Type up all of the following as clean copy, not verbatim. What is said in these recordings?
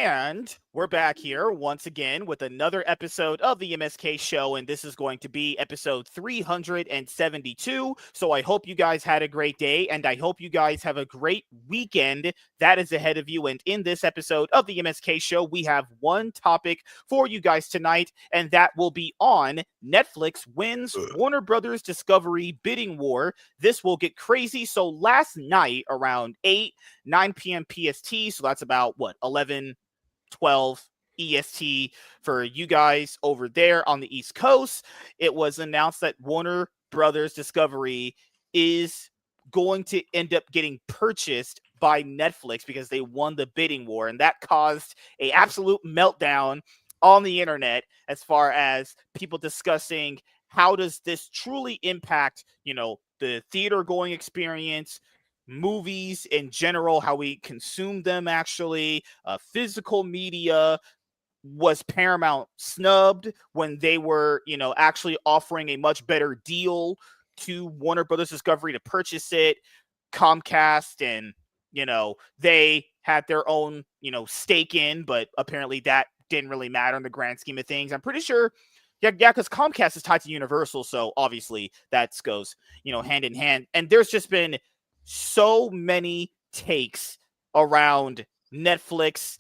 And we're back here once again with another episode of the MSK show, and this is going to be episode 372. So I hope you guys had a great day, and I hope you guys have a great weekend that is ahead of you. And in this episode of the MSK show, we have one topic for you guys tonight, and that will be on Netflix wins Warner Brothers Discovery bidding war. This will get crazy. So last night around 9 p.m. PST, so that's about, 11:12 EST for you guys over there on the East Coast, it was announced that Warner Brothers Discovery is going to end up getting purchased by Netflix because they won the bidding war, and that caused a absolute meltdown on the internet as far as people discussing how does this truly impact, the theater going experience, movies in general, how we consume them actually, physical media. Was Paramount snubbed when they were, actually offering a much better deal to Warner Brothers Discovery to purchase it? Comcast and, they had their own, stake in, but apparently that didn't really matter in the grand scheme of things. I'm pretty sure, because Comcast is tied to Universal, so obviously that goes, hand in hand. And there's just been so many takes around Netflix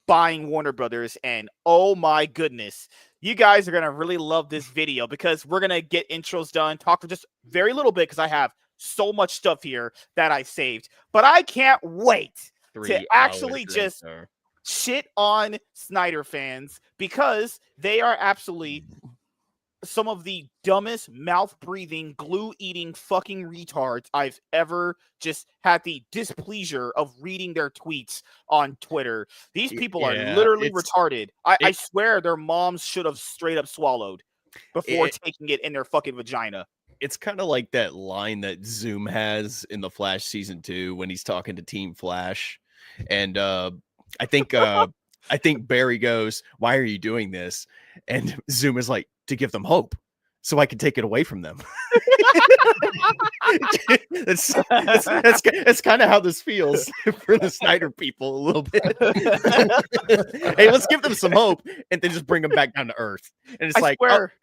buying Warner Brothers, and oh my goodness, you guys are gonna really love this video because we're gonna get intros done, talk for just very little bit because I have so much stuff here that I saved, but I can't wait to actually just shit on Snyder fans because they are absolutely some of the dumbest, mouth-breathing, glue-eating fucking retards I've ever just had the displeasure of reading their tweets on Twitter. These people are literally retarded. I swear their moms should have straight up swallowed before taking it in their fucking vagina. It's kind of like that line that Zoom has in the Flash season 2 when he's talking to Team Flash. And I think Barry goes, "Why are you doing this?" And Zoom is like, "To give them hope, so I can take it away from them." That's kind of how this feels for the Snyder people a little bit. Hey, let's give them some hope and then just bring them back down to earth. And it's I swear,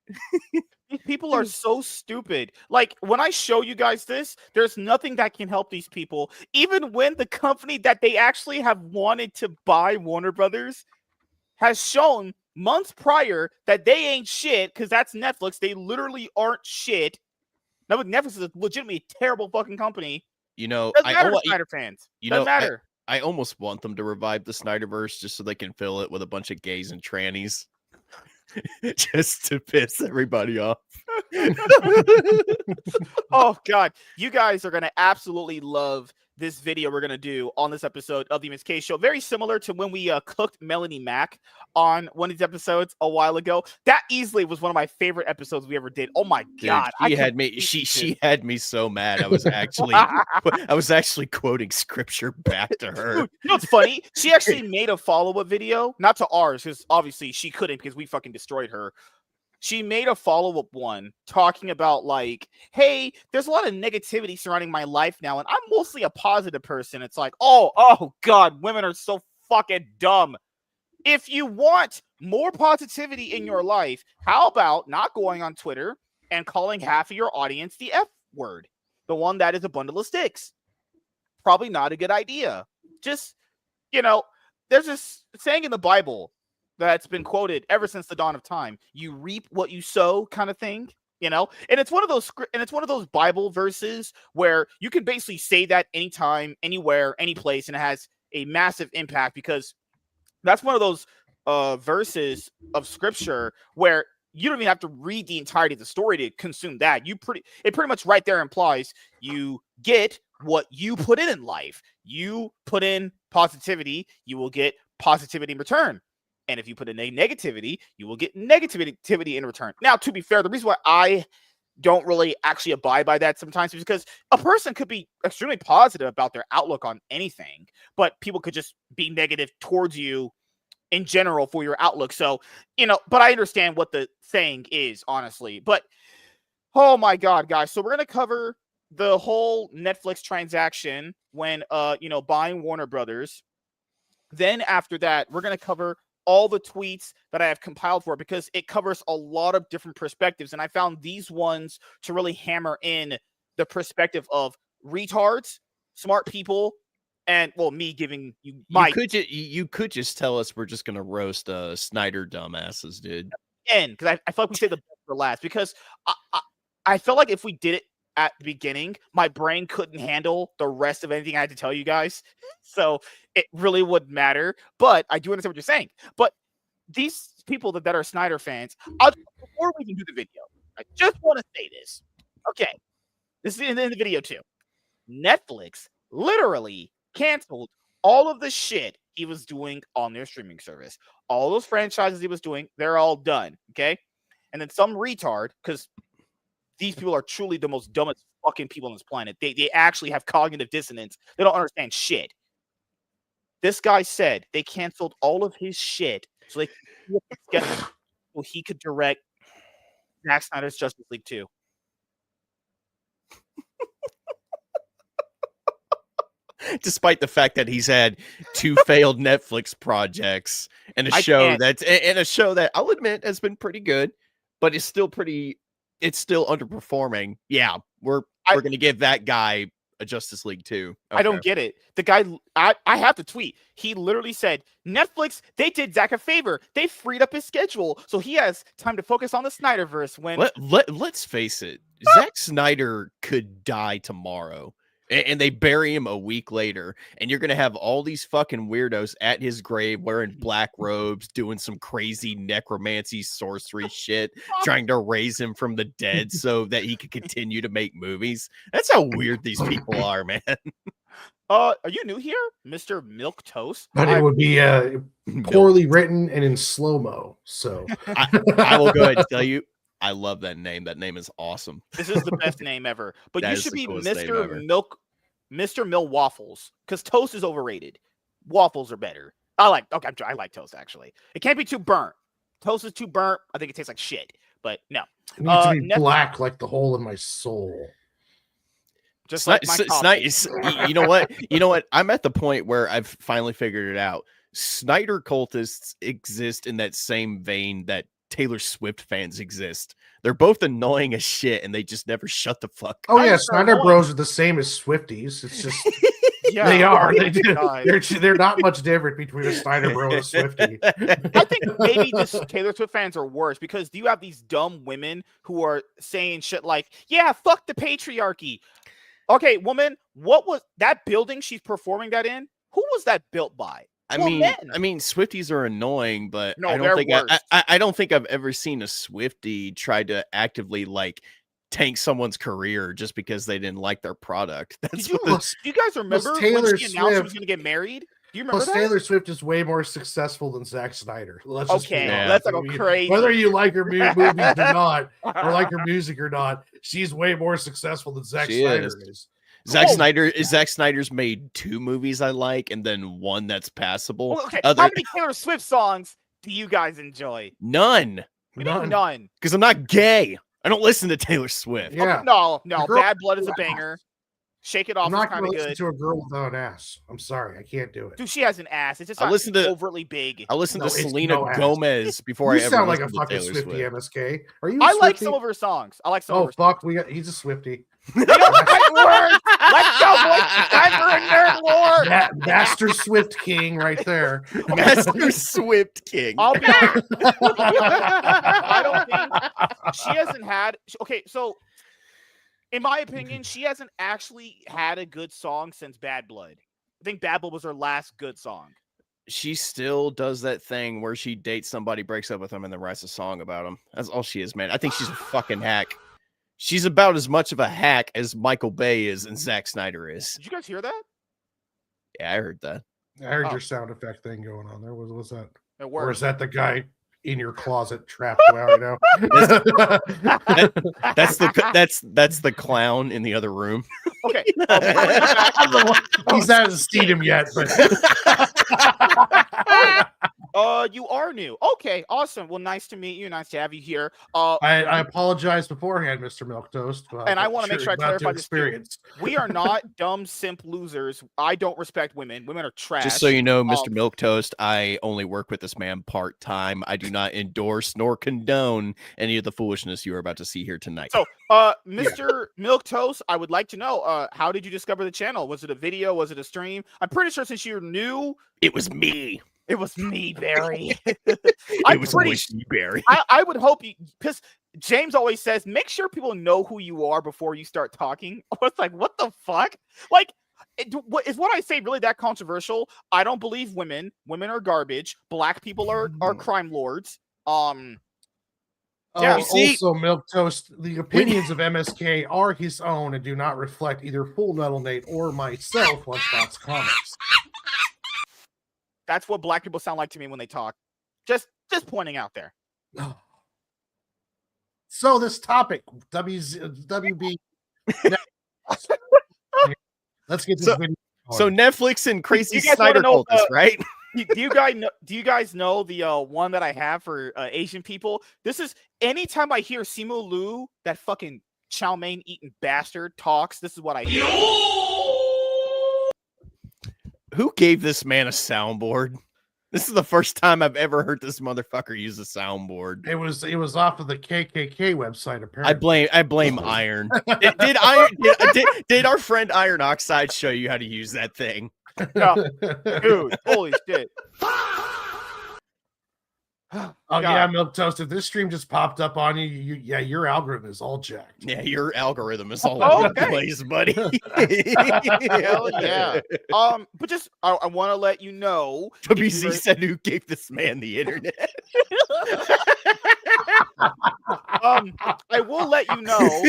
these people are so stupid. Like, when I show you guys this, there's nothing that can help these people. Even when the company that they actually have wanted to buy, Warner Brothers, has shown months prior that they ain't shit, because that's Netflix. They literally aren't shit. No, Netflix is a legitimately terrible fucking company. Doesn't matter to Snyder fans. Doesn't matter. I almost want them to revive the Snyderverse just so they can fill it with a bunch of gays and trannies. Just to piss everybody off. Oh God, you guys are gonna absolutely love this video we're gonna do on this episode of the MSK show. Very similar to when we cooked Melanie Mack on one of these episodes a while ago. That easily was one of my favorite episodes we ever did. Oh my God, she had me so mad. I was actually quoting scripture back to her. Dude, what's funny? She actually made a follow-up video, not to ours, because obviously she couldn't because we fucking destroyed her. She made a follow-up one talking about, like, hey, there's a lot of negativity surrounding my life now, and I'm mostly a positive person. It's like, oh God, women are so fucking dumb. If you want more positivity in your life, how about not going on Twitter and calling half of your audience the F word? The one that is a bundle of sticks. Probably not a good idea. Just, there's this saying in the Bible that's been quoted ever since the dawn of time. You reap what you sow, kind of thing, and it's one of those Bible verses where you can basically say that anytime, anywhere, any place, and it has a massive impact, because that's one of those verses of scripture where you don't even have to read the entirety of the story to consume that. It pretty much right there implies you get what you put in life. You put in positivity, you will get positivity in return. And if you put in negativity, you will get negativity in return. Now, to be fair, the reason why I don't really actually abide by that sometimes is because a person could be extremely positive about their outlook on anything, but people could just be negative towards you in general for your outlook. So, but I understand what the saying is, honestly. But, oh my God, guys. So we're going to cover the whole Netflix transaction when, buying Warner Brothers. Then after that, we're going to cover all the tweets that I have compiled for it because it covers a lot of different perspectives. And I found these ones to really hammer in the perspective of retards, smart people, and well, me giving you my you could just tell us we're just gonna roast Snyder dumbasses, dude. end because I feel like we say the best for last because I felt like if we did it at the beginning, my brain couldn't handle the rest of anything I had to tell you guys. So it really wouldn't matter. But I do understand what you're saying. But these people that are Snyder fans, before we even do the video, I just want to say this. Okay. This is in the video too. Netflix literally canceled all of the shit he was doing on their streaming service. All those franchises he was doing, they're all done. Okay. And then some retard, because these people are truly the most dumbest fucking people on this planet. They actually have cognitive dissonance. They don't understand shit. This guy said they canceled all of his shit so so he could direct Zack Snyder's Justice League 2. Despite the fact that he's had 2 failed Netflix projects and a show that I'll admit has been pretty good, but it's still underperforming. Yeah, we're going to give that guy a Justice League 2. Okay. I don't get it. The guy, I have the tweet. He literally said, Netflix, they did Zack a favor. They freed up his schedule, so he has time to focus on the Snyderverse. When let's face it, Zack Snyder could die tomorrow. And they bury him a week later, and you're going to have all these fucking weirdos at his grave wearing black robes, doing some crazy necromancy, sorcery shit, trying to raise him from the dead so that he could continue to make movies. That's how weird these people are, man. Are you new here, Mr. Milk Toast? But it would be poorly written and in slow-mo, so. I will go ahead and tell you, I love that name. That name is awesome. This is the best name ever. But That you is should the be coolest name ever. Mr. Mill Waffles, because toast is overrated. Waffles are better. I like toast actually. It can't be too burnt. Toast is too burnt. I think it tastes like shit. But no, It needs to be black like the hole in my soul. Just like my coffee. You know what? You know what? I'm at the point where I've finally figured it out. Snyder cultists exist in that same vein that Taylor Swift fans exist. They're both annoying as shit, and they just never shut the fuck up. Oh yeah, Snyder Bros are the same as Swifties. It's just Yeah, they are. oh They do. God. They're not much different between a Snyder Bro and a Swiftie. I think maybe this Taylor Swift fans are worse because you have these dumb women who are saying shit like, yeah, fuck the patriarchy. Okay, woman, what was that building she's performing that in? Who was that built by? I Well, mean, men. Swifties are annoying, but No, I don't they're think worse. I don't think I've ever seen a Swiftie try to actively like tank someone's career just because they didn't like their product. That's Did you, what do you guys remember Taylor when she announced she was Swift- going to get married? Do you remember Plus, that? Taylor Swift is way more successful than Zack Snyder. Let's just be Okay, honest. let's not I go mean, crazy. Whether you like her movies or not, or like her music or not, she's way more successful than Zack She Snyder is. is. Zack Oh. Snyder's made 2 movies I like and then one that's passable. Well, okay, how many Taylor Swift songs do you guys enjoy? None, None. because I'm not gay. I don't listen to Taylor Swift. Yeah. No. The girl- Bad Blood is a banger. Shake It Off I'm is not kind going of to listen good. to a girl without an ass. I'm sorry, I can't do it. Dude, she has an ass. It's just I not listen to- overtly big. I listen No, to it's Selena no ass. Gomez before You I ever sound like a listen to fucking Taylor Swiftie, Swift. MSK. Are you? A I like Swiftie? some of her songs. I like some Oh of her fuck, he's a Swiftie. You don't like words. Let's go, boys. Time for a nerd war. Master Swift King, right there. Master Swift King. I'll be honest. I don't think she hasn't had. Okay, so in my opinion, she hasn't actually had a good song since Bad Blood. I think Bad Blood was her last good song. She still does that thing where she dates somebody, breaks up with them, and then writes a song about them. That's all she is, man. I think she's a fucking hack. She's about as much of a hack as Michael Bay is and Zack Snyder is. Did you guys hear that? Yeah, I heard that. I heard Oh. your sound effect thing going on there. Was that? It Or worked. is that the guy in your closet trapped right now? That's the clown in the other room. Okay. I'll bring you back. He hasn't seen him yet, but You are new. Okay, awesome. Well, nice to meet you. Nice to have you here. I apologize beforehand, Mr. Milquetoast. And I want to make sure I clarify this too. experience. We are not dumb simp losers. I don't respect women. Women are trash. Just so you know, Mr. Milquetoast, I only work with this man part-time. I do not endorse nor condone any of the foolishness you are about to see here tonight. So, Mr. Milquetoast, I would like to know, how did you discover the channel? Was it a video? Was it a stream? I'm pretty sure since you're new, It was me. it was me, Barry. It was always me, Barry. I would hope you, because James always says, make sure people know who you are before you start talking. I was like, what the fuck? Like, is what I say really that controversial? I don't believe women. Women are garbage. Black people are crime lords. Yeah, also, Milquetoast, the opinions of MSK are his own and do not reflect either Full Metal Nate or myself, Lunchbox Comics. That's what black people sound like to me when they talk. Just pointing out there. So this topic, WB. Let's get this video. So Netflix and Crazy You guys Snyder wanna know, cultist, right? Do you guys know the one that I have for Asian people? This is anytime I hear Simu Liu, that fucking chow mein eating bastard, talks. This is what I hear. Who gave this man a soundboard? This is the first time I've ever heard this motherfucker use a soundboard. It was off of the KKK website. Apparently, I blame Iron. Did our friend Iron Oxide show you how to use that thing? No. Dude, holy shit. Oh yeah, Milquetoast. If this stream just popped up on you, your algorithm is all jacked. Yeah, your algorithm is all over the place, buddy. Hell yeah. But just I want to let you know. WZ said who gave this man the internet. I will let you know.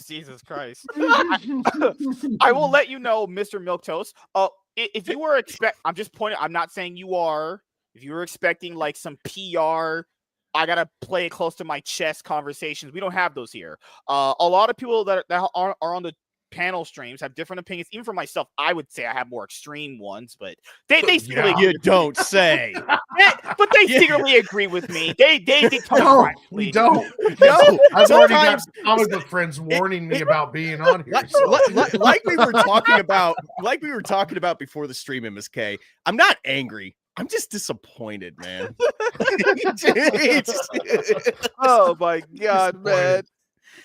Jesus Christ. I will let you know, Mr. Milquetoast. If you were I'm just pointing, I'm not saying you are. If you were expecting like some PR, I gotta play it close to my chest conversations. We don't have those here. A lot of people that are on the panel streams have different opinions. Even for myself, I would say I have more extreme ones, but they secretly you don't say. but they secretly agree with me. They no, we don't. No, I've already got comic book friends warning me about being on here. Like we were talking about before the stream, MSK. I'm not angry. I'm just disappointed, man. Oh my god, man.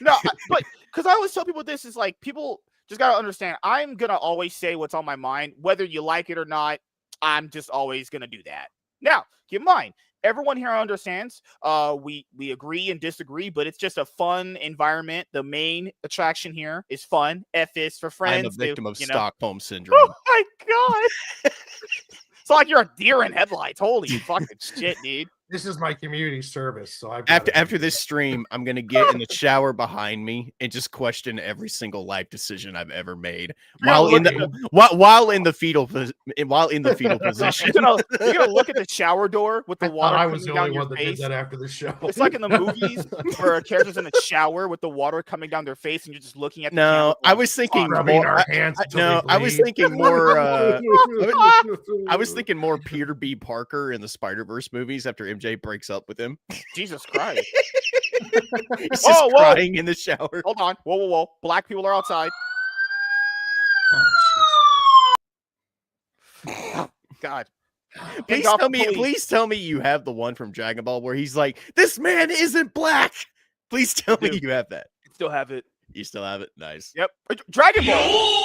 No, but because I always tell people this is like people just gotta understand. I'm gonna always say what's on my mind, whether you like it or not. I'm just always gonna do that. Now, keep in mind, everyone here understands. We agree and disagree, but it's just a fun environment. The main attraction here is fun. F is for friends. I'm a victim of Stockholm syndrome. Oh my god. It's like you're a deer in headlights. Holy fucking shit, dude. This is my community service. So after this stream, I'm gonna get in the shower behind me and just question every single life decision I've ever made while in the fetal position. You're gonna look at the shower door with the water. I was the only one that did that after the show. It's like in the movies where a character's in a shower with the water coming down their face, and you're just looking at. No, I was thinking more. I was thinking more. I was thinking more Peter B. Parker in the Spider-Verse movies after MJ breaks up with him. Jesus Christ. He's just crying in the shower. Hold on. Whoa. Black people are outside. Oh, God. Please tell me you have the one from Dragon Ball where he's like, this man isn't black. Please tell me you have that. Still have it. You still have it? Nice. Yep. Dragon Ball.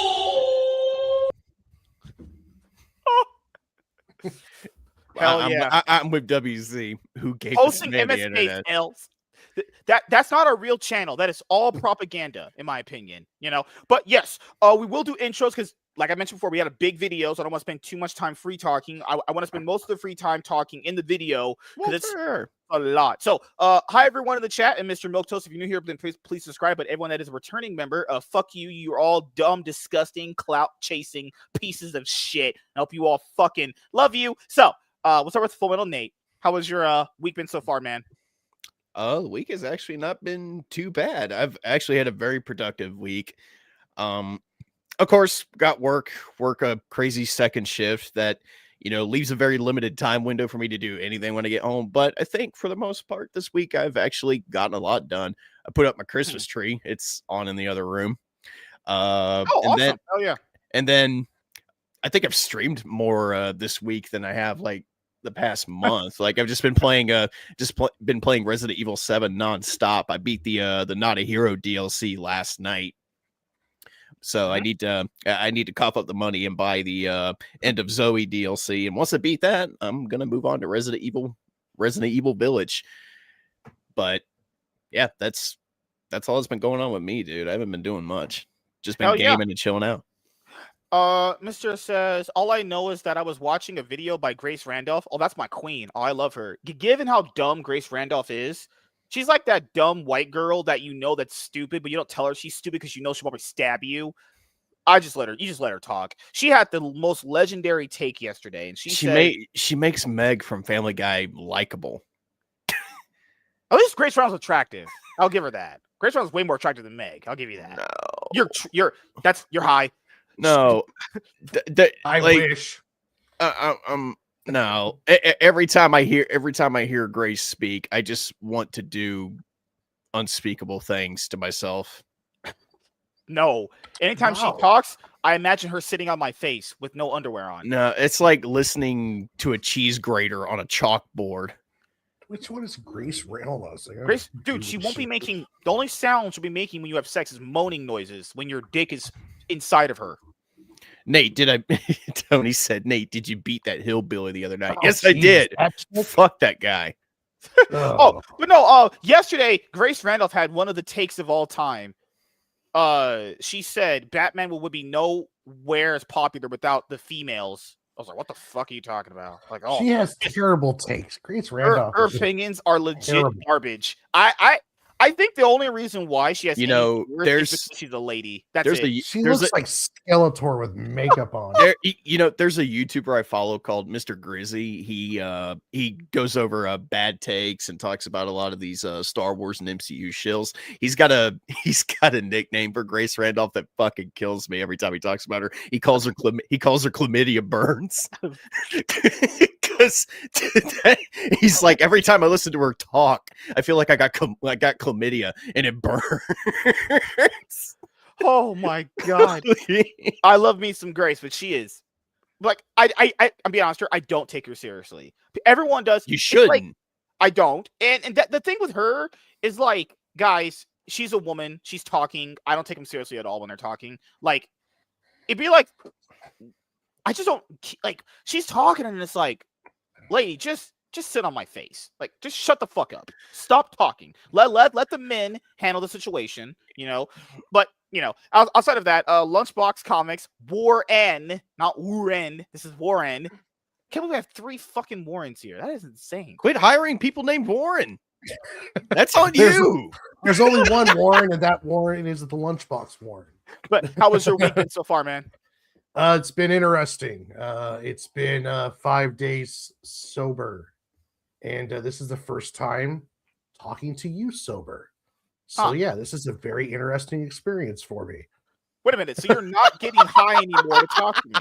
Hell yeah. I'm with WZ, who gave hosting this man MSK the internet. else. That's not a real channel. That is all propaganda, in my opinion. But yes, we will do intros because, like I mentioned before, we had a big video, so I don't want to spend too much time free talking. I want to spend most of the free time talking in the video because it's a lot. So, hi everyone in the chat, and Mr. Milquetoast, if you're new here, then please subscribe. But everyone that is a returning member, fuck you. You're all dumb, disgusting, clout chasing pieces of shit. I hope you all fucking love you. So. We'll start with Full Metal Nate. How has your week been so far, man? The week has actually not been too bad. I've actually had a very productive week. Of course, got work a crazy second shift that, leaves a very limited time window for me to do anything when I get home. But I think for the most part this week, I've actually gotten a lot done. I put up my Christmas tree. It's on in the other room. Oh, And awesome. Oh, yeah. then I think I've streamed more this week than I have like the past month. Like I've just been playing been playing Resident Evil 7 nonstop. I beat the Not a Hero DLC last night. So I need to cough up the money and buy the End of Zoe DLC. And once I beat that, I'm gonna move on to Resident Evil Village. But yeah, that's all that's been going on with me, dude. I haven't been doing much. Just been gaming and chilling out. Mr. says, all I know is that I was watching a video by Grace Randolph. Oh, that's my queen. Oh, I love her. Given how dumb Grace Randolph is, she's like that dumb white girl that that's stupid, but you don't tell her she's stupid because she'll probably stab you. You just let her talk. She had the most legendary take yesterday, and she makes Meg from Family Guy likable. At least Grace Randolph's attractive. I'll give her that. Grace Randolph's way more attractive than Meg. I'll give you that. No. You're high. No, I wish. No. Every time I hear Grace speak, I just want to do unspeakable things to myself. No. Anytime she talks, I imagine her sitting on my face with no underwear on. No, it's like listening to a cheese grater on a chalkboard. Which one is Grace Randolph? Grace, dude, she won't be making the only sound she'll be making when you have sex is moaning noises when your dick is inside of her. Nate, Tony said, Nate, did you beat that hillbilly the other night? Yes, I did. Fuck that guy. But no, yesterday, Grace Randolph had one of the takes of all time. She said Batman would be nowhere as popular without the females. I was like, what the fuck are you talking about? Like, she has terrible takes. Grace Randolph. Her opinions are legit garbage. I think the only reason why she has, she's a lady. That's it. She looks like Skeletor with makeup on. There's a YouTuber I follow called Mr. Grizzy. He goes over bad takes and talks about a lot of these Star Wars and MCU shills. He's got a nickname for Grace Randolph that fucking kills me every time he talks about her. He calls her Chlamydia Burns. Because he's like, every time I listen to her talk, I feel like I got chlamydia and it burns. Oh my god. I love me some Grace, but she is like, I'm being honest here, I don't take her seriously. Everyone does. You shouldn't. Like, I don't. And the thing with her is like, guys, she's a woman, she's talking. I don't take them seriously at all when they're talking. Like, it'd be like, I just don't like, she's talking and it's like, lady, just sit on my face. Like, just shut the fuck up. Stop talking. Let the men handle the situation, But, outside of that, Lunchbox Comics, Warren, not Warren. This is Warren. Can't believe we have 3 fucking Warrens here. That is insane. Quit hiring people named Warren. That's on you. There's only one Warren, and that Warren is the Lunchbox Warren. But how was your weekend so far, man? It's been interesting. It's been 5 days sober, and this is the first time talking to you sober. So yeah, this is a very interesting experience for me. Wait a minute. So you're not getting high anymore to talk to me?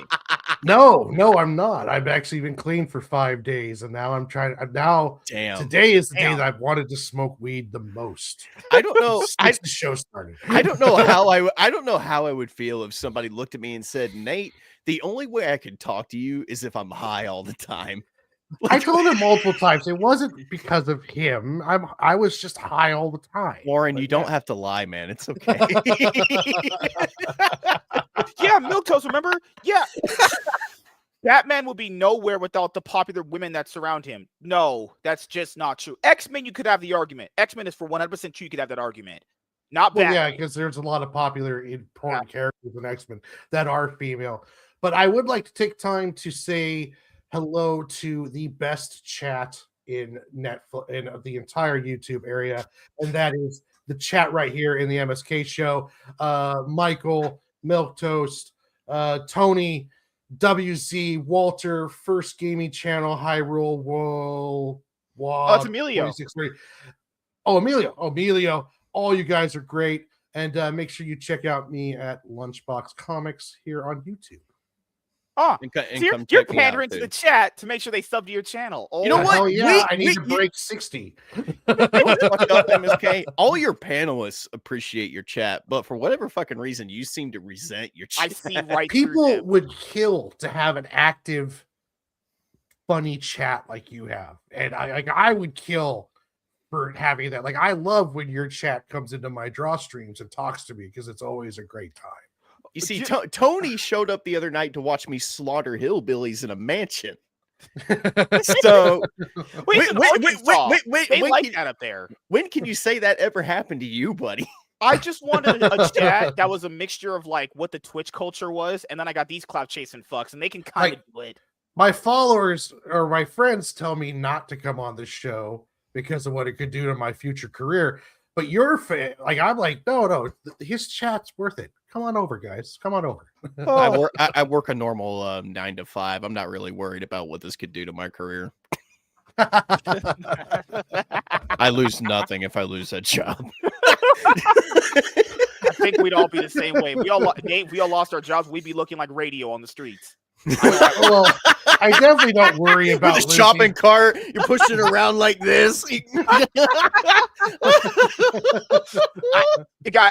No, I'm not. I've actually been clean for 5 days, and now I'm trying. Damn. Today is the day that I've wanted to smoke weed the most. I don't know. Since the show started. I don't know how I would feel if somebody looked at me and said, Nate, the only way I can talk to you is if I'm high all the time. I told him multiple times it wasn't because of him. I was just high all the time. Warren, you don't have to lie, man. It's okay. Yeah, Milktoast, remember? Yeah. Batman will be nowhere without the popular women that surround him. No, that's just not true. X-Men, you could have the argument. X-Men is for 100% true. You could have that argument. Not Batman. Yeah, because there's a lot of popular important characters in X-Men that are female. But I would like to take time to say hello to the best chat in Netflix, in the entire YouTube area, and that is the chat right here in the MSK show. Michael, Milktoast, Tony, WZ, Walter, First Gaming Channel, Hyrule, Whoa, it's Emilio. Emilio. All you guys are great. And make sure you check out me at Lunchbox Comics here on YouTube. Oh, and so come you're check me out, pandering to too. the chat to make sure they sub to your channel. Oh, You know what? Hell yeah, Wait, I need wait, to break 60. You know what's fucked up, MSK? All your panelists appreciate your chat, but for whatever fucking reason, you seem to resent your I chat. see right through People them. would kill to have an active, funny chat like you have, and I would kill for having that. Like, I love when your chat comes into my draw streams and talks to me because it's always a great time. You see, Tony showed up the other night to watch me slaughter hillbillies in a mansion. So Wait, wait, they when like can, that up there. when can you say that ever happened to you, buddy? I just wanted a chat that was a mixture of like what the Twitch culture was, and then I got these clout chasing fucks, and they can kind of do it. My followers or my friends tell me not to come on this show because of what it could do to my future career. But your fan, like, I'm like, no, his chat's worth it. Come on over, guys. Come on over. I work a normal 9 to 5. I'm not really worried about what this could do to my career. I lose nothing if I lose that job. I think we'd all be the same way. If we all lost our jobs, we'd be looking like radio on the streets. Well, I definitely don't worry about With a shopping cart. You push it around like this.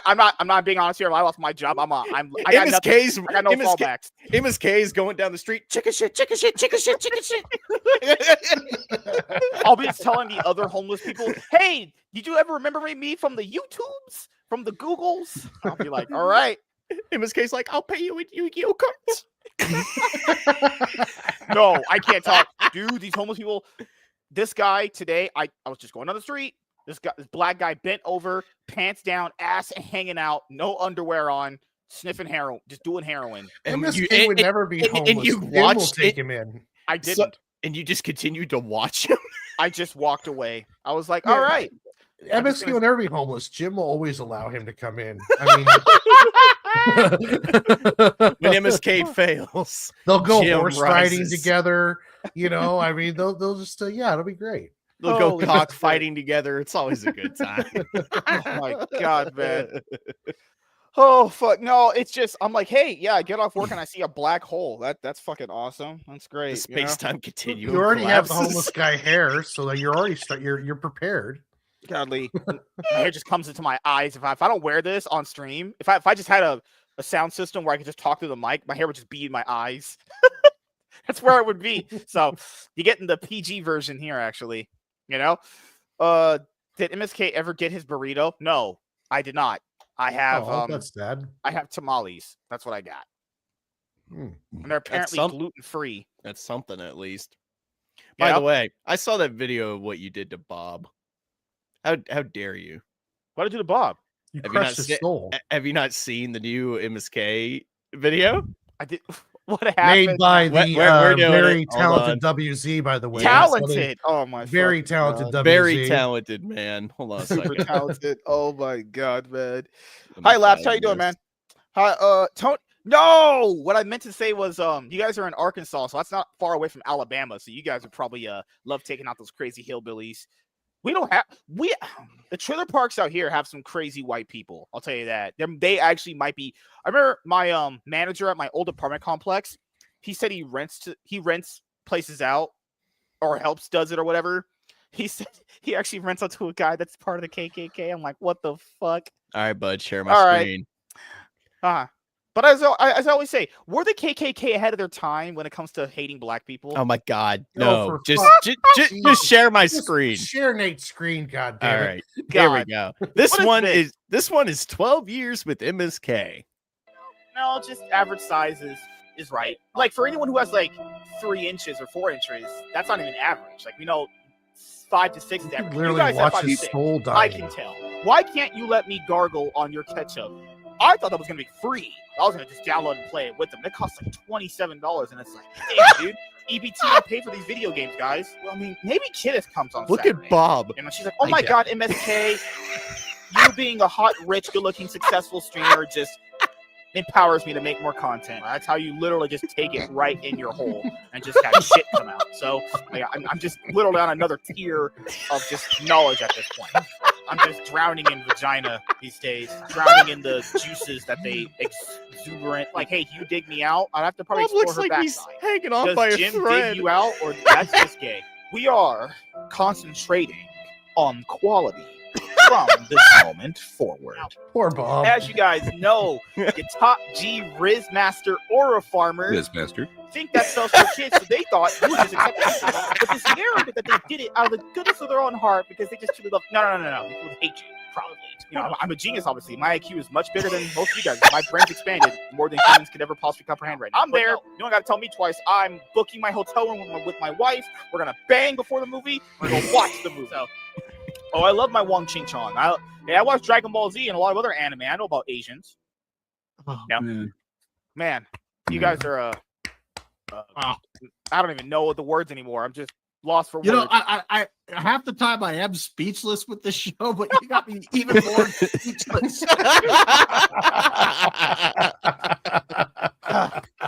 I'm not being honest here. If I lost my job, I got MSK's, nothing. I got no fallbacks. MSK is going down the street. Chicken shit. I'll be telling the other homeless people, hey, did you ever remember me from the YouTubes? From the Googles? I'll be like, all right. MSK's like, I'll pay you with Yu-Gi-Oh cards. No, I can't talk. Dude, these homeless people. This guy today, I was just going down the street. This black guy bent over, pants down, ass hanging out, no underwear on, sniffing heroin, just doing heroin. MSK would never be homeless. And you Jim will watched take it. him in. I didn't. And you just continued to watch him. I just walked away. I was like, Yeah. all right. MSK will never be homeless. Jim will always allow him to come in. I mean, When MSK fails, they'll go Jim horse riding rises. together. You know, I mean, they'll just it'll be great. They'll go Holy cockfighting together. It's always a good time. Oh my God, man. Oh fuck no! It's just I'm like, hey, yeah, I get off work and I see a black hole. That's fucking awesome. That's great. The space-time continuum. You already have the collapses. homeless guy hair, so that you're already you're prepared. Godly, my hair just comes into my eyes. If I don't wear this on stream, if I just had a sound system where I could just talk through the mic, my hair would just be in my eyes. That's where it would be. So you get in the PG version here, actually. You know, did MSK ever get his burrito? No, I did not. I have that's sad. I have tamales. That's what I got. And they're apparently gluten free. That's something, at least. By the way, I saw that video of what you did to Bob. How dare you? What did I do to Bob? You Have crushed his soul. Have you not seen the new MSK video? I did. What happened? Made by the we're doing very it. Hold talented WZ, by the way. Talented. Oh my. Very fucking talented God. WZ. Very talented, man. Hold on a Super second. talented. Oh my God, man. Let me Hi, Labs. find How you doing, this. man? Hi, Tony. No, what I meant to say was, you guys are in Arkansas, so that's not far away from Alabama. So you guys would probably love taking out those crazy hillbillies. The trailer parks out here have some crazy white people. I'll tell you that. They actually might be. I remember my manager at my old apartment complex. He said he rents places out, or does it or whatever. He said he actually rents out to a guy that's part of the KKK. I'm like, what the fuck? All right, bud. Share my All right. screen. But as I always say, were the KKK ahead of their time when it comes to hating black people? Oh my God, No, no! for Just share my screen. Share Nate's screen, God All damn it. right, here we go. This What is this one is 12 years with MSK. No, just average size is right. Like for anyone who has like 3 inches or 4 inches, that's not even average. Like we know 5 to 6 is You average. can You literally guys have watch 5 to his 6. soul die. I can tell. Why can't you let me gargle on your ketchup? I thought that was gonna be free. I was gonna just download and play it with them. It costs like $27, and it's like, damn, dude, EBT don't pay for these video games, guys. Well, I mean, maybe Kidith comes on. Look Saturday, at Bob. and she's like, oh my God, MSK, you being a hot, rich, good-looking, successful streamer just empowers me to make more content. That's how you literally just take it right in your hole and just have shit come out. So like, I'm just literally on another tier of just knowledge at this point. I'm just drowning in vagina these days, drowning in the juices that they exuberant, like, hey, can you dig me out? I'd have to probably Bob explore looks her like he's backside. hanging on Does by a Jim thread. dig you out, or that's just gay? We are concentrating on quality from this moment forward. Poor Bob. As you guys know, the top G Riz Master Aura farmers Yes, master. think that stuff's for kids, so they thought you would just accept it. But this narrative that they did it out of the goodness of their own heart because they just truly love. No. They would hate you, probably. You know, I'm a genius, obviously. My IQ is much bigger than most of you guys. My brain's expanded more than humans could ever possibly comprehend right now. I'm there. You don't got to tell me twice. I'm booking my hotel room with my wife. We're gonna bang before the movie. We're gonna watch the movie. So, I love my Wong Ching Chong. I watch Dragon Ball Z and a lot of other anime. I know about Asians. Oh, No. Man, you guys are I don't even know the words anymore. I'm just lost for words. You know, I half the time I am speechless with this show, but you got me even more speechless.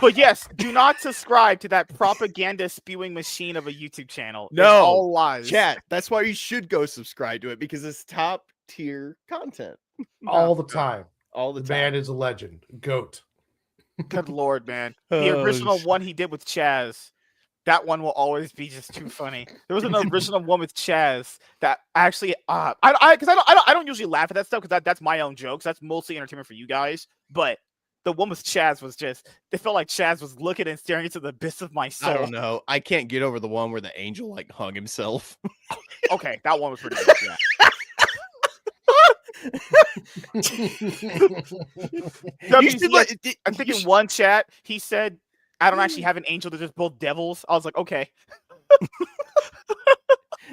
But yes, do not subscribe to that propaganda spewing machine of a YouTube channel. No. It's all lies. Chat. That's why you should go subscribe to it because it's top tier content All the time. all the The time. man is a legend. Goat. Good Lord, man. The Oh, original shit. one he did with Chaz, that one will always be just too funny. There was an original one with Chaz that actually, I don't usually laugh at that stuff because that's my own jokes. That's mostly entertainment for you guys. But the one with Chaz was just, it felt like Chaz was looking and staring into the abyss of my soul. I don't know. I can't get over the one where the angel like hung himself. Okay, that one was pretty good. Yeah. You should I think in one chat he said, "I don't actually have an angel; they're just both devils." I was like, "Okay."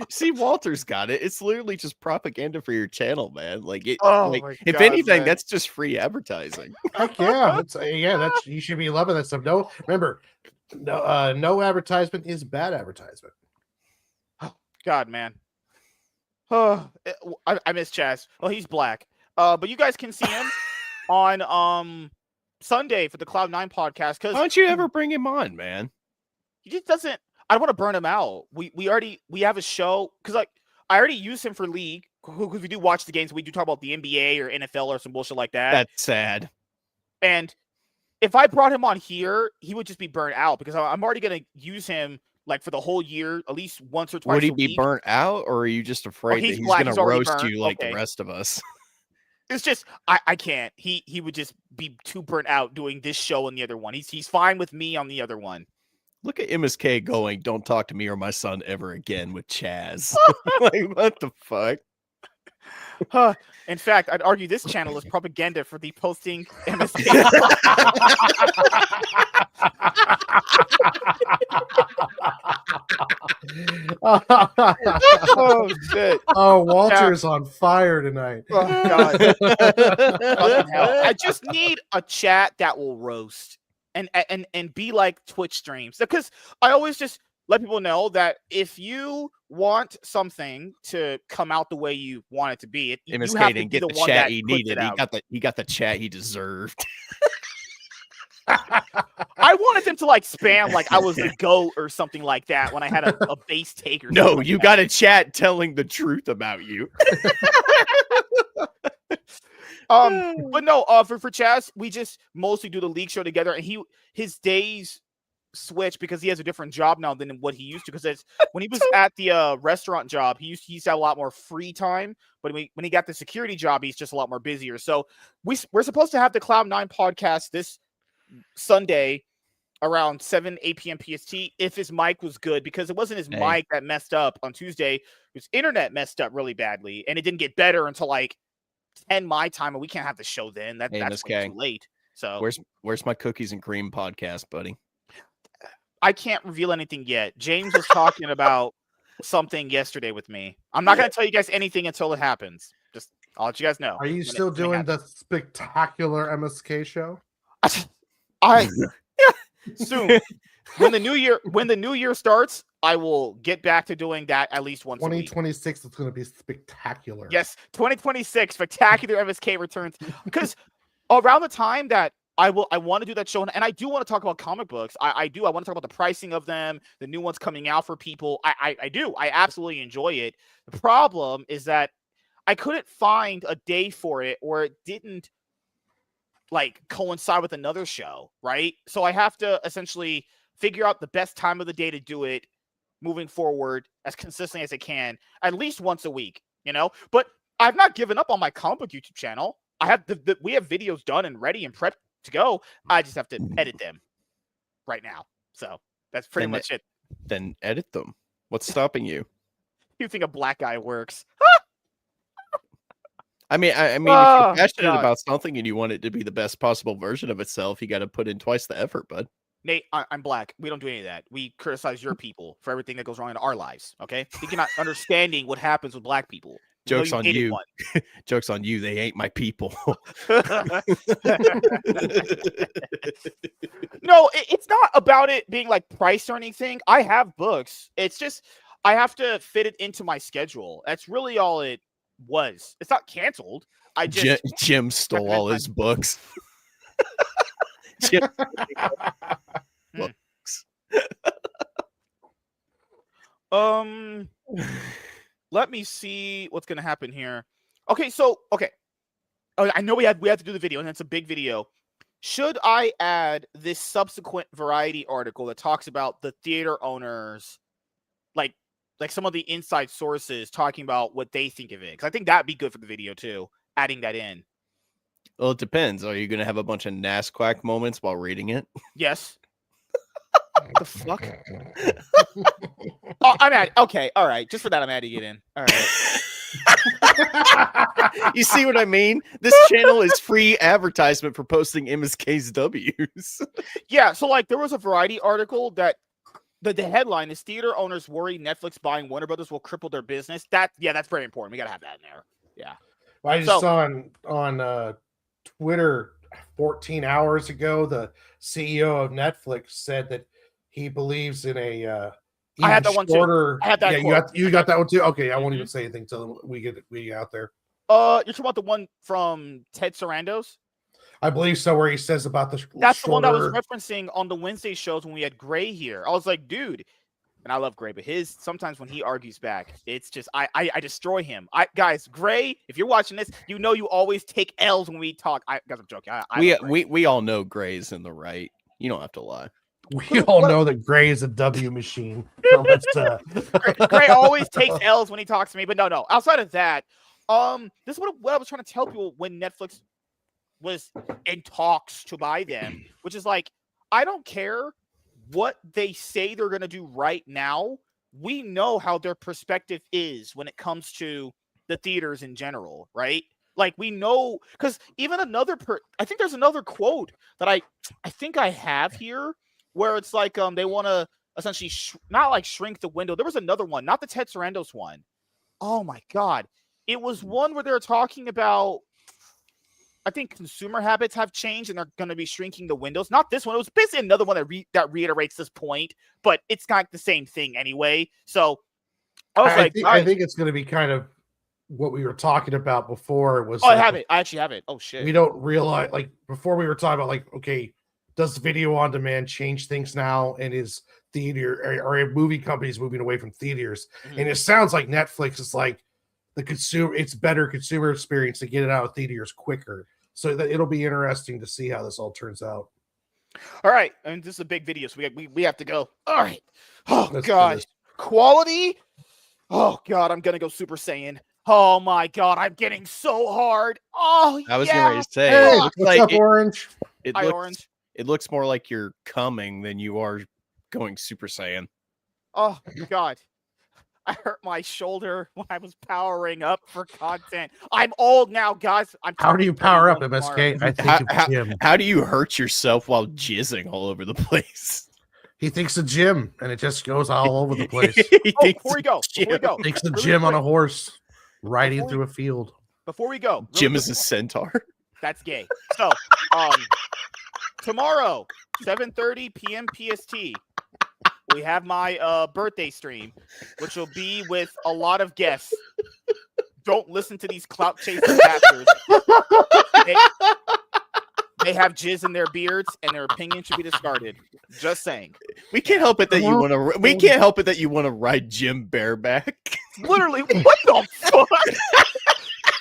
See, Walter's got it. It's literally just propaganda for your channel, man. Like it. Oh like, my if God, anything, man. that's just free advertising. Heck yeah. That's you should be loving that stuff. No, remember, no advertisement is bad advertisement. God, man. Oh, I miss Chaz. Well, he's black. But you guys can see him on Sunday for the Cloud9 podcast Why because don't you ever bring him on, man? he just doesn't. I don't want to burn him out. We have a show because like I already use him for League because we do watch the games. We do talk about the NBA or NFL or some bullshit like that. That's sad. And if I brought him on here, he would just be burnt out because I'm already gonna use him like for the whole year, at least once or twice. Would he a be week. burnt out, or are you just afraid that he's he's black, gonna he's already roast burnt. you like Okay. the rest of us? It's just I can't. He would just be too burnt out doing this show and the other one. He's fine with me on the other one. Look at MSK going, "Don't talk to me or my son ever again" with Chaz. Like, what the fuck? In fact, I'd argue this channel is propaganda for the posting MSK. Oh shit! Oh, Walter's on fire tonight. Oh, God. Fucking hell. I just need a chat that will roast and be like Twitch streams because I always just let people know that if you want something to come out the way you want it to be, you MSK have to didn't be get the the one chat that he puts needed. it out. He got the chat he deserved. I wanted them to like spam like I was a goat or something like that when I had a base take or something. No, like you that. got a chat telling the truth about you. But no, for Chaz, we just mostly do the league show together, and his days switch because he has a different job now than what he used to. Because when he was at the restaurant job, he used to have a lot more free time. But when he got the security job, he's just a lot more busier. So we're supposed to have the Cloud9 podcast this Sunday around 8 p.m. PST if his mic was good, because it wasn't his mic that messed up on Tuesday. His internet messed up really badly, and it didn't get better until like 10 my time, and we can't have the show then. That's way too late. So where's my cookies and cream podcast, buddy? I can't reveal anything yet. James was talking about something yesterday with me. I'm not going to tell you guys anything until it happens. Just I'll let you guys know. Are you still doing the spectacular MSK show? Soon. When the new year starts, I will get back to doing that at least once a week. 2026 is going to be spectacular. Yes, 2026 spectacular MSK returns, because around the time that I want to do that show, and I do want to talk about comic books. I want to talk about the pricing of them, the new ones coming out for people. I absolutely enjoy it. The problem is that I couldn't find a day for it, or it didn't like coincide with another show, right? So I have to essentially figure out the best time of the day to do it moving forward as consistently as I can, at least once a week, But I've not given up on my comic book YouTube channel. I have we have videos done and ready and prepped to go. I just have to edit them right now. So that's pretty much it. Then edit them. What's stopping you? You think a black guy works? I mean, if you're passionate about something and you want it to be the best possible version of itself, you got to put in twice the effort, bud. Nate, I'm black. We don't do any of that. We criticize your people for everything that goes wrong in our lives. Okay, I think you're not understanding what happens with black people. Joke's on you. Joke's on you. They ain't my people. No, it's not about it being like price or anything. I have books. It's just I have to fit it into my schedule. That's really all it was. It's not canceled. I just Jim stole all his books. Jim books. Let me see what's gonna happen here. Okay. Oh, I know we have to do the video, and it's a big video. Should I add this subsequent Variety article that talks about the theater owners, like some of the inside sources talking about what they think of it? Because I think that'd be good for the video too. Adding that in. Well, it depends. Are you going to have a bunch of NASQuack moments while reading it? Yes. What the fuck? Oh, I'm adding. Okay, all right. Just for that, I'm adding it in. All right. You see what I mean? This channel is free advertisement for posting MSK's W's. Yeah, so like there was a Variety article that the headline is theater owners worry Netflix buying Warner Brothers will cripple their business. That's very important. We gotta have that in there. Yeah. Well, I just saw on Twitter 14 hours ago, the CEO of Netflix said that he believes in a I had that one too. I had that. Yeah, you got that one too. Okay, I won't even say anything till we get out there. You're talking about the one from Ted Sarandos? I believe so, where he says about the that's the one that was referencing on the Wednesday shows when we had Gray here. I was like, dude, and I love Gray, but sometimes when he argues back, it's just I destroy him. Guys, Gray, if you're watching this, you always take L's when we talk. Guys, I'm joking. We all know Gray's in the right. You don't have to lie. We all know that Gray is a W machine. So Gray always takes L's when he talks to me, but no. Outside of that, this is what I was trying to tell people when Netflix was in talks to buy them, which is like, I don't care what they say they're going to do right now. We know how their perspective is when it comes to the theaters in general, right? Like we know, because even I think there's another quote that I think I have here where it's like they want to essentially not like shrink the window. There was another one, not the Ted Sarandos one. Oh my God. It was one where they're talking about, I think consumer habits have changed and they're going to be shrinking the windows. Not this one. It was basically another one that reiterates this point, but it's not the same thing anyway. So I think it's going to be kind of what we were talking about before. I have it. I actually have it. Oh shit. We don't realize, like before we were talking about like, okay, does video on demand change things now? And is theater or movie companies moving away from theaters? Mm-hmm. And it sounds like Netflix is like it's better consumer experience to get it out of theaters quicker. So that it'll be interesting to see how this all turns out. All right. And this is a big video, so we have to go. All right. Oh, God. Quality. Oh, God. I'm going to go Super Saiyan. Oh, my God. I'm getting so hard. Oh, I was getting ready to say. Hey, what's up, Orange? Orange. It looks more like you're coming than you are going Super Saiyan. Oh, God. I hurt my shoulder when I was powering up for content. I'm old now, guys. How do you power up, MSK? I think it's Jim. How do you hurt yourself while jizzing all over the place? He thinks a gym, and it just goes all over the place. Before we go. Thinks the gym on a horse riding through a field. Before we go. Jim is a centaur. That's gay. So, tomorrow, 7:30 p.m. PST. We have my birthday stream, which will be with a lot of guests. Don't listen to these clout chasing bastards. They have jizz in their beards, and their opinion should be discarded. Just saying. We can't help it that you want to. We can't help it that you want to ride Jim bareback. Literally, what the fuck?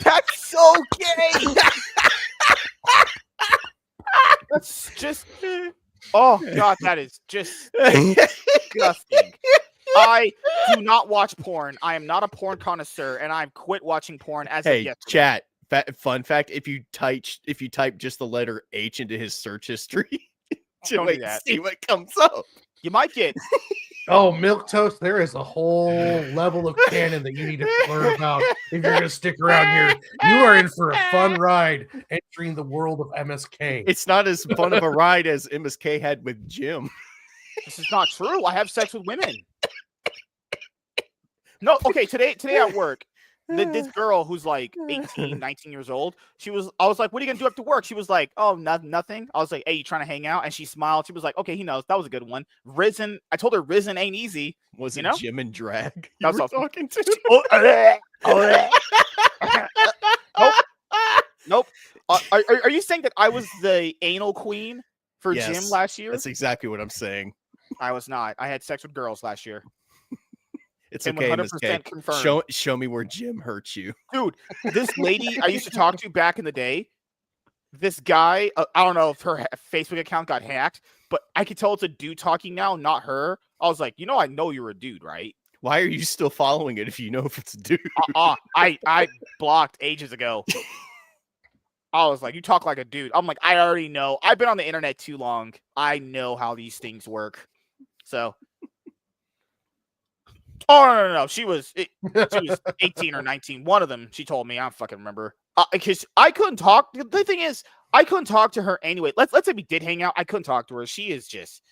That's so gay. Just oh god, that is just disgusting. I do not watch porn. I am not a porn connoisseur, and I've quit watching porn as of Hey, yesterday. chat. Fun fact: if you type just the letter H into his search history, Don't do that. see what comes up. You might get Oh, milk toast. There is a whole level of canon that you need to learn about if you're going to stick around here. You are in for a fun ride entering the world of MSK. It's not as fun of a ride as MSK had with Jim. this is not true. I have sex with women. No, okay, today at work, this girl who's like 18, 19 years old, I was like, what are you gonna do after work? She was like, oh, nothing. I was like, hey, you trying to hang out? And she smiled. She was like, okay, he knows. That was a good one. Risen. I told her risen ain't easy. Was it know? Jim and drag? That's You were all- talking to. Nope. Are you saying that I was the anal queen for Jim Yes, last year? That's exactly what I'm saying. I was not. I had sex with girls last year. It's Can okay, 100% MSK. confirm. Show me where Jim hurt you. Dude, this lady I used to talk to back in the day, this guy, I don't know if her Facebook account got hacked, but I could tell it's a dude talking now, not her. I was like, I know you're a dude, right? Why are you still following it if you know if it's a dude? I blocked ages ago. I was like, you talk like a dude. I'm like, I already know. I've been on the internet too long. I know how these things work. So, oh no. She was 18 or 19. One of them. She told me. I don't fucking remember. Because I couldn't talk. The thing is, I couldn't talk to her anyway. Let's say we did hang out. I couldn't talk to her. She is just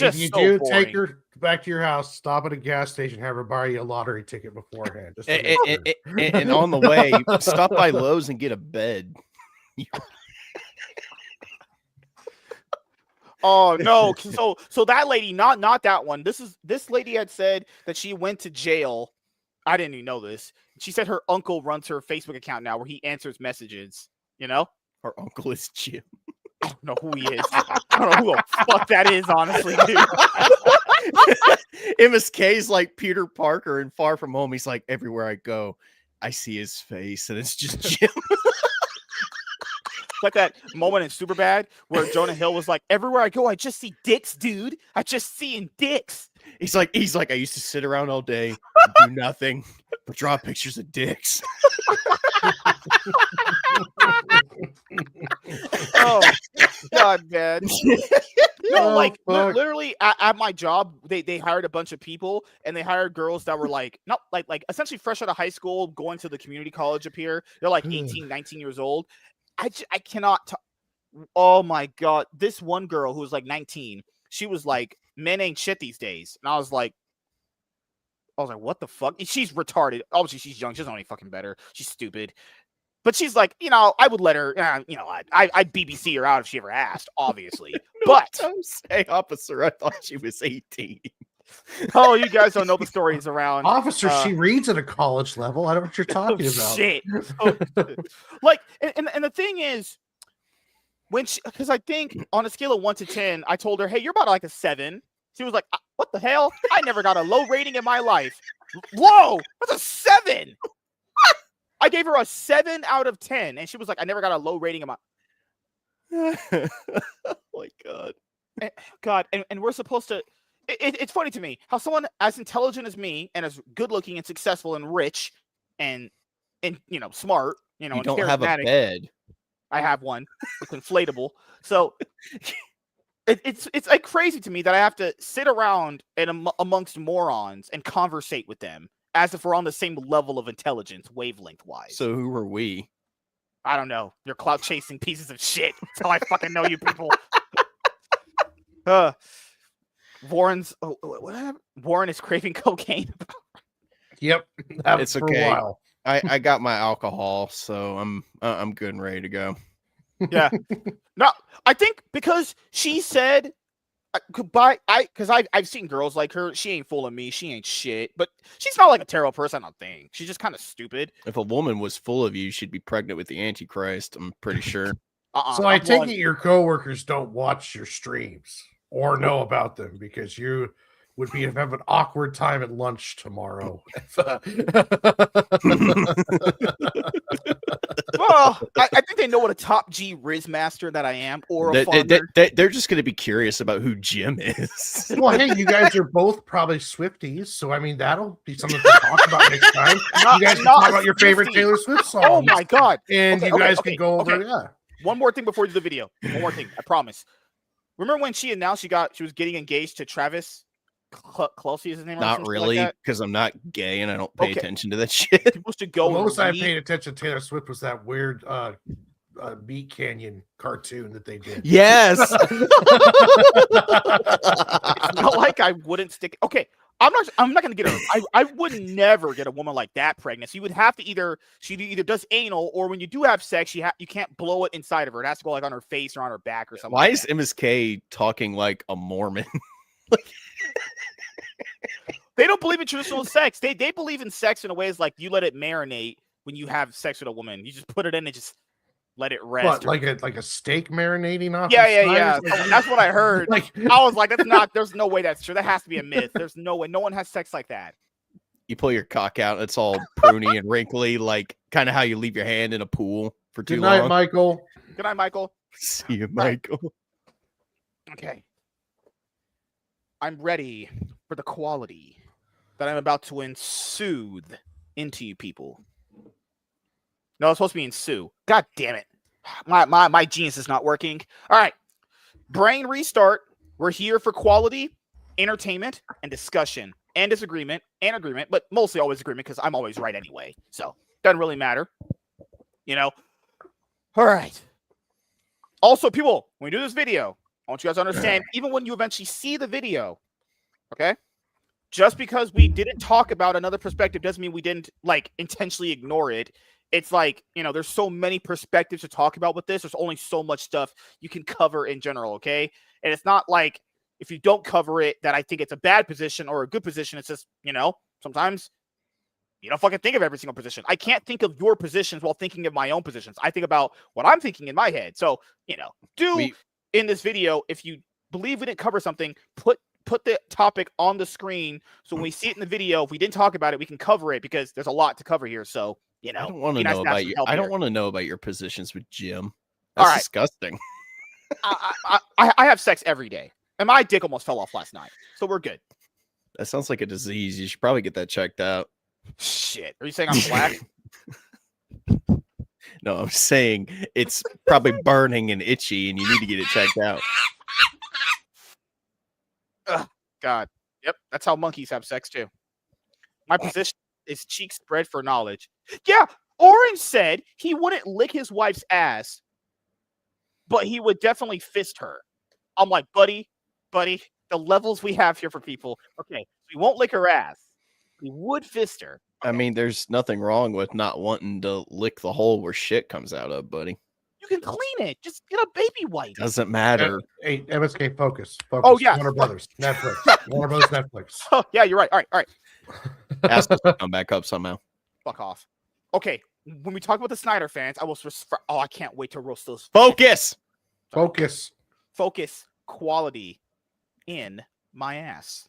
If you so do boring. take her back to your house, stop at a gas station, have her buy you a lottery ticket beforehand. Just to And, make sure. and on the way, stop by Lowe's and get a bed. Oh no! So that lady, not that one. This lady had said that she went to jail. I didn't even know this. She said her uncle runs her Facebook account now, where he answers messages. Our uncle is Jim. I don't know who he is. I don't know who the fuck that is, honestly, dude. MSK's like Peter Parker in Far From Home. He's like, everywhere I go, I see his face, and it's just Jim. Like that moment in Superbad where Jonah Hill was like, "Everywhere I go, I just see dicks, dude. I just seeing dicks." He's like, I used to sit around all day, do nothing, but draw pictures of dicks. Oh god, man. No, Oh, like fuck. literally at my job, they hired a bunch of people, and they hired girls that were like not like essentially fresh out of high school, going to the community college up here. They're like 18, 19 years old. I cannot. Oh my god, this one girl who was like 19, she was like, "Men ain't shit these days," and I was like, "What the fuck?" She's retarded. Obviously, she's young. She doesn't know any fucking better. She's stupid. But she's like, I would let her, I'd BBC her out if she ever asked, obviously. But Don't say, officer, I thought she was 18. oh, you guys don't know the stories around. Officer, she reads at a college level. I don't know what you're talking about. Shit. Oh, like, and the thing is, because I think on a scale of 1 to 10, I told her, hey, you're about like a 7. She was like, what the hell? I never got a low rating in my life. Whoa, that's a 7. I gave her a 7 out of 10, and she was like, I never got a low rating in my. Oh my god. God, and we're supposed to. It's funny to me how someone as intelligent as me and as good looking and successful and rich and smart, You and don't have a charismatic. bed. I have one. It's inflatable. So it's like crazy to me that I have to sit around and amongst morons and conversate with them as if we're on the same level of intelligence, wavelength wise. So who are we? I don't know. You're clout chasing pieces of shit. That's how I fucking know you people. Warren's what happened? Warren is craving cocaine. Yep. It's For okay. a while. I got my alcohol, so I'm good and ready to go. Yeah. No, I think because she said goodbye. Because I've seen girls like her. She ain't fooling me. She ain't shit. But she's not like a terrible person, I don't think. She's just kind of stupid. If a woman was full of you, she'd be pregnant with the Antichrist. I'm pretty sure. So I take it your coworkers don't watch your streams or know about them because you would have an awkward time at lunch tomorrow. Well, I think they know what a top G Riz master that I am, or a They- farmer? they're just going to be curious about who Jim is. Well, hey, you guys are both probably Swifties, so I mean that'll be something to talk about next time. Not- You guys can not talk a about your favorite Swiftie. Taylor Swift songs. Oh my god! And Okay, you guys okay, can go over, okay. yeah. One more thing before we do the video. One more thing, I promise. Remember when she announced she was getting engaged to Travis Kelce is his name? or Not something really, like because I'm not gay and I don't pay Okay. attention to that that? shit. People should The go. and most I read- paid attention to Taylor Swift was that weird Meat Canyon cartoon that they did. Yes. It's not like I wouldn't stick. Okay, I'm not gonna get her. I would never get a woman like that pregnant. So you would have to she either does anal, or when you do have sex, you can't blow it inside of her. It has to go like on her face or on her back or something. Why like is that. MSK talking like a Mormon? They don't believe in traditional sex. They believe in sex in a way is like you let it marinate when you have sex with a woman. You just put it in and just let it rest. What, like a steak marinating off? Yeah, the yeah, side? yeah. It's like- That's what I heard. Like, I was like, that's not. There's no way that's true. That has to be a myth. There's no way. No one has sex like that. You pull your cock out, it's all pruny and wrinkly, like kind of how you leave your hand in a pool for too good night, long. Michael. Good night, Michael. See you, Michael. Okay. I'm ready for the quality that I'm about to soothe into you people. No, it's supposed to be ensue. God damn it. My genius is not working. All right. Brain restart. We're here for quality, entertainment, and discussion. And disagreement and agreement, but mostly always agreement because I'm always right anyway. So doesn't really matter. You know? All right. Also, people, when we do this video, I want you guys to understand, even when you eventually see the video, okay? Just because we didn't talk about another perspective doesn't mean we didn't like intentionally ignore it. It's like, you know, there's so many perspectives to talk about with this. There's only so much stuff you can cover in general, okay? And it's not like if you don't cover it that I think it's a bad position or a good position. It's just, you know, sometimes you don't fucking think of every single position. I can't think of your positions while thinking of my own positions. I think about what I'm thinking in my head. So, you know, in this video, if you believe we didn't cover something, put the topic on the screen so when we see it in the video, if we didn't talk about it, we can cover it because there's a lot to cover here. So, you know, I don't want to know about you. I don't want to know about your positions with Jim. That's All right. disgusting. I have sex every day. And my dick almost fell off last night. So we're good. That sounds like a disease. You should probably get that checked out. Shit. Are you saying I'm black? No, I'm saying it's probably burning and itchy and you need to get it checked out. Ugh, God. Yep. That's how monkeys have sex too. My position is cheek spread for knowledge. Yeah. Orange said he wouldn't lick his wife's ass, but he would definitely fist her. I'm like, buddy, the levels we have here for people. Okay, we won't lick her ass. We would fist her. I mean, there's nothing wrong with not wanting to lick the hole where shit comes out of, buddy. You can clean it. Just get a baby wipe. Doesn't matter. Hey, MSK, focus. Oh, yeah. Warner Brothers, Netflix. Warner Brothers, Netflix. Oh, yeah, you're right. All right. Has to come back up somehow. Fuck off. Okay, when we talk about the Snyder fans, I will. I can't wait to roast those. Focus. Focus. Focus. Quality in my ass.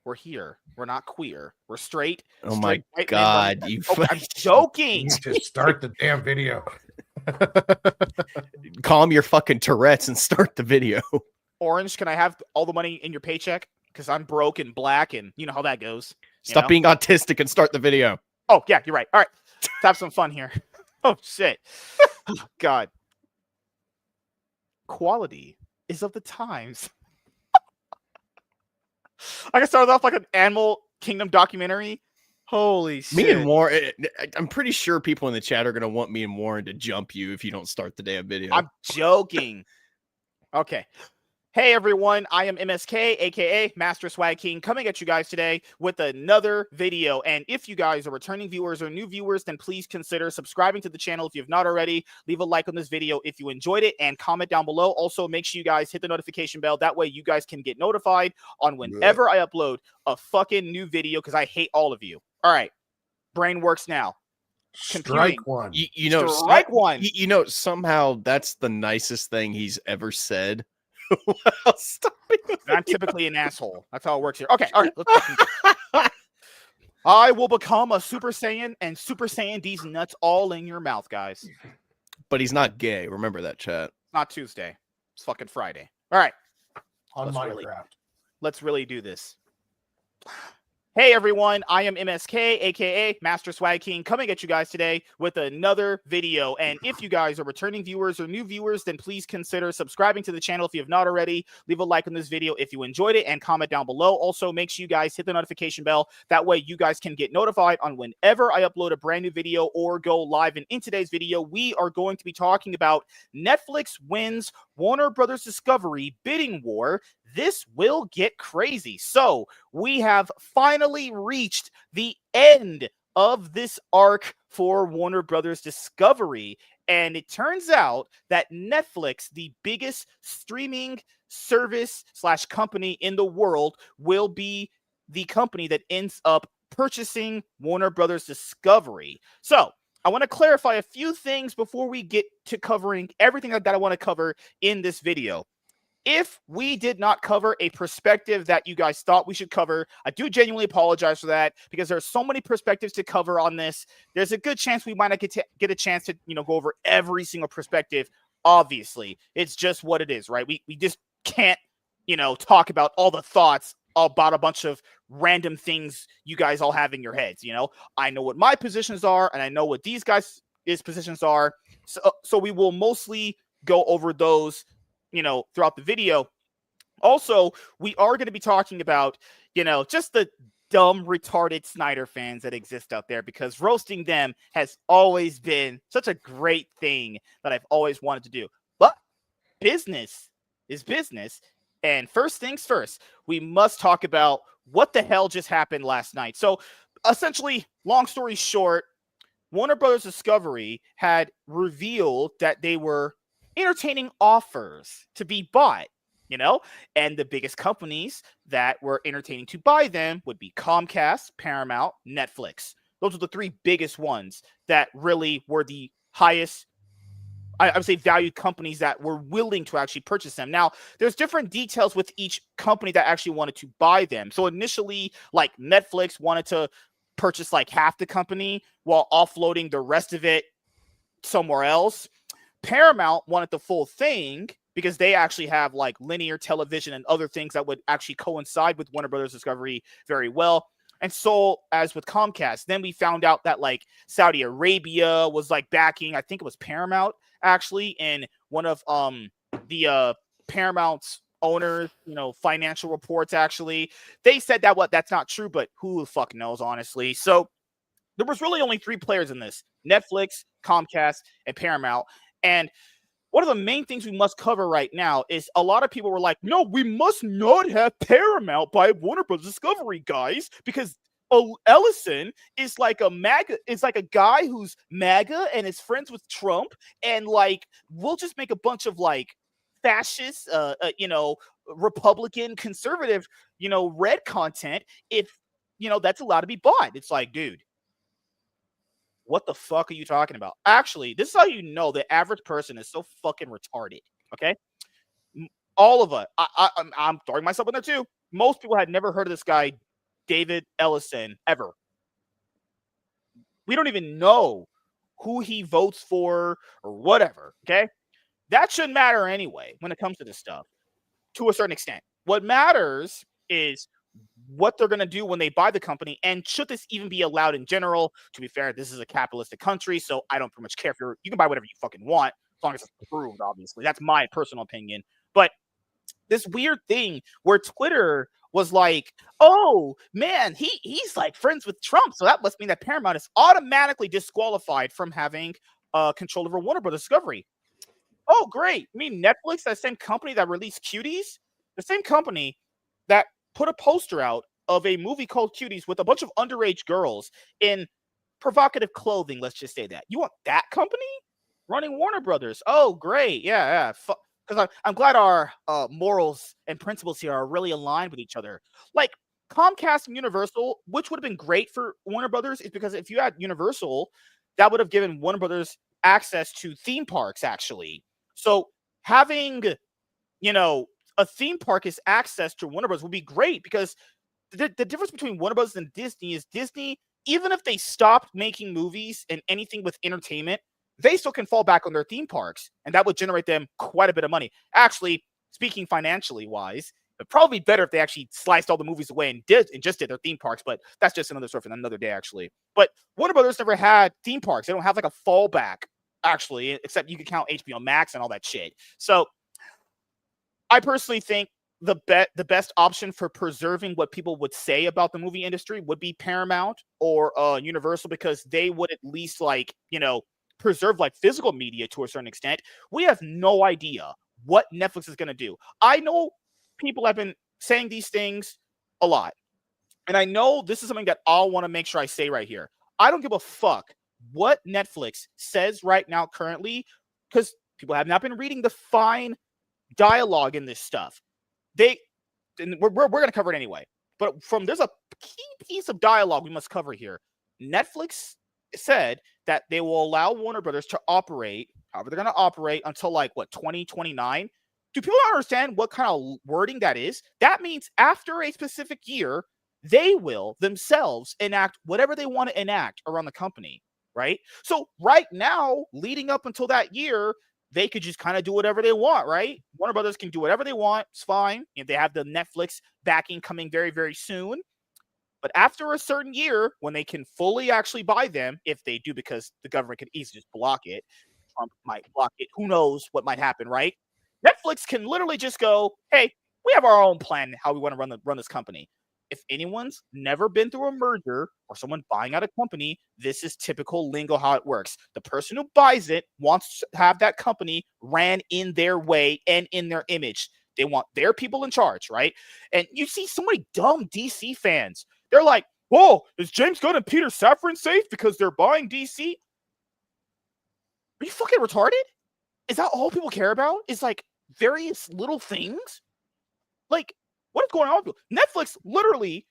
We're here. We're not queer. We're straight. Oh my white men God, running- you Okay, I'm joking. Just start the damn video. calm your fucking Tourette's and start the video. Orange, can I have all the money in your paycheck? Because I'm broke and black, and you know how that goes. Stop being autistic and start the video. Oh, yeah, you're right. All right. Let's have some fun here. Oh, shit. Oh, God. Quality is of the times. I can start off like an Animal Kingdom documentary. Holy shit. Me and Warren, I'm pretty sure people in the chat are going to want me and Warren to jump you if you don't start the damn video. I'm joking. Okay. Hey everyone, I am MSK, aka Master Swag King, coming at you guys today with another video. And if you guys are returning viewers or new viewers, then please consider subscribing to the channel if you have not already. Leave a like on this video if you enjoyed it and comment down below. Also, make sure you guys hit the notification bell. That way you guys can get notified on whenever I upload a fucking new video because I hate all of you. All right, brain works now. Strike one. You know, Strike one. You know, somehow that's the nicest thing he's ever said. Well, I'm typically an asshole. That's how it works here. Okay, all right. Let's I will become a Super Saiyan and Super Saiyan these nuts all in your mouth, guys. but he's not gay. Remember that, chat. It's not Tuesday. It's fucking Friday. All right. On Let's Minecraft. Let's really do this. Hey everyone, I am MSK, aka Master Swag King, coming at you guys today with another video. And if you guys are returning viewers or new viewers, then please consider subscribing to the channel if you have not already. Leave a like on this video if you enjoyed it and comment down below. Also, make sure you guys hit the notification bell. That way you guys can get notified on whenever I upload a brand new video or go live. And in today's video, we are going to be talking about Netflix wins Warner Brothers Discovery bidding war. This will get crazy. So we have finally reached the end of this arc for Warner Brothers Discovery. And it turns out that Netflix, the biggest streaming service / company in the world, will be the company that ends up purchasing Warner Brothers Discovery. So I want to clarify a few things before we get to covering everything that I want to cover in this video. If we did not cover a perspective that you guys thought we should cover, I do genuinely apologize for that, because there are so many perspectives to cover on this. There's a good chance we might not get a chance to, go over every single perspective. Obviously, it's just what it is, right? We just can't, talk about all the thoughts about a bunch of random things you guys all have in your heads. I know what my positions are, and I know what these guys' positions are. So we will mostly go over those throughout the video. Also, we are going to be talking about, just the dumb, retarded Snyder fans that exist out there, because roasting them has always been such a great thing that I've always wanted to do. But business is business. And first things first, we must talk about what the hell just happened last night. So essentially, long story short, Warner Brothers Discovery had revealed that they were entertaining offers to be bought, and the biggest companies that were entertaining to buy them would be Comcast, Paramount, Netflix. Those are the three biggest ones that really were the highest, I would say, valued companies that were willing to actually purchase them. Now, there's different details with each company that actually wanted to buy them. So initially, like, Netflix wanted to purchase like half the company while offloading the rest of it somewhere else. Paramount wanted the full thing because they actually have like linear television and other things that would actually coincide with Warner Brothers Discovery very well. And so, as with Comcast, then we found out that like Saudi Arabia was like backing, I think it was Paramount actually, and one of the Paramount's owners, financial reports actually, they said that that's not true, but who the fuck knows, honestly. So there was really only three players in this: Netflix, Comcast, and Paramount. And one of the main things we must cover right now is a lot of people were like, no, we must not have Paramount buy Warner Bros. Discovery, guys, because Ellison is like a MAGA, it's like a guy who's MAGA and is friends with Trump, and like we'll just make a bunch of like fascist, Republican, conservative, red content if that's allowed to be bought. It's like, dude, what the fuck are you talking about? Actually, this is how you know the average person is so fucking retarded, okay? All of us, I'm throwing myself in there too. Most people had never heard of this guy, David Ellison, ever. We don't even know who he votes for or whatever, okay? That shouldn't matter anyway when it comes to this stuff, to a certain extent. What matters is what they're going to do when they buy the company, and should this even be allowed in general. To be fair, this is a capitalistic country, so I don't pretty much care if you can buy whatever you fucking want, as long as it's approved, obviously. That's my personal opinion. But this weird thing where Twitter was like, oh, man, he's like friends with Trump, so that must mean that Paramount is automatically disqualified from having control over Warner Bros. Discovery. Oh, great. I mean, Netflix, that same company that released Cuties, the same company that put a poster out of a movie called Cuties with a bunch of underage girls in provocative clothing, let's just say that. You want that company running Warner Brothers? Oh, great. Yeah. Because I'm glad our morals and principles here are really aligned with each other. Like Comcast and Universal, which would have been great for Warner Brothers, is because if you had Universal, that would have given Warner Brothers access to theme parks, actually. So having, a theme park is access to Warner Bros. Would be great, because the difference between Warner Bros. And Disney is Disney, even if they stopped making movies and anything with entertainment, they still can fall back on their theme parks, and that would generate them quite a bit of money. Actually, speaking financially wise, it'd probably be better if they actually sliced all the movies away and just did their theme parks, but that's just another story for another day, actually. But Warner Brothers never had theme parks. They don't have like a fallback, actually, except you can count HBO Max and all that shit. So I personally think the best option for preserving what people would say about the movie industry would be Paramount or Universal, because they would at least preserve like physical media to a certain extent. We have no idea what Netflix is going to do. I know people have been saying these things a lot, and I know this is something that I'll want to make sure I say right here. I don't give a fuck what Netflix says right now currently, because people have not been reading the fine dialogue in this stuff. We're going to cover it anyway. But there's a key piece of dialogue we must cover here. Netflix said that they will allow Warner Brothers to operate, however they're going to operate, until 2029. Do people understand what kind of wording that is? That means after a specific year, they will themselves enact whatever they want to enact around the company, right? So right now, leading up until that year, they could just kind of do whatever they want, right? Warner Brothers can do whatever they want. It's fine. They have the Netflix backing coming very, very soon. But after a certain year, when they can fully actually buy them, if they do, because the government could easily just block it. Trump might block it. Who knows what might happen, right? Netflix can literally just go, hey, we have our own plan how we want to run this company. If anyone's never been through a merger or someone buying out a company, this is typical lingo how it works. The person who buys it wants to have that company ran in their way and in their image. They want their people in charge, right? And you see so many dumb DC fans. They're like, whoa, is James Gunn and Peter Safran safe because they're buying DC? Are you fucking retarded? Is that all people care about? Is various little things? What is going on with you? Netflix literally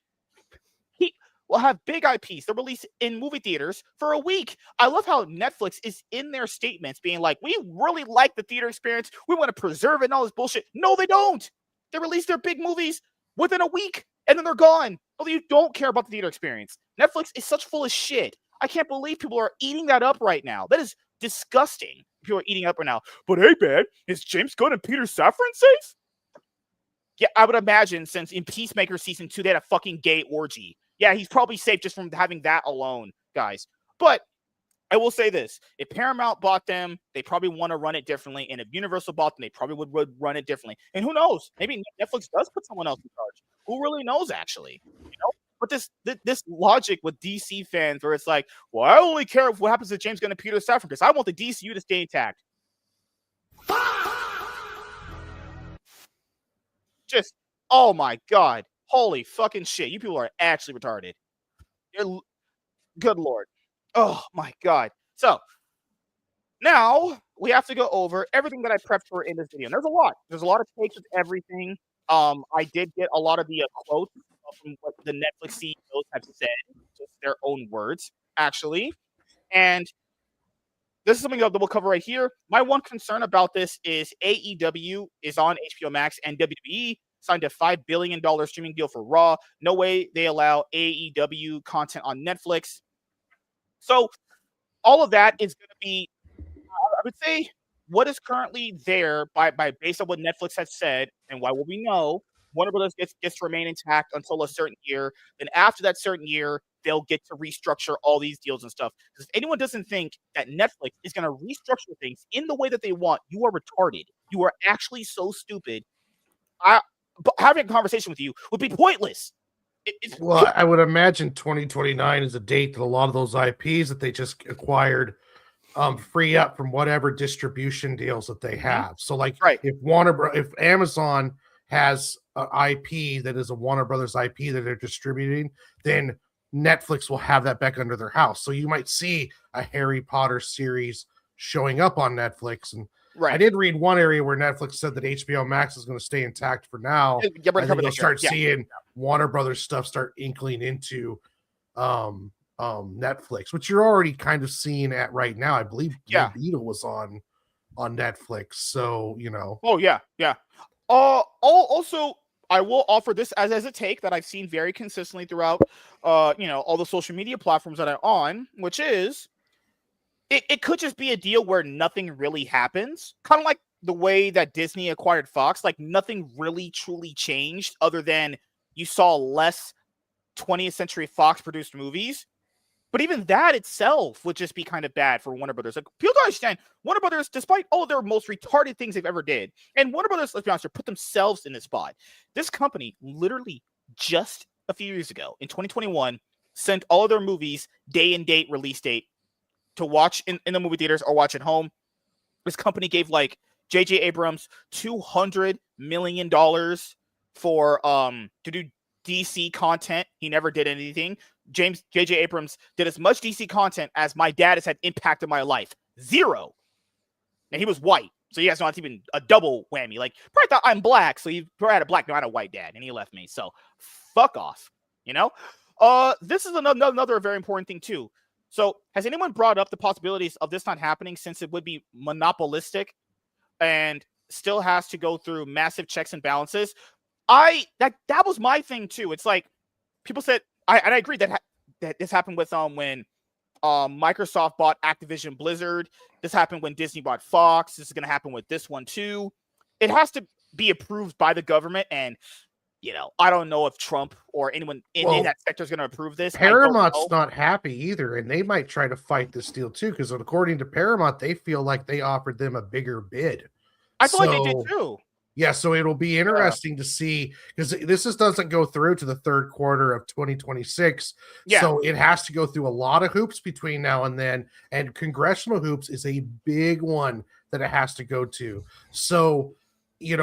will have big IPs. They're released in movie theaters for a week. I love how Netflix is in their statements being like, we really like the theater experience. We want to preserve it and all this bullshit. No, they don't. They release their big movies within a week and then they're gone. Well, you don't care about the theater experience. Netflix is such full of shit. I can't believe people are eating that up right now. That is disgusting. People are eating up right now. But hey, man, is James Gunn and Peter Safran safe? Yeah, I would imagine since in Peacemaker Season 2, they had a fucking gay orgy. Yeah, he's probably safe just from having that alone, guys. But I will say this. If Paramount bought them, they probably want to run it differently. And if Universal bought them, they probably would run it differently. And who knows? Maybe Netflix does put someone else in charge. Who really knows, actually? But this logic with DC fans where it's like, well, I only care what happens to James Gunn and Peter Safran because I want the DCU to stay intact. Just, oh my God. Holy fucking shit. You people are actually retarded. Good Lord. Oh my God. So, now we have to go over everything that I prepped for in this video. And there's a lot. There's a lot of takes with everything. I did get a lot of the quotes from what the Netflix CEOs have said, just their own words, actually. And this is something that we'll cover right here. My one concern about this is AEW is on HBO Max and WWE signed a $5 billion streaming deal for Raw. No way they allow AEW content on Netflix. So all of that is going to be, I would say, what is currently there by based on what Netflix has said and why will we know Warner Brothers gets to remain intact until a certain year. Then after that certain year, they'll get to restructure all these deals and stuff. Because if anyone doesn't think that Netflix is going to restructure things in the way that they want, you are retarded. You are actually so stupid. But having a conversation with you would be pointless. Well, I would imagine 2029 is a date that a lot of those IPs that they just acquired free up from whatever distribution deals that they have. So if Amazon has an IP that is a Warner Brothers IP that they're distributing, then Netflix will have that back under their house. So you might see a Harry Potter series showing up on Netflix. And I did read one area where Netflix said that HBO Max is going to stay intact for now. I think you'll start seeing Warner Brothers stuff start inkling into Netflix, which you're already kind of seeing at right now. I believe Beetle was on Netflix. So, Oh, yeah. Also, I will offer this as a take that I've seen very consistently throughout, all the social media platforms that I'm on, which is it could just be a deal where nothing really happens. Kind of like the way that Disney acquired Fox. Like nothing really truly changed other than you saw less 20th Century Fox produced movies. But even that itself would just be kind of bad for Warner Brothers. Like, people don't understand, Warner Brothers, despite all their most retarded things they've ever did, and Warner Brothers, let's be honest, put themselves in this spot. This company literally just a few years ago, in 2021, sent all of their movies day and date, release date, to watch in the movie theaters or watch at home. This company gave like J.J. Abrams $200 million for to do DC content. He never did anything. J.J. Abrams did as much DC content as my dad has had impact in my life. 0. And he was white. So you guys know it's even a double whammy. Like, probably thought I'm black, so you probably had a black, not a white dad, and he left me. So fuck off, you know? This is another very important thing too. So has anyone brought up the possibilities of this not happening, since it would be monopolistic and still has to go through massive checks and balances? That was my thing too. It's like people said, I agree that this happened with when Microsoft bought Activision Blizzard. This happened when Disney bought Fox. This is going to happen with this one too. It has to be approved by the government, and I don't know if Trump or anyone in that sector is going to approve this. Paramount's not happy either, and they might try to fight this deal too, because according to Paramount, they feel like they offered them a bigger bid. I feel like they did too. Yeah, so it'll be interesting to see, because this doesn't go through to the third quarter of 2026. Yeah. So it has to go through a lot of hoops between now and then, and congressional hoops is a big one that it has to go to. So, this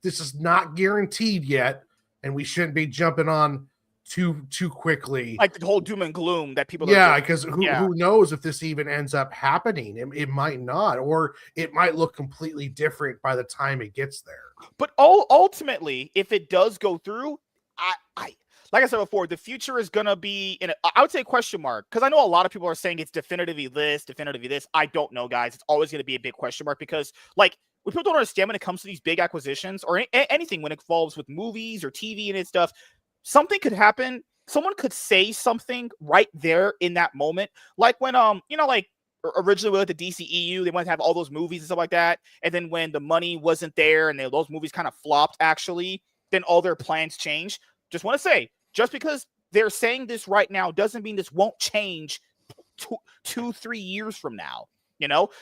is not guaranteed yet, and we shouldn't be jumping on too quickly, like the whole doom and gloom that people because who knows if this even ends up happening. It might not, or it might look completely different by the time it gets there. But ultimately, if it does go through, I like I said before, the future is gonna be I would say a question mark, because I know a lot of people are saying it's definitively this. I don't know, guys. It's always gonna be a big question mark, because like what people don't understand when it comes to these big acquisitions or anything when it involves with movies or TV and stuff, something could happen. Someone could say something right there in that moment. Like when, like originally with the DCEU, they wanted to have all those movies and stuff like that. And then when the money wasn't there and those movies kind of flopped, actually, then all their plans changed. Just want to say, just because they're saying this right now doesn't mean this won't change 2-3 years from now.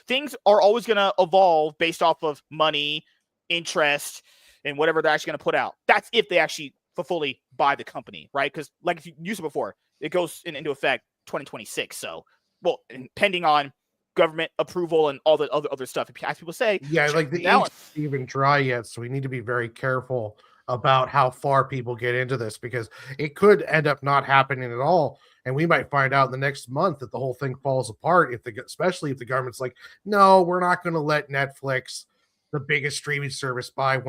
Things are always going to evolve based off of money, interest, and whatever they're actually going to put out. That's if they actually fully buy the company, right? Because like if you used it before, it goes into effect 2026. So, well, depending on government approval and all the other stuff, as people say, like the ink's not even dry yet, so we need to be very careful about how far people get into this, because it could end up not happening at all, and we might find out in the next month that the whole thing falls apart, especially if the government's like, no, we're not going to let Netflix, the biggest streaming service, by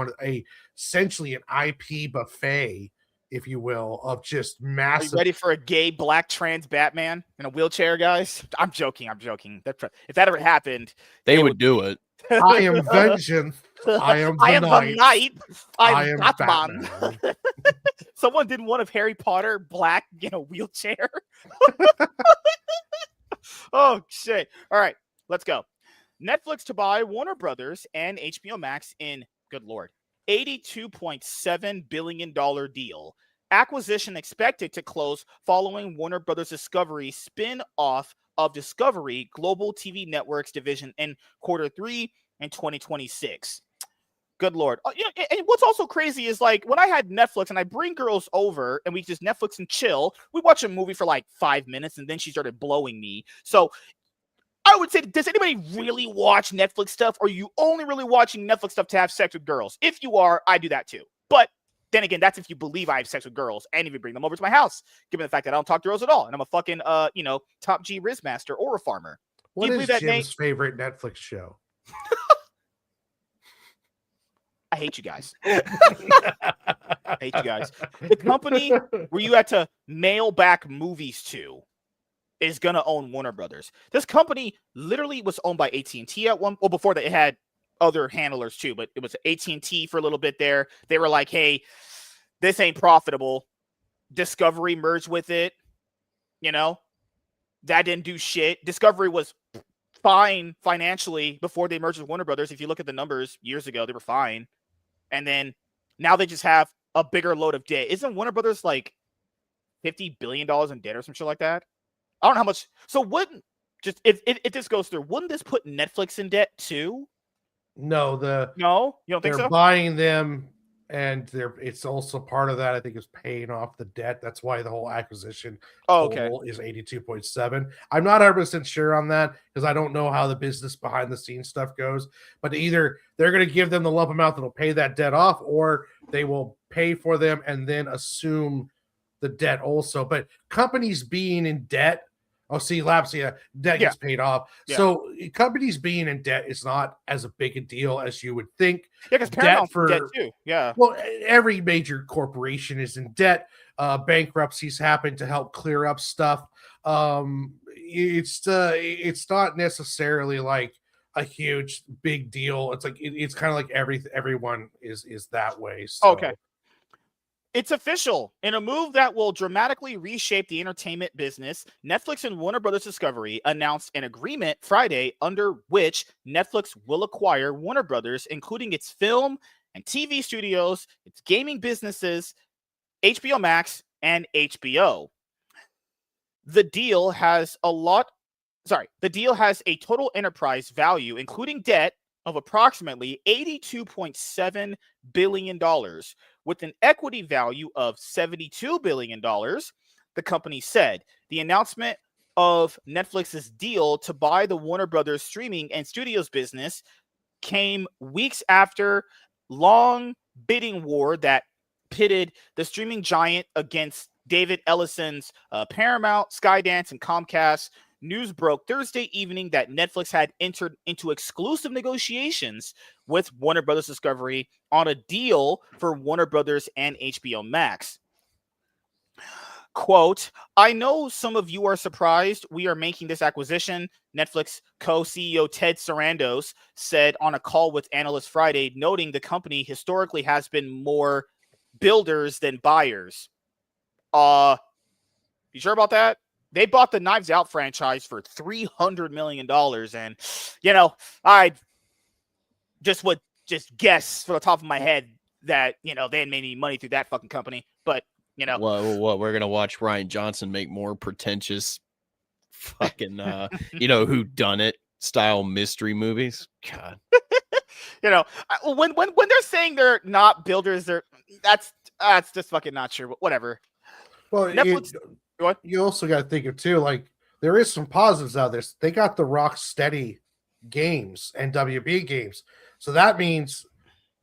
essentially an IP buffet, if you will, of just massive. Are you ready for a gay black trans Batman in a wheelchair, guys? I'm joking. If that ever happened, they would do it. I am vengeance. I am the night. I am Batman. Someone did one of Harry Potter black in a wheelchair. Oh shit! All right, let's go. Netflix to buy Warner Brothers and HBO Max in, good lord, $82.7 billion deal. Acquisition expected to close following Warner Brothers Discovery spin-off of Discovery Global TV Networks division in Q3 in 2026. Good lord. And what's also crazy is, like, when I had Netflix and I bring girls over and we just Netflix and chill, we watch a movie for like 5 minutes and then she started blowing me. So I would say, does anybody really watch Netflix stuff, or are you only really watching Netflix stuff to have sex with girls? If you are, I do that too. But then again, that's if you believe I have sex with girls and if you bring them over to my house, given the fact that I don't talk to girls at all. And I'm a fucking, top G Riz master or a farmer. What is Jim's favorite Netflix show? I hate you guys. I hate you guys. The company where you had to mail back movies to is going to own Warner Brothers. This company literally was owned by AT&T at one. Well, before that, it had other handlers too, but it was AT&T for a little bit there. They were like, hey, this ain't profitable. Discovery merged with it, that didn't do shit. Discovery was fine financially before they merged with Warner Brothers. If you look at the numbers years ago, they were fine. And then now they just have a bigger load of debt. Isn't Warner Brothers like $50 billion in debt or some shit like that? I don't know how much. So wouldn't just if this goes through, wouldn't this put Netflix in debt too? No, No, you don't think they're so? buying them, and it's also part of that. I think is paying off the debt. That's why the whole acquisition Oh, okay. total is 82.7. I'm not 100% sure on that because I don't know how the business behind the scenes stuff goes. But either they're going to give them the lump amount that'll pay that debt off, or they will pay for them and then assume the debt also. But companies being in debt. Oh, see, Lapsia, debt gets paid off. Yeah. So companies being in debt is not as a big a deal as you would think. Yeah, because Paramount's in debt too. Yeah. Well, every major corporation is in debt. Bankruptcies happen to help clear up stuff. It's not necessarily like a huge big deal. It's like it's kind of like everyone is that way. So. Okay. It's official. In a move that will dramatically reshape the entertainment business, Netflix and Warner Brothers Discovery announced an agreement Friday under which Netflix will acquire Warner Brothers, including its film and TV studios, its gaming businesses, HBO Max, and HBO. The deal has a total enterprise value, including debt, of approximately $82.7 billion, with an equity value of $72 billion, the company said. The announcement of Netflix's deal to buy the Warner Brothers streaming and studios business came weeks after long bidding war that pitted the streaming giant against David Ellison's Paramount, Skydance, and Comcast. News broke Thursday evening that Netflix had entered into exclusive negotiations with Warner Brothers Discovery on a deal for Warner Brothers and HBO Max. Quote, I know some of you are surprised we are making this acquisition, Netflix co-CEO Ted Sarandos said on a call with analysts Friday, noting the company historically has been more builders than buyers. You sure about that? They bought the Knives Out franchise for $300 million. And, I would guess for the top of my head that, they hadn't made any money through that fucking company. But, What we're going to watch Ryan Johnson make more pretentious fucking, who done it style mystery movies. God. When they're saying they're not builders, that's just fucking not true. But whatever. Well, Netflix. You also got to think of too, like there is some positives out there. They got the Rocksteady games and WB games, so that means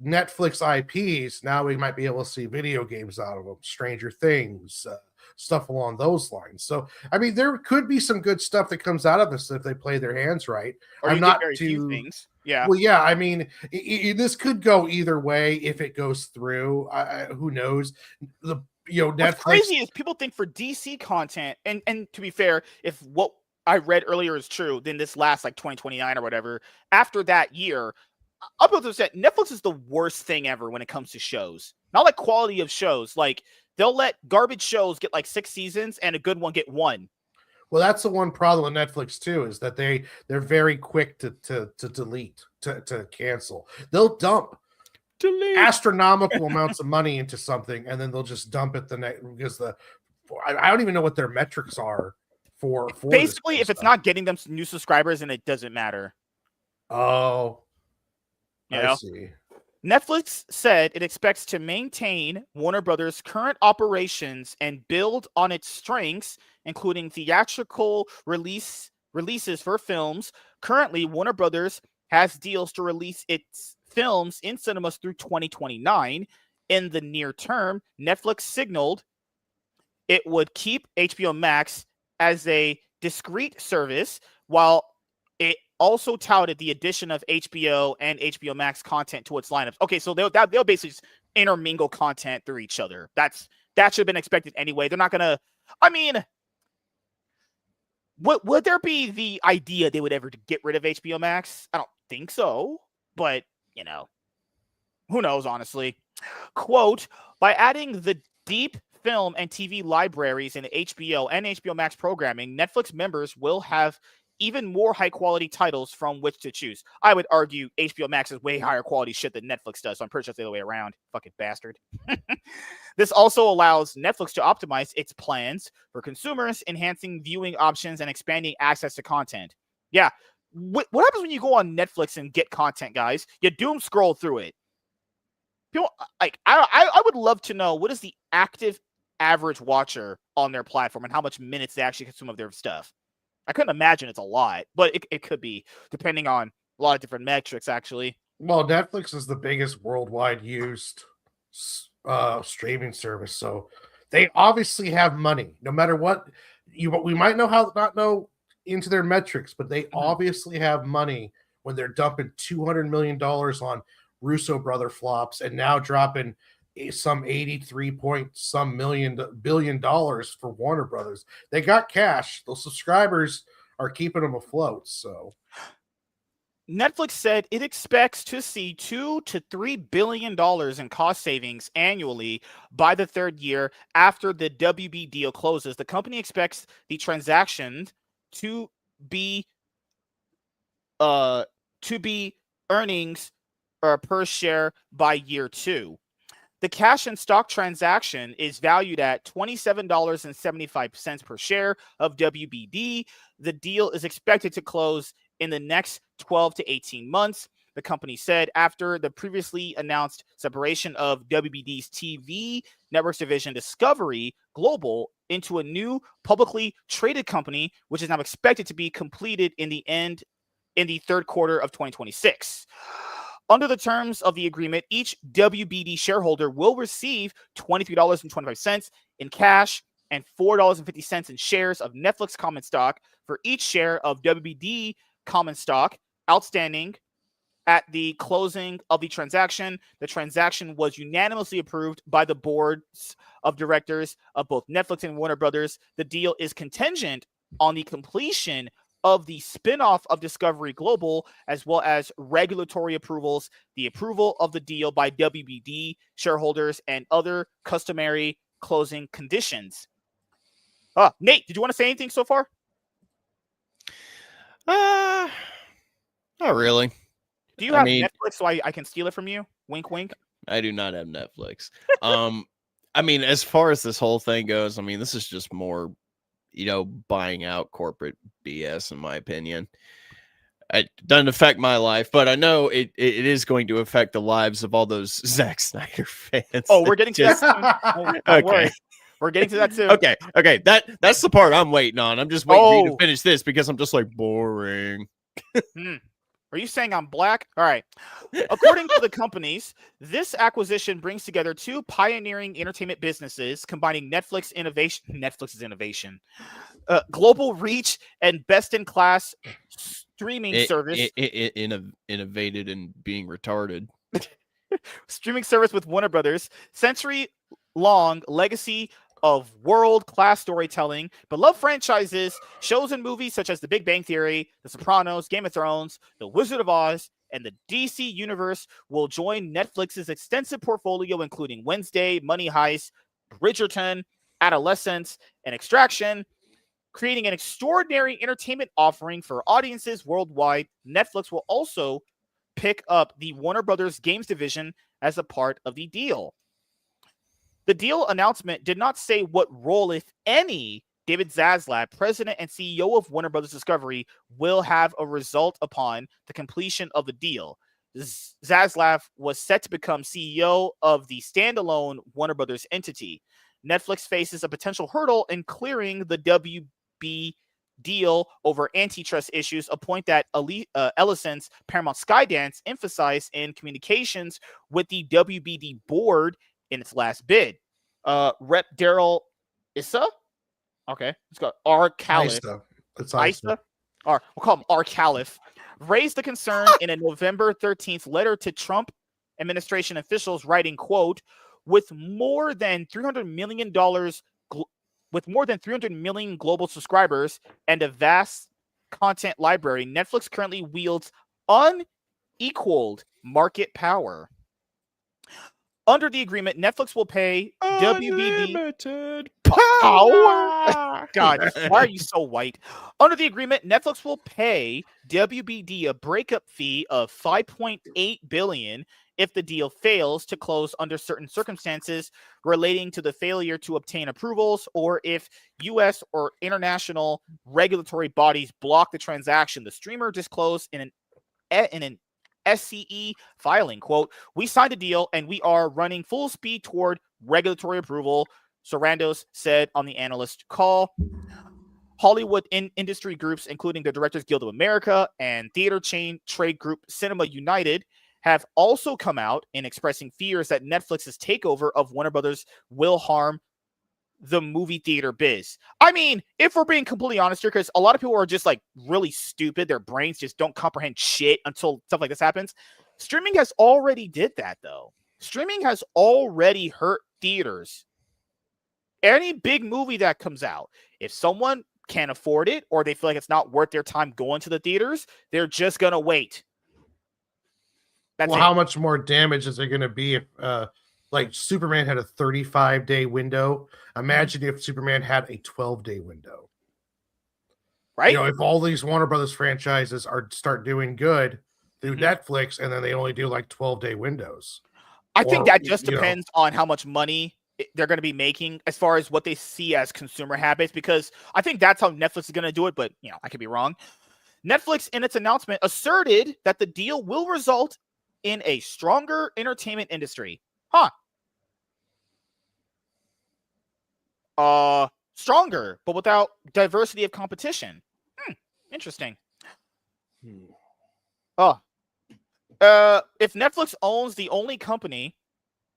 Netflix IPs. Now we might be able to see video games out of them, Stranger Things, stuff along those lines. So I mean, there could be some good stuff that comes out of this if they play their hands right. Or I'm not very few things. Yeah. Well, yeah. I mean, this could go either way if it goes through. Who knows? Netflix. What's crazy is people think for DC content, and to be fair, if what I read earlier is true, then this lasts like 2029 or whatever. After that year, I'll be able to say Netflix is the worst thing ever when it comes to shows. Not like quality of shows. Like they'll let garbage shows get like 6 seasons and a good one get 1. Well, that's the one problem with Netflix too, is that they're very quick to delete, to cancel. They'll dump astronomical amounts of money into something, and then they'll just dump it because I don't even know what their metrics are for basically if it's not getting them new subscribers, and it doesn't matter. Oh, I see. Netflix said it expects to maintain Warner Brothers' current operations and build on its strengths, including theatrical releases for films. Currently, Warner Brothers has deals to release its films in cinemas through 2029. In the near term, Netflix signaled it would keep HBO Max as a discrete service, while it also touted the addition of HBO and HBO Max content to its lineups. Okay, so they'll basically just intermingle content through each other. That should have been expected anyway. They're not gonna. I mean, would there be the idea they would ever get rid of HBO Max? I don't think so, but who knows? Honestly, quote, by adding the deep film and TV libraries in HBO and HBO Max programming, Netflix members will have even more high-quality titles from which to choose. I would argue HBO Max is way higher quality shit than Netflix does, so I'm pretty sure it's the other way around. Fucking bastard. This also allows Netflix to optimize its plans for consumers, enhancing viewing options and expanding access to content. Yeah. What happens when you go on Netflix and get content, guys? You doom scroll through it. People, like, I would love to know what is the active average watcher on their platform and how much minutes they actually consume of their stuff. I couldn't imagine it's a lot, but it could be, depending on a lot of different metrics, actually. Well, Netflix is the biggest worldwide used streaming service, so they obviously have money. No matter what, we might not know into their metrics, but they obviously have money when they're dumping $200 million on Russo brother flops and now dropping some 83 point some billion dollars for Warner Brothers. They got cash. Those subscribers are keeping them afloat. So Netflix said it expects to see $2 to $3 billion in cost savings annually by the third year after the WB deal closes. The company expects the transaction to be earnings per share by year 2. The cash and stock transaction is valued at $27.75 per share of WBD. The deal is expected to close in the next 12 to 18 months, the company said, after the previously announced separation of WBD's TV networks division Discovery Global into a new publicly traded company, which is now expected to be completed in the third quarter of 2026. Under the terms of the agreement, each WBD shareholder will receive $23.25 in cash and $4.50 in shares of Netflix common stock for each share of WBD common stock outstanding at the closing of the transaction. The transaction was unanimously approved by the boards of directors of both Netflix and Warner Brothers. The deal is contingent on the completion of the spinoff of Discovery Global, as well as regulatory approvals, the approval of the deal by WBD shareholders, and other customary closing conditions. Nate, did you want to say anything so far? Not really. Do you have Netflix so I can steal it from you? Wink, wink. I do not have Netflix. I mean, as far as this whole thing goes, I mean, this is just more, buying out corporate BS, in my opinion. It doesn't affect my life, but I know it is going to affect the lives of all those Zack Snyder fans. Oh, we're getting to that soon. Don't worry. We're getting to that soon. Okay. That's the part I'm waiting on. I'm just waiting for you to finish this because I'm just like boring. Are you saying I'm black? All right. According to the companies, this acquisition brings together two pioneering entertainment businesses, combining Netflix's innovation, global reach, and best-in-class streaming service. Innovated and being retarded. Streaming service with Warner Brothers, century-long legacy of world-class storytelling, beloved franchises, shows and movies such as The Big Bang Theory, The Sopranos, Game of Thrones, The Wizard of Oz, and the DC Universe will join Netflix's extensive portfolio, including Wednesday, Money Heist, Bridgerton, Adolescence, and Extraction, creating an extraordinary entertainment offering for audiences worldwide. Netflix will also pick up the Warner Brothers Games division as a part of the deal. The deal announcement did not say what role, if any, David Zaslav, president and CEO of Warner Brothers Discovery, will have a result upon the completion of the deal. Zaslav was set to become CEO of the standalone Warner Brothers entity. Netflix faces a potential hurdle in clearing the WB deal over antitrust issues, a point that Ellison's Paramount Skydance emphasized in communications with the WBD board in its last bid. Rep Daryl Issa? Okay, let's go. R. Calif. It's Issa? Or we'll call him R. Calif. Raised the concern in a November 13th letter to Trump administration officials, writing, quote, with more than $300 million global subscribers and a vast content library, Netflix currently wields unequaled market power. Under the agreement, Netflix will pay WBD. Unlimited power. God, why are you so white? Under the agreement, Netflix will pay WBD a breakup fee of $5.8 billion if the deal fails to close under certain circumstances relating to the failure to obtain approvals, or if U.S. or international regulatory bodies block the transaction. The streamer disclosed in an SCE filing, quote, "We signed a deal and we are running full speed toward regulatory approval," Sarandos said on the analyst call. Hollywood industry groups, including the Directors Guild of America and theater chain trade group Cinema United, have also come out in expressing fears that Netflix's takeover of Warner Brothers will harm the movie theater biz. I mean, if we're being completely honest here, because a lot of people are just like really stupid, their brains just don't comprehend shit until stuff like this happens. Streaming has already did that, though. Streaming has already hurt theaters. Any big movie that comes out, if someone can't afford it or they feel like it's not worth their time going to the theaters, they're just gonna wait. That's well, it. how much more damage is there going to be if, like, Superman had a 35-day window? Imagine if Superman had a 12-day window. Right? You know, if all these Warner Brothers franchises start doing good through Netflix, and then they only do like 12-day windows. I think that just you know, depends on how much money they're going to be making as far as what they see as consumer habits, because I think that's how Netflix is going to do it, but you know, I could be wrong. Netflix, in its announcement, asserted that the deal will result in a stronger entertainment industry. Stronger, but without diversity of competition. Interesting. If Netflix owns the only company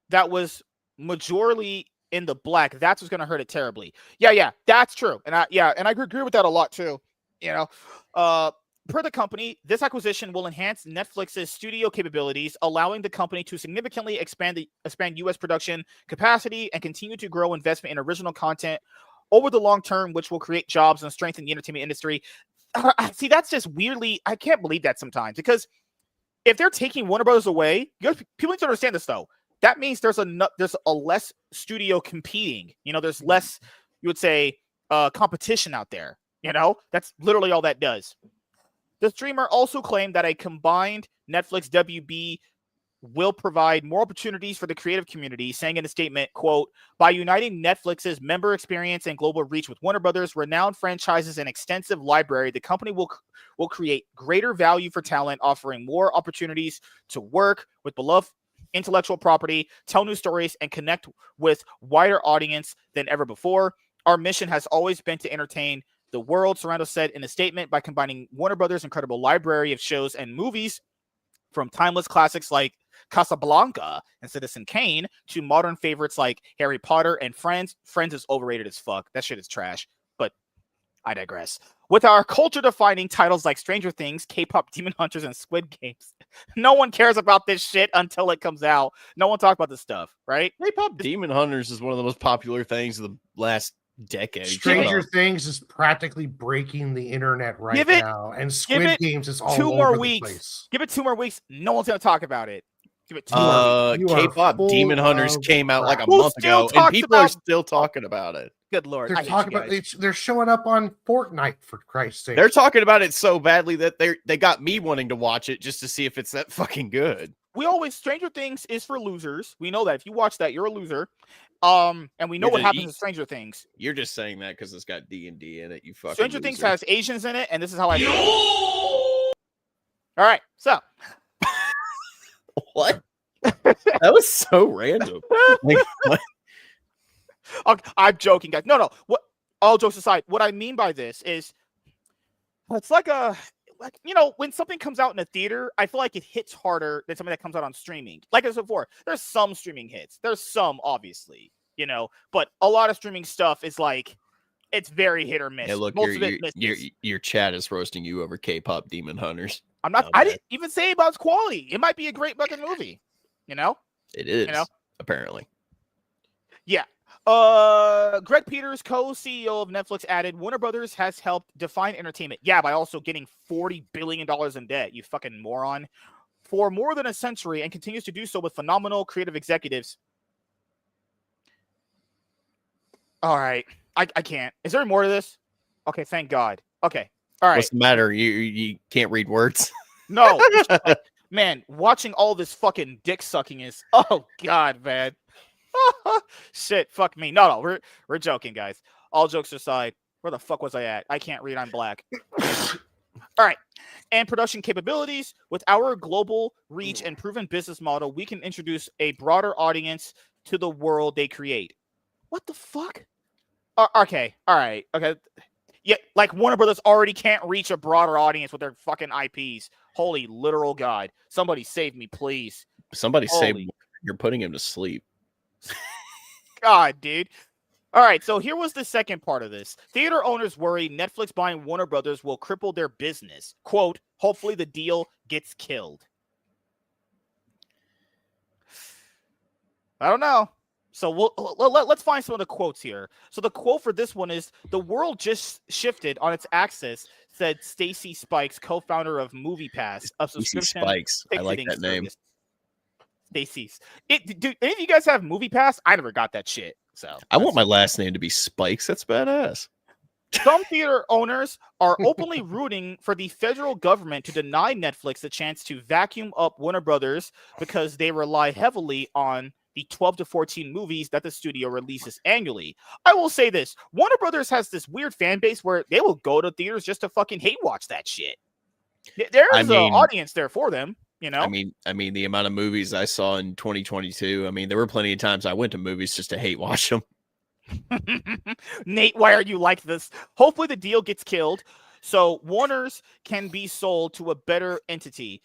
that was majorly in the black, that's what's going to hurt it terribly. Yeah, that's true. And I agree with that a lot too. You know, per the company, this acquisition will enhance Netflix's studio capabilities, allowing the company to significantly expand U.S. production capacity and continue to grow investment in original content over the long term, which will create jobs and strengthen the entertainment industry. See, that's just weirdly, I can't believe that sometimes, because if they're taking Warner Brothers away, people need to understand this though. That means there's a less studio competing. You know, there's less, you would say, competition out there. You know, that's literally all that does. The streamer also claimed that a combined Netflix WB will provide more opportunities for the creative community, saying in a statement, quote, "By uniting Netflix's member experience and global reach with Warner Brothers' renowned franchises and extensive library, the company will create greater value for talent, offering more opportunities to work with beloved intellectual property, tell new stories, and connect with wider audience than ever before. Our mission has always been to entertain the world," Sarandos said in a statement. By combining Warner Brothers' incredible library of shows and movies, from timeless classics like Casablanca and Citizen Kane to modern favorites like Harry Potter and Friends. Friends is overrated as fuck. That shit is trash, but I digress. With our culture-defining titles like Stranger Things, K-pop Demon Hunters, and Squid Games, no one cares about this shit until it comes out. No one talks about this stuff, right? K-pop Demon Hunters is one of the most popular things of the last decade. Stranger Things is practically breaking the internet right now, and Squid Games is all 2 more over weeks. the place. Give it 2 more weeks. No one's gonna talk about it. Give it 2 more weeks. K-pop Demon Hunters came out like a month ago, and people are still talking about it. Good lord, they're talking about it. They're showing up on Fortnite, for Christ's sake. They're talking about it so badly that they got me wanting to watch it just to see if it's that fucking good. Stranger Things is for losers. We know that. If you watch that, you're a loser. And we know what happens in Stranger Things. You're just saying that because it's got D&D in it. You fucking Stranger loser. Things has Asians in it, and this is how I feel. All right, so what? That was so random. Like, what? I'm joking, guys. No. What? All jokes aside, what I mean by this is, it's like you know, when something comes out in a theater, I feel like it hits harder than something that comes out on streaming. Like I said before, there's some streaming hits. There's some, obviously, you know, but a lot of streaming stuff is like, it's very hit or miss. Hey, look, your chat is roasting you over K-pop Demon Hunters. I'm not. I didn't even say about its quality. It might be a great fucking movie. You know, it is. You know? Apparently. Yeah. Greg Peters, co-CEO of Netflix, added, "Warner Brothers has helped define entertainment. Yeah, by also getting $40 billion in debt. You fucking moron. for more than a century and continues to do so with phenomenal creative executives. All right. I can't. Is there more to this? Okay, thank God. Okay. All right. What's the matter? You can't read words? No. It's just like, man, watching all this fucking dick sucking is, oh God, man. Shit, fuck me. No, we're joking, guys. All jokes aside, where the fuck was I at? I can't read. I'm black. All right. And production capabilities. With our global reach and proven business model, we can introduce a broader audience to the world they create. What the fuck? Okay. All right. Okay. Yeah, like Warner Brothers already can't reach a broader audience with their fucking IPs. Holy literal God. Somebody save me, please. Somebody say Holy you're putting him to sleep. God, dude. All right, so here was the second part of this. Theater owners worry Netflix buying Warner Brothers will cripple their business. Quote, hopefully the deal gets killed. I don't know. So let's find some of the quotes here. So the quote for this one is, the world just shifted on its axis, said Stacy Spikes, co-founder of MoviePass, a subscription Spikes. I like ticketing that name. service. Stacy's. Do any of you guys have MoviePass? I never got that shit. So I want my last name to be Spikes. That's badass. Some theater owners are openly rooting for the federal government to deny Netflix the chance to vacuum up Warner Brothers because they rely heavily on the 12 to 14 movies that the studio releases annually. I will say this. Warner Brothers has this weird fan base where they will go to theaters just to fucking hate watch that shit. There's an audience there for them, you know? I mean, the amount of movies I saw in 2022, I mean, there were plenty of times I went to movies just to hate watch them. Nate, why are you like this? Hopefully the deal gets killed so Warner's can be sold to a better entity,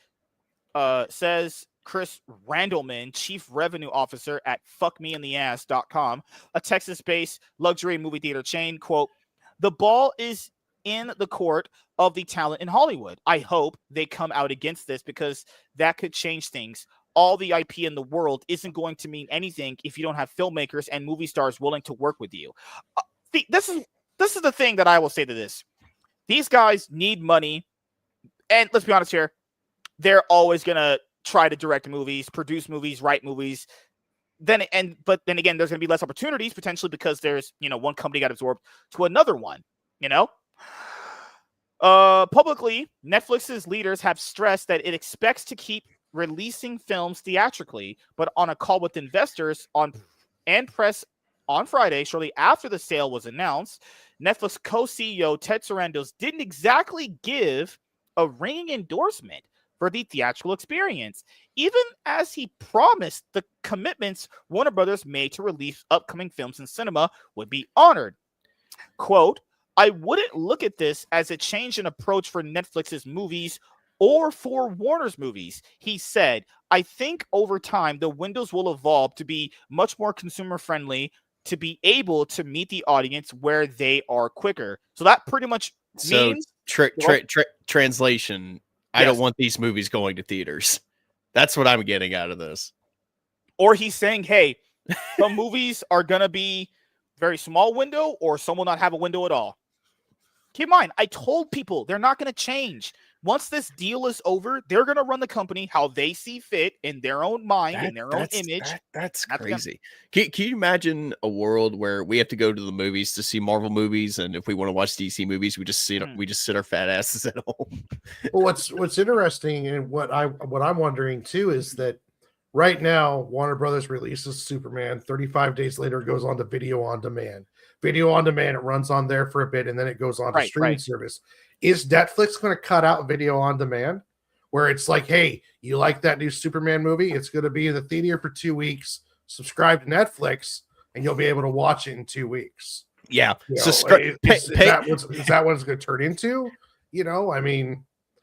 says Chris Randleman, Chief Revenue Officer at fuckmeintheass.com, a Texas-based luxury movie theater chain. Quote, the ball is in the court of the talent in Hollywood. I hope they come out against this because that could change things. All the IP in the world isn't going to mean anything if you don't have filmmakers and movie stars willing to work with you. This is the thing that I will say to this. These guys need money. And let's be honest here. They're always going to try to direct movies, produce movies, write movies. But then again, there's going to be less opportunities potentially because there's, one company got absorbed to another one, Publicly, Netflix's leaders have stressed that it expects to keep releasing films theatrically, but on a call with investors and press on Friday, shortly after the sale was announced, Netflix co-CEO Ted Sarandos didn't exactly give a ringing endorsement for the theatrical experience, even as he promised the commitments Warner Brothers made to release upcoming films in cinema would be honored. Quote, I wouldn't look at this as a change in approach for Netflix's movies or for Warner's movies, he said. I think over time, the windows will evolve to be much more consumer-friendly to be able to meet the audience where they are quicker. So that pretty much means... Translation, yes. I don't want these movies going to theaters. That's what I'm getting out of this. Or he's saying, hey, some movies are going to be very small window or some will not have a window at all. Keep in mind, I told people they're not going to change. Once this deal is over, they're going to run the company how they see fit in their own mind, in their own image. That's crazy. Can you imagine a world where we have to go to the movies to see Marvel movies, and if we want to watch DC movies, we just sit our fat asses at home? Well, what's interesting and what I'm wondering too is that right now Warner Brothers releases Superman. 35 days later, it goes on to video on demand. Video on demand, it runs on there for a bit, and then it goes on to streaming service. Is Netflix going to cut out video on demand where it's like, hey, you like that new Superman movie? It's going to be in the theater for 2 weeks. Subscribe to Netflix and you'll be able to watch it in 2 weeks. Yeah. Is that what it's going to turn into?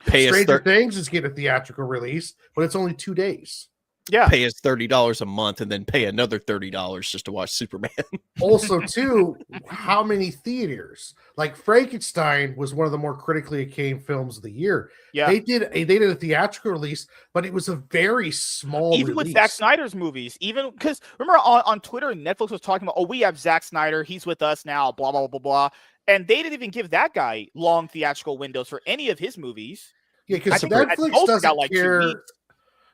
Stranger Things is getting a theatrical release, but it's only 2 days. Yeah. Pay us $30 a month and then pay another $30 just to watch Superman. Also, too, how many theaters? Like Frankenstein was one of the more critically acclaimed films of the year. Yeah. They did a theatrical release, but it was a very small even release. With Zack Snyder's movies, even because remember on Twitter, Netflix was talking about, we have Zack Snyder, he's with us now, blah, blah, blah, blah. And they didn't even give that guy long theatrical windows for any of his movies. Yeah, because Netflix doesn't care.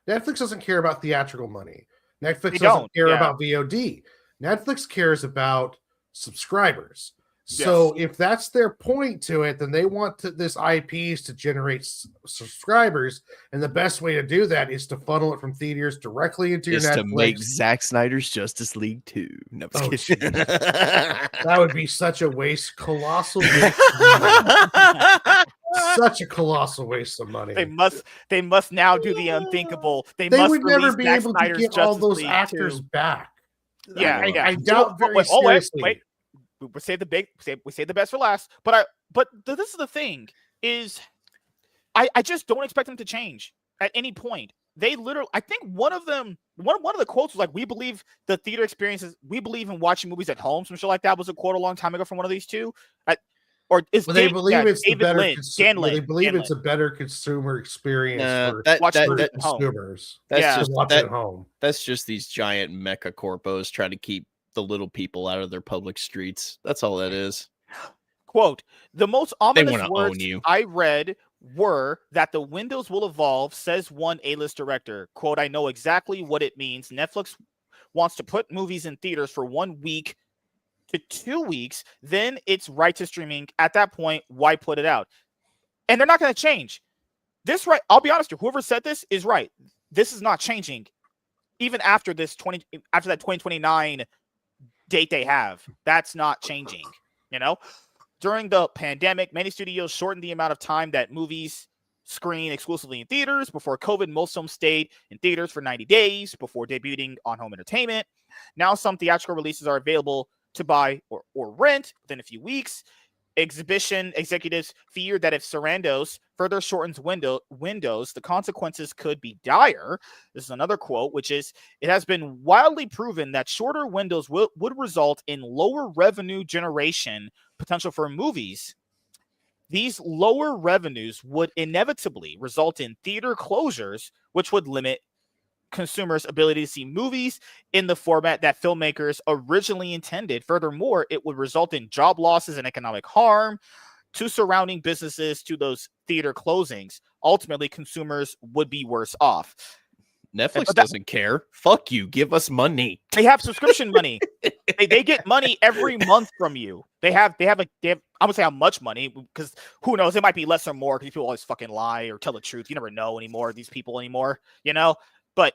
Netflix doesn't care about theatrical money. Netflix They doesn't don't, care yeah. about VOD. Netflix cares about subscribers. Yes. So if that's their point to it, then they want this IPs to generate subscribers, and the best way to do that is to funnel it from theaters directly into your Is Netflix. to make Zack Snyder's Justice League 2. No, I'm Oh, just kidding. That would be such a waste, colossal waste of money. Such a colossal waste of money. They must now do the unthinkable. They must would never release be Zack able Snyder's to get all Justice those League actors 2. back. Yeah, I yeah. doubt very seriously. Wait. We say the best for last. But this is the thing is, I just don't expect them to change at any point. They literally, I think one of the quotes was like, "We believe the theater experiences. We believe in watching movies at home." Some shit like that was a quote a long time ago from one of these two. They believe it's the better. They believe Dan it's a better consumer experience for consumers. That's at home. That's just these giant mecha corpos trying to keep the little people out of their public streets. That's all that is. Quote, the most ominous wanna words own you. I read were that the windows will evolve, says one A-list director. Quote, I know exactly what it means. Netflix wants to put movies in theaters for 1 week to 2 weeks, then it's right to streaming. At that point, why put it out? And they're not going to change. This right, I'll be honest with you, whoever said this is right. This is not changing. Even after that 2029 date they have, that's not changing. During the pandemic, many studios shortened the amount of time that movies screen exclusively in theaters. Before COVID, most films stayed in theaters for 90 days before debuting on home entertainment. Now some theatrical releases are available to buy or rent within a few weeks. Exhibition executives fear that if Sarandos further shortens windows, the consequences could be dire. This is another quote, which is, it has been wildly proven that shorter windows would result in lower revenue generation potential for movies. These lower revenues would inevitably result in theater closures, which would limit consumers' ability to see movies in the format that filmmakers originally intended. Furthermore, it would result in job losses and economic harm to surrounding businesses to those theater closings. Ultimately, consumers would be worse off. Netflix doesn't care. Fuck you. Give us money. They have subscription money. They get money every month from you. They have I'm gonna say how much money, because who knows? It might be less or more, because people always fucking lie or tell the truth. You never know anymore, these people anymore, But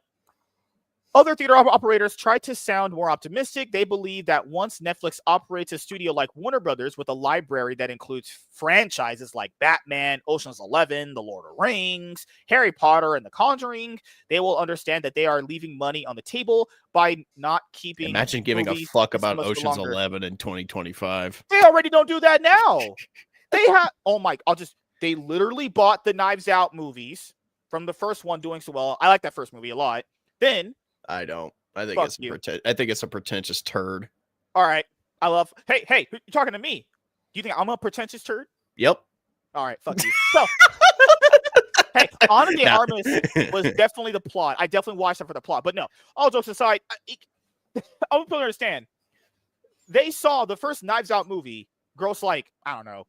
other theater operators try to sound more optimistic. They believe that once Netflix operates a studio like Warner Brothers with a library that includes franchises like Batman, Ocean's 11, The Lord of the Rings, Harry Potter, and The Conjuring, they will understand that they are leaving money on the table by not keeping. Imagine giving a fuck about Ocean's 11 in 2025. They already don't do that now. They have. Oh my! They literally bought the Knives Out movies from the first one doing so well. I like that first movie a lot. Then. I don't. I think it's a pretentious turd. All right. Hey, you're talking to me. Do you think I'm a pretentious turd? Yep. All right, fuck you. So, hey, Ana de Armas was definitely the plot. I definitely watched it for the plot. But no, all jokes aside, I want people to understand. They saw the first Knives Out movie gross like, I don't know,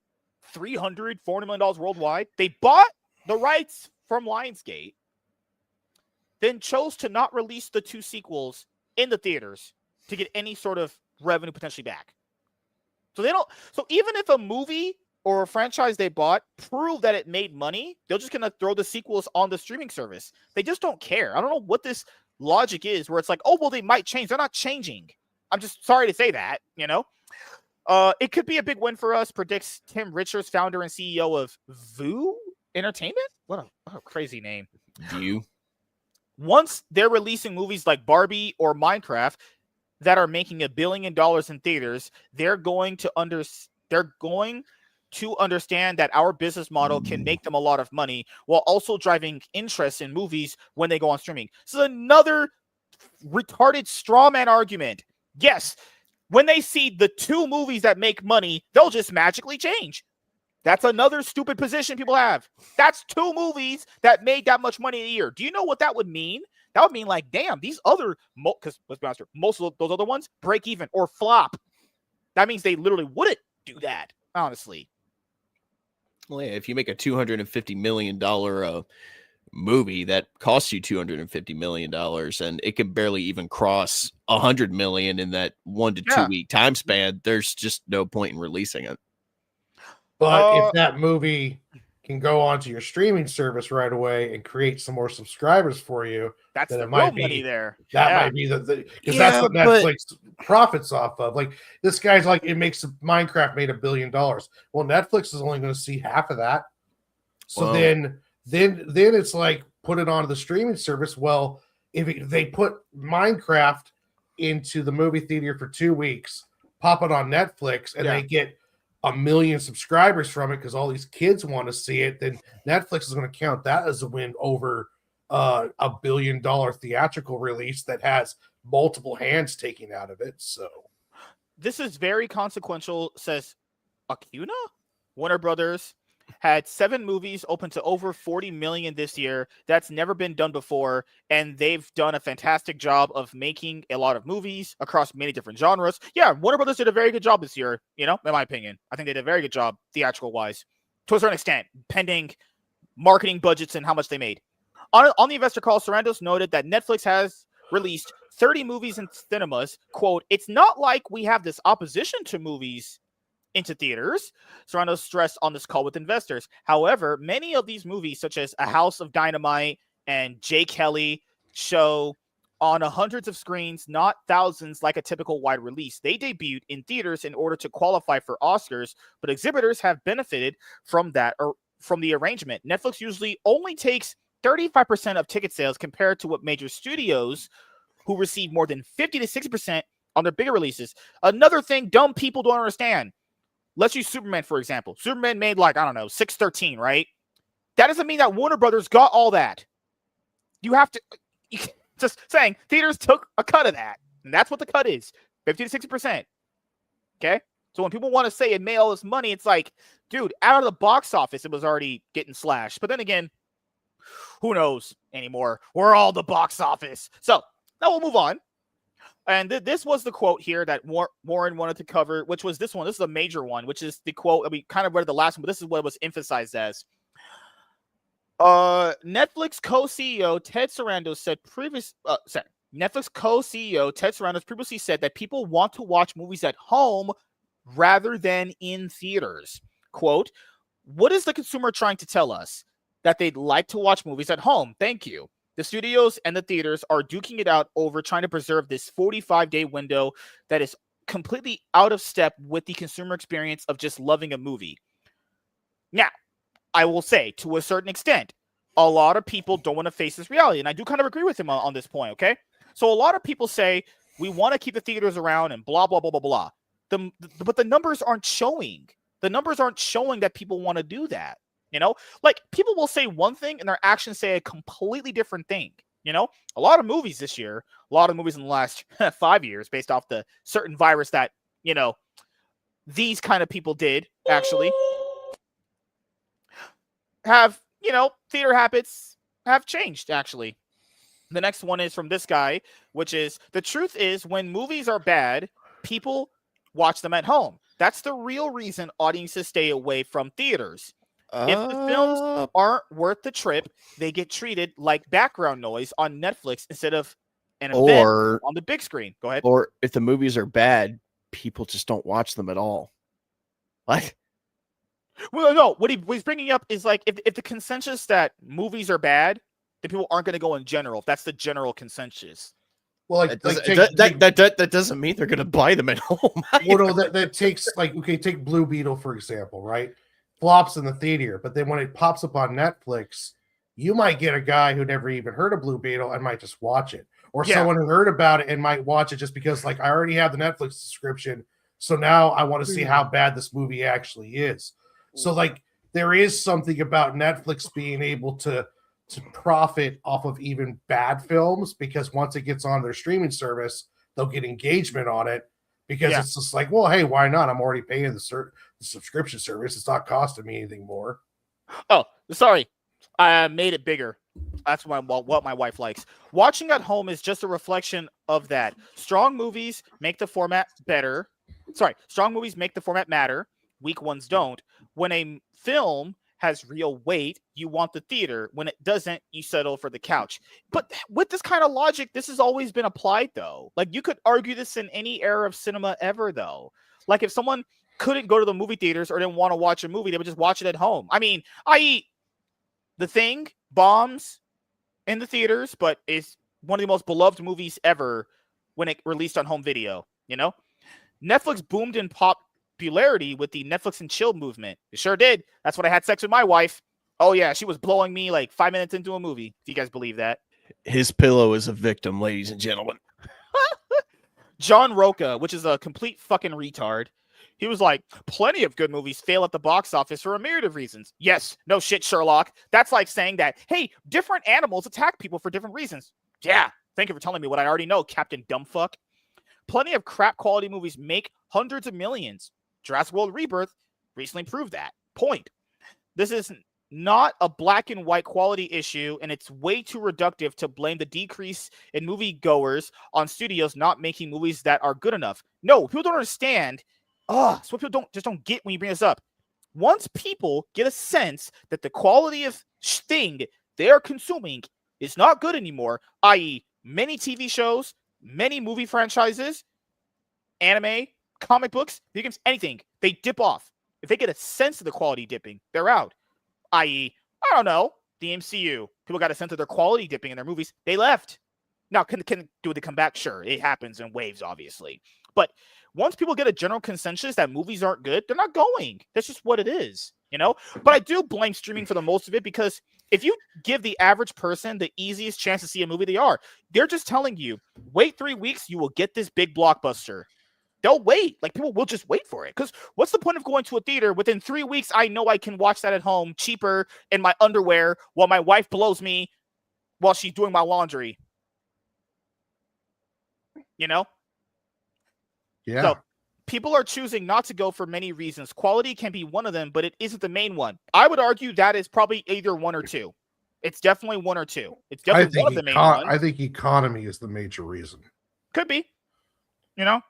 $300, $400 million worldwide. They bought the rights from Lionsgate, then chose to not release the 2 sequels in the theaters to get any sort of revenue potentially back. So even if a movie or a franchise they bought proved that it made money, they're just going to throw the sequels on the streaming service. They just don't care. I don't know what this logic is where it's like, oh, well, they might change. They're not changing. I'm just sorry to say that, It could be a big win for us, predicts Tim Richards, founder and CEO of Vue Entertainment. What a crazy name. Vue. Once they're releasing movies like Barbie or Minecraft that are making $1 billion in theaters, they're going to understand that our business model can make them a lot of money while also driving interest in movies when they go on streaming. So another retarded straw man argument. Yes, when they see the 2 movies that make money, they'll just magically change. That's another stupid position people have. That's 2 movies that made that much money in a year. Do you know what that would mean? That would mean like, damn, these other, because let's be honest, most of those other ones break even or flop. That means they literally wouldn't do that, honestly. Well, yeah, if you make a $250 million movie that costs you $250 million and it can barely even cross 100 million in that 1 to 2 Yeah. week time span, there's just no point in releasing it. But if that movie can go onto your streaming service right away and create some more subscribers for you, That's then the it real might money be there. that Yeah. might be the because Yeah, that's what but- Netflix profits off of. Like this guy's like, it makes Minecraft made $1 billion. Well, Netflix is only going to see half of that. So Well- then it's like, put it onto the streaming service. Well, they put Minecraft into the movie theater for 2 weeks, pop it on Netflix, and Yeah. they get 1 million subscribers from it because all these kids want to see it, then Netflix is going to count that as a win over $1 billion theatrical release that has multiple hands taken out of it. So This is very consequential, says Acuna. Warner Brothers had 7 movies open to over 40 million this year. That's never been done before, and they've done a fantastic job of making a lot of movies across many different genres. Yeah, Warner Brothers did a very good job this year, in my opinion. I think they did a very good job theatrical wise, to a certain extent, pending marketing budgets and how much they made. On the investor call, Sarandos noted that Netflix has released 30 movies in cinemas. Quote, "It's not like we have this opposition to movies into theaters." Serrano stressed on this call with investors. However, many of these movies, such as A House of Dynamite and Jay Kelly, show on hundreds of screens, not thousands like a typical wide release. They debuted in theaters in order to qualify for Oscars, but exhibitors have benefited from that or from the arrangement. Netflix usually only takes 35% of ticket sales compared to what major studios who receive more than 50 to 60% on their bigger releases. Another thing dumb people don't understand. Let's use Superman, for example. Superman made 613, right? That doesn't mean that Warner Brothers got all that. Just saying, theaters took a cut of that. And that's what the cut is, 50 to 60%. Okay? So when people want to say it made all this money, it's like, dude, out of the box office, it was already getting slashed. But then again, who knows anymore? We're all the box office. So now we'll move on. And this was the quote here that Warren wanted to cover, which was this one. This is a major one, which is the quote. We kind of read the last one, but this is what it was emphasized as. Netflix co-CEO Ted Sarandos said Netflix co-CEO Ted Sarandos previously said that people want to watch movies at home rather than in theaters. Quote, "What is the consumer trying to tell us? That they'd like to watch movies at home. Thank you. The studios and the theaters are duking it out over trying to preserve this 45-day window that is completely out of step with the consumer experience of just loving a movie." Now, I will say, to a certain extent, a lot of people don't want to face this reality, and I do kind of agree with him on this point, okay? So a lot of people say, we want to keep the theaters around and blah, blah, blah, blah, blah. But the numbers aren't showing. The numbers aren't showing that people want to do that. People will say one thing and their actions say a completely different thing. A lot of movies this year, a lot of movies in the last 5 years, based off the certain virus that, these kind of people did actually have, theater habits have changed actually. The next one is from this guy, which is, "The truth is when movies are bad, people watch them at home. That's the real reason audiences stay away from theaters. If the films aren't worth the trip, they get treated like background noise on Netflix instead of an event on the big screen." Go ahead. Or if the movies are bad, people just don't watch them at all. Like, Well, no, what he's bringing up is if the consensus that movies are bad, then people aren't going to go in general. If that's the general consensus. well, that doesn't mean they're going to buy them at home. Well, no, that takes take Blue Beetle for example, right? Flops in the theater, but then when it pops up on Netflix, you might get a guy who never even heard of Blue Beetle and might just watch it, or someone who heard about it and might watch it just because, I already have the Netflix subscription, so now I want to see how bad this movie actually is. So, there is something about Netflix being able to profit off of even bad films, because once it gets on their streaming service, they'll get engagement on it. Because it's just like, well, hey, why not? I'm already paying the subscription service. It's not costing me anything more. Oh, sorry. I made it bigger. That's what my wife likes. "Watching at home is just a reflection of that. Strong movies make the format better. Strong movies make the format matter. Weak ones don't. When a film has real weight, you want the theater. When it doesn't, you settle for the couch. But with this kind of logic, this has always been applied, though. Like, you could argue this in any era of cinema ever, though. Like, if someone couldn't go to the movie theaters or didn't want to watch a movie, they would just watch it at home. I mean, i.e., The Thing bombs in the theaters, but is one of the most beloved movies ever when it released on home video, you know? Netflix boomed in popularity with the Netflix and chill movement. It sure did. That's when I had sex with my wife. Oh yeah, she was blowing me like 5 minutes into a movie. Do you guys believe that? His pillow is a victim, ladies and gentlemen. John Roca, which is a complete fucking retard. He was like, plenty of good movies fail at the box office for a myriad of reasons. Yes, no shit, Sherlock. That's like saying that, hey, different animals attack people for different reasons. Yeah, thank you for telling me what I already know, Captain Dumbfuck. Plenty of crap quality movies make hundreds of millions. Jurassic World Rebirth recently proved that. Point. This is not a black and white quality issue, and it's way too reductive to blame the decrease in moviegoers on studios not making movies that are good enough. No, people don't understand. It's what people don't get when you bring this up. Once people get a sense that the quality of thing they are consuming is not good anymore, i.e., many TV shows, many movie franchises, anime, comic books, video games, anything, they dip off. If they get a sense of the quality dipping, they're out. I.e., I don't know, the MCU. People got a sense of their quality dipping in their movies. They left. Now, can they come back? Sure, it happens in waves, obviously. But once people get a general consensus that movies aren't good, they're not going. That's just what it is, you know? But I do blame streaming for the most of it, because if you give the average person the easiest chance to see a movie, they're just telling you, wait 3 weeks, you will get this big blockbuster. They'll wait. Like, people will just wait for it. Because what's the point of going to a theater? Within 3 weeks, I know I can watch that at home cheaper in my underwear while my wife blows me while she's doing my laundry. You know? Yeah. So people are choosing not to go for many reasons. Quality can be one of them, but it isn't the main one. I would argue that is probably either one or two. It's definitely one or two. It's definitely one of the main ones. I think economy is the major reason. Could be. You know?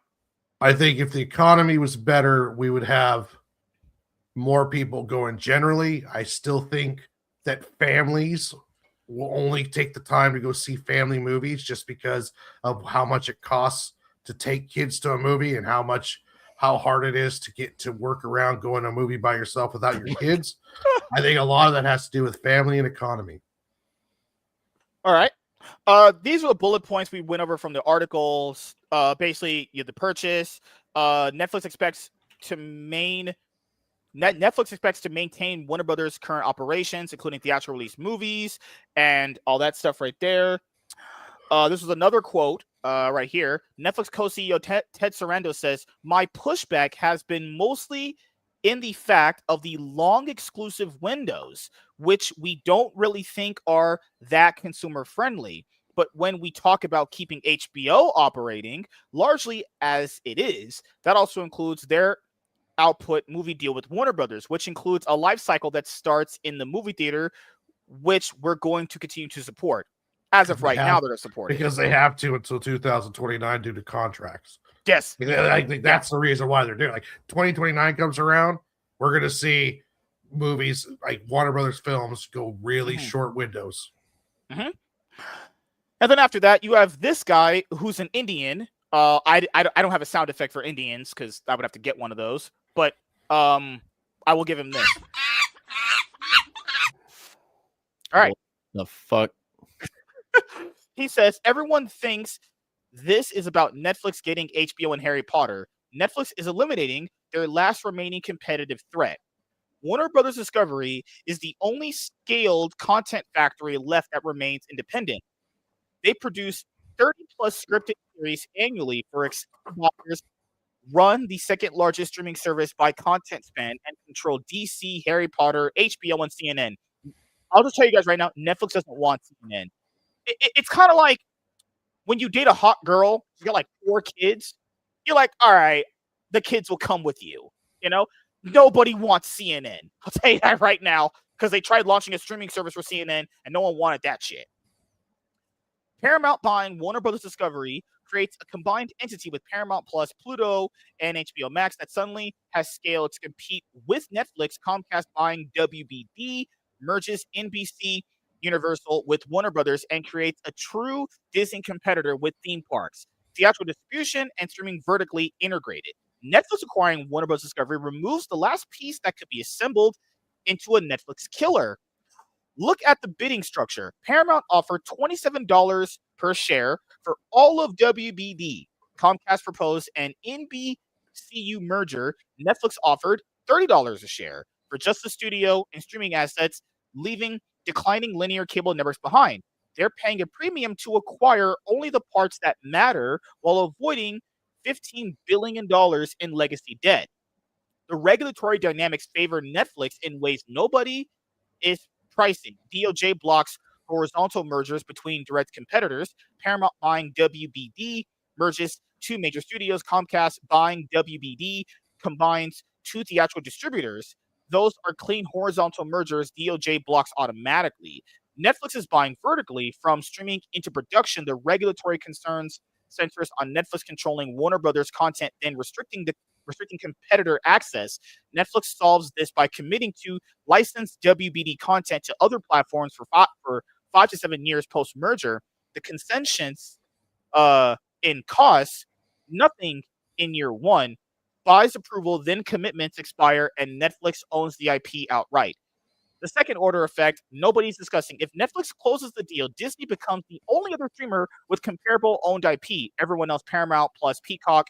I think if the economy was better, we would have more people going generally. I still think that families will only take the time to go see family movies just because of how much it costs to take kids to a movie and how hard it is to get to work around going to a movie by yourself without your kids. I think a lot of that has to do with family and economy. All right. These are the bullet points we went over from the articles. Basically, the purchase. Netflix expects to maintain Warner Brothers' current operations, including theatrical release movies and all that stuff right there. This was another quote right here. Netflix co-CEO Ted Sarandos says, "My pushback has been mostly in the fact of the long exclusive windows, which we don't really think are that consumer friendly. But when we talk about keeping HBO operating largely as it is, that also includes their output movie deal with Warner Brothers, which includes a life cycle that starts in the movie theater, which we're going to continue to support. As of right now, they're supporting because they have to until 2029 due to contracts. Yes, I think that's the reason why they're doing it. Like 2029 comes around, we're going to see movies like Warner Brothers films go really short windows. Mm-hmm. And then after that, you have this guy who's an Indian. I don't have a sound effect for Indians because I would have to get one of those. But I will give him this. All right. The fuck? He says, everyone thinks this is about Netflix getting HBO and Harry Potter. Netflix is eliminating their last remaining competitive threat. Warner Brothers Discovery is the only scaled content factory left that remains independent. They produce 30 plus scripted series annually for buyers, run the second largest streaming service by content spend, and control DC, Harry Potter, HBO, and CNN. I'll just tell you guys right now, Netflix doesn't want CNN. It's kind of like when you date a hot girl, you got like 4 kids. You're like, all right, the kids will come with you. You know, nobody wants CNN. I'll tell you that right now because they tried launching a streaming service for CNN and no one wanted that shit. Paramount buying Warner Brothers Discovery creates a combined entity with Paramount Plus, Pluto, and HBO Max that suddenly has scale to compete with Netflix. Comcast buying WBD merges NBC Universal with Warner Brothers and creates a true Disney competitor with theme parks, theatrical distribution, and streaming vertically integrated. Netflix acquiring Warner Bros. Discovery removes the last piece that could be assembled into a Netflix killer. Look at the bidding structure. Paramount offered $27 per share for all of WBD. Comcast proposed an NBCU merger. Netflix offered $30 a share for just the studio and streaming assets, leaving declining linear cable networks behind. They're paying a premium to acquire only the parts that matter while avoiding $15 billion in legacy debt. The regulatory dynamics favor Netflix in ways nobody is pricing. DOJ blocks horizontal mergers between direct competitors. Paramount buying WBD merges two major studios. Comcast buying WBD combines two theatrical distributors. Those are clean horizontal mergers DOJ blocks automatically. Netflix is buying vertically from streaming into production. The regulatory concerns centers on Netflix controlling Warner Brothers content, then restricting competitor access. Netflix solves this by committing to licensed WBD content to other platforms for 5 to 7 years post merger. The concessions in costs, nothing in year one. Buys approval, then commitments expire, and Netflix owns the IP outright. The second order effect, nobody's discussing. If Netflix closes the deal, Disney becomes the only other streamer with comparable owned IP. Everyone else, Paramount Plus, Peacock,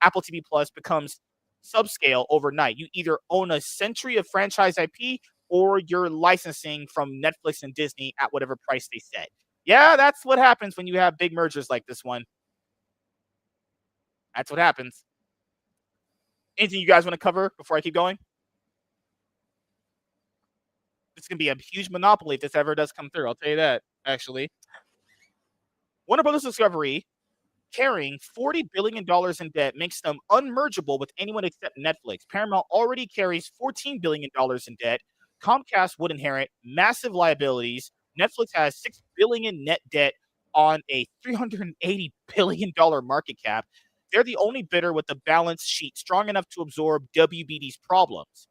Apple TV Plus, becomes subscale overnight. You either own a century of franchise IP or you're licensing from Netflix and Disney at whatever price they set. Yeah, that's what happens when you have big mergers like this one. That's what happens. Anything you guys want to cover before I keep going? It's going to be a huge monopoly if this ever does come through. I'll tell you that, actually. Warner Brothers Discovery carrying $40 billion in debt makes them unmergeable with anyone except Netflix. Paramount already carries $14 billion in debt. Comcast would inherit massive liabilities. Netflix has $6 billion net debt on a $380 billion market cap. They're the only bidder with a balance sheet strong enough to absorb WBD's problems.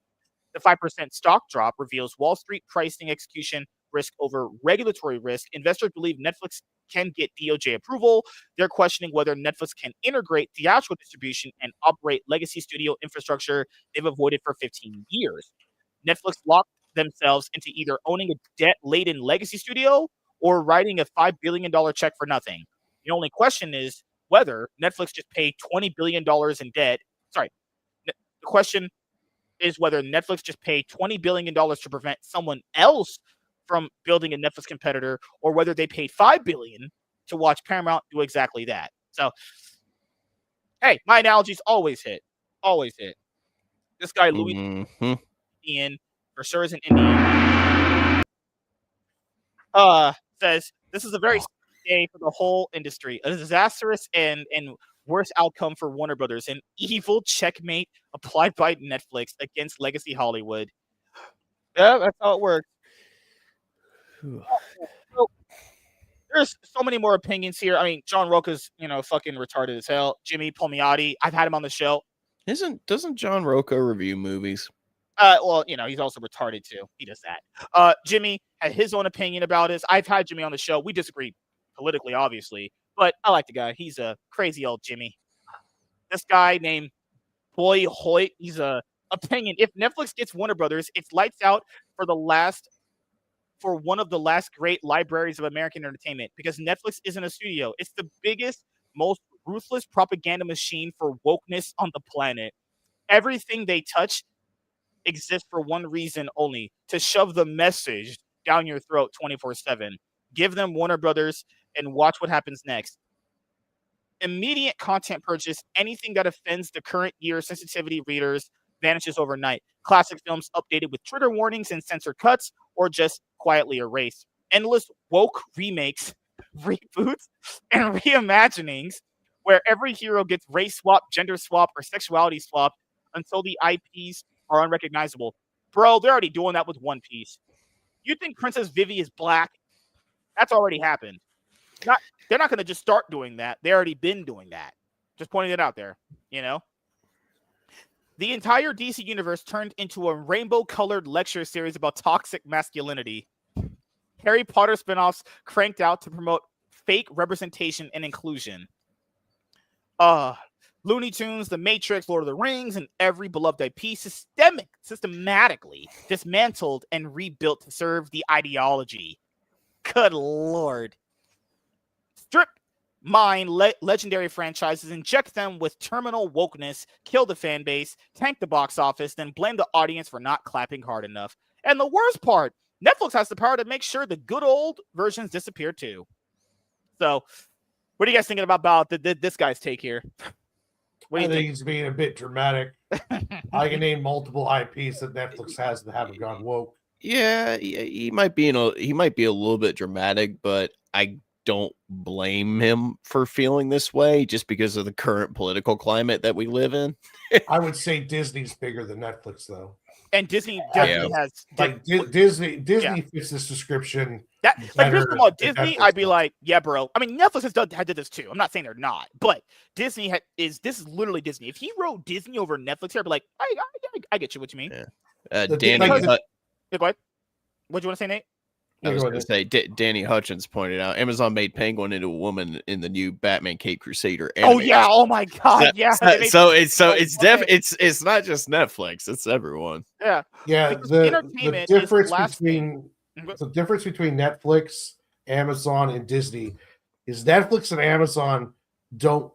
The 5% stock drop reveals Wall Street pricing execution risk over regulatory risk. Investors believe Netflix can get DOJ approval. They're questioning whether Netflix can integrate theatrical distribution and operate legacy studio infrastructure they've avoided for 15 years. Netflix locked themselves into either owning a debt-laden legacy studio or writing a $5 billion check for nothing. The only question is whether Netflix just paid $20 billion in debt. Sorry. The question is whether Netflix just paid $20 billion to prevent someone else from building a Netflix competitor, or whether they paid $5 billion to watch Paramount do exactly that. So, hey, my analogies always hit. Always hit. This guy, Louis Indian, for sure is an Indian, says, this is a very sad day for the whole industry. A disastrous and worst outcome for Warner Brothers. An evil checkmate applied by Netflix against legacy Hollywood. Yeah, that's how it works. So, there's so many more opinions here. I mean, John Roca's, fucking retarded as hell. Jimmy Palmiotti, I've had him on the show. Doesn't John Roca review movies? Well, he's also retarded too. He does that. Jimmy had his own opinion about this. I've had Jimmy on the show. We disagree politically, obviously, but I like the guy. He's a crazy old Jimmy. This guy named Boy Hoyt, he's a opinion. If Netflix gets Warner Brothers, it's lights out for one of the last great libraries of American entertainment, because Netflix isn't a studio. It's the biggest, most ruthless propaganda machine for wokeness on the planet. Everything they touch exists for one reason only: to shove the message down your throat 24/7. Give them Warner Brothers and watch what happens next. Immediate content purchase, anything that offends the current year sensitivity readers vanishes overnight. Classic films updated with trigger warnings and censor cuts, or just quietly erased. Endless woke remakes, reboots, and reimaginings where every hero gets race swap, gender swap, or sexuality swap until the IPs are unrecognizable. Bro, they're already doing that with One Piece. You think Princess Vivi is black? That's already happened. They're not going to just start doing that. They already been doing that. Just pointing it out there, you know? The entire DC universe turned into a rainbow-colored lecture series about toxic masculinity. Harry Potter spinoffs cranked out to promote fake representation and inclusion. Looney Tunes, The Matrix, Lord of the Rings, and every beloved IP systematically dismantled and rebuilt to serve the ideology. Good Lord. Strip mine legendary franchises, inject them with terminal wokeness, kill the fan base, tank the box office, then blame the audience for not clapping hard enough. And the worst part, Netflix has the power to make sure the good old versions disappear too. So, what are you guys thinking about this guy's take here? I think he's being a bit dramatic. I can name multiple IPs that Netflix has that haven't gone woke. Yeah, he might be a little bit dramatic, but I don't blame him for feeling this way just because of the current political climate that we live in. I would say Disney's bigger than Netflix, though. And Disney definitely has Disney fits this description. That like just about Disney, I'd be like, yeah, bro. I mean, Netflix did this too. I'm not saying they're not, but Disney this is literally Disney. If he wrote Disney over Netflix here, I'd be like, I get you what you mean. Yeah. Danny, go ahead. What do you want to say, Nate? I was going to say, Danny Hutchins pointed out Amazon made Penguin into a woman in the new Batman Caped Crusader. Oh yeah! Oh my God! It's not just Netflix; it's everyone. Yeah. The difference between Netflix, Amazon, and Disney is Netflix and Amazon don't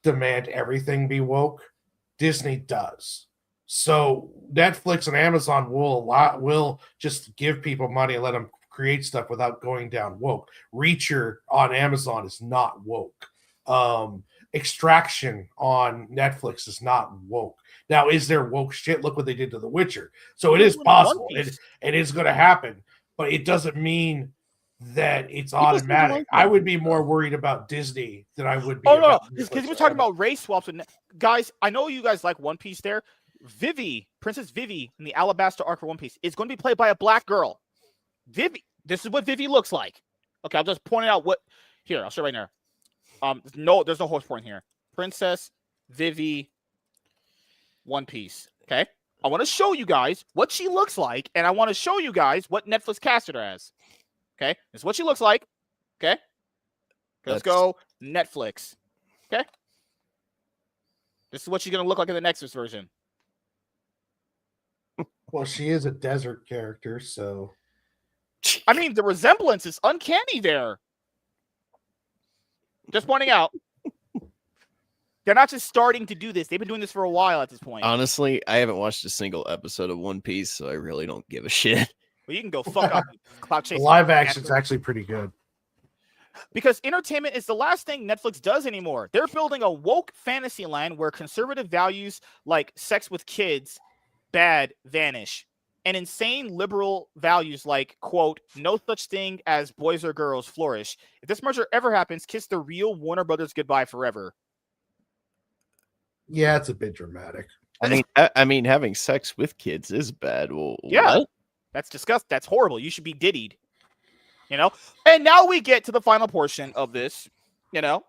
demand everything be woke. Disney does. So Netflix and Amazon will just give people money and let them create stuff without going down woke. Reacher on Amazon is not woke. Extraction on Netflix is not woke. Now, is there woke shit? Look what they did to The Witcher. So it is possible. It is going to happen, but it doesn't mean that it's automatic. I would be more worried about Disney than I would be. Oh no, because we're talking about race swaps. And guys, I know you guys like One Piece there. Princess Vivi in the Alabasta arc for One Piece is going to be played by a black girl. Vivi, this is what Vivi looks like. Okay, I'll just point out what. Here, I'll show right now. There's no horse point here. Princess Vivi, One Piece. Okay, I want to show you guys what she looks like, and I want to show you guys what Netflix casted her as. Okay, this is what she looks like. Okay, let's go Netflix. Okay, this is what she's gonna look like in the Nexus version. Well, she is a desert character, so. I mean, the resemblance is uncanny there. Just pointing out. They're not just starting to do this. They've been doing this for a while at this point. Honestly, I haven't watched a single episode of One Piece, so I really don't give a shit. Well, you can go fuck up. Cloud chasing. The live action is actually pretty good. Because entertainment is the last thing Netflix does anymore. They're building a woke fantasy land where conservative values like sex with kids bad vanish, and insane liberal values like, quote, no such thing as boys or girls flourish. If this merger ever happens, kiss the real Warner Brothers goodbye forever. Yeah, it's a bit dramatic. I mean, having sex with kids is bad. Well, yeah, what? That's disgusting. That's horrible. You should be diddied. You know? And now we get to the final portion of this, you know,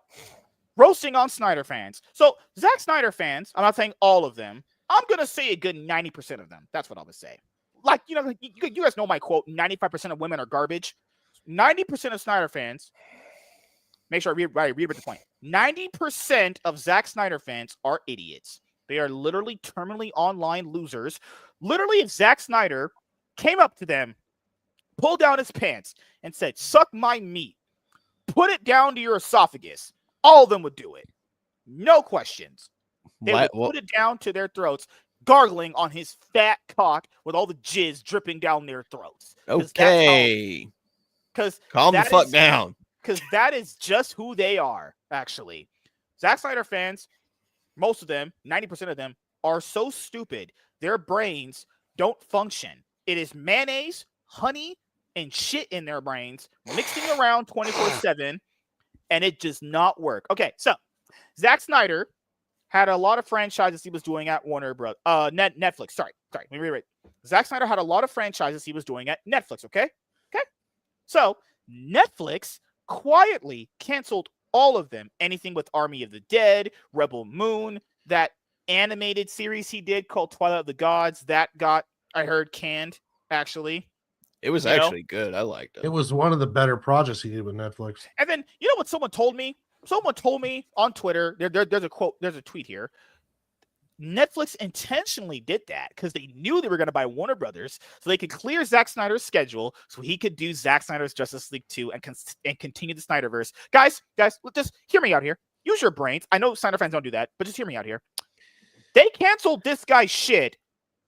roasting on Snyder fans. So Zack Snyder fans, I'm not saying all of them, I'm going to say a good 90% of them. That's what I would say. Like, you know, you guys know my quote, 95% of women are garbage. 90% of Snyder fans, make sure I read the point. 90% of Zack Snyder fans are idiots. They are literally terminally online losers. Literally, if Zack Snyder came up to them, pulled down his pants, and said, suck my meat, put it down to your esophagus, all of them would do it. No questions. They would put it down to their throats, gargling on his fat cock with all the jizz dripping down their throats. Okay. Calm the fuck down. Because that is just who they are, actually. Zack Snyder fans, most of them, 90% of them, are so stupid. Their brains don't function. It is mayonnaise, honey, and shit in their brains, mixing around 24/7, and it does not work. Okay, so Zack Snyder had a lot of franchises he was doing at Netflix. Sorry. Let me reread. Zack Snyder had a lot of franchises he was doing at Netflix, okay? So Netflix quietly canceled all of them. Anything with Army of the Dead, Rebel Moon, that animated series he did called Twilight of the Gods, that got, I heard, canned, actually. It was You know? actually good. I liked it. It was one of the better projects he did with Netflix. And then, you know what someone told me? Someone told me on Twitter, there's a quote, there's a tweet here. Netflix intentionally did that because they knew they were going to buy Warner Brothers so they could clear Zack Snyder's schedule so he could do Zack Snyder's Justice League 2 and continue the Snyderverse. Guys, just hear me out here. Use your brains. I know Snyder fans don't do that, but just hear me out here. They canceled this guy's shit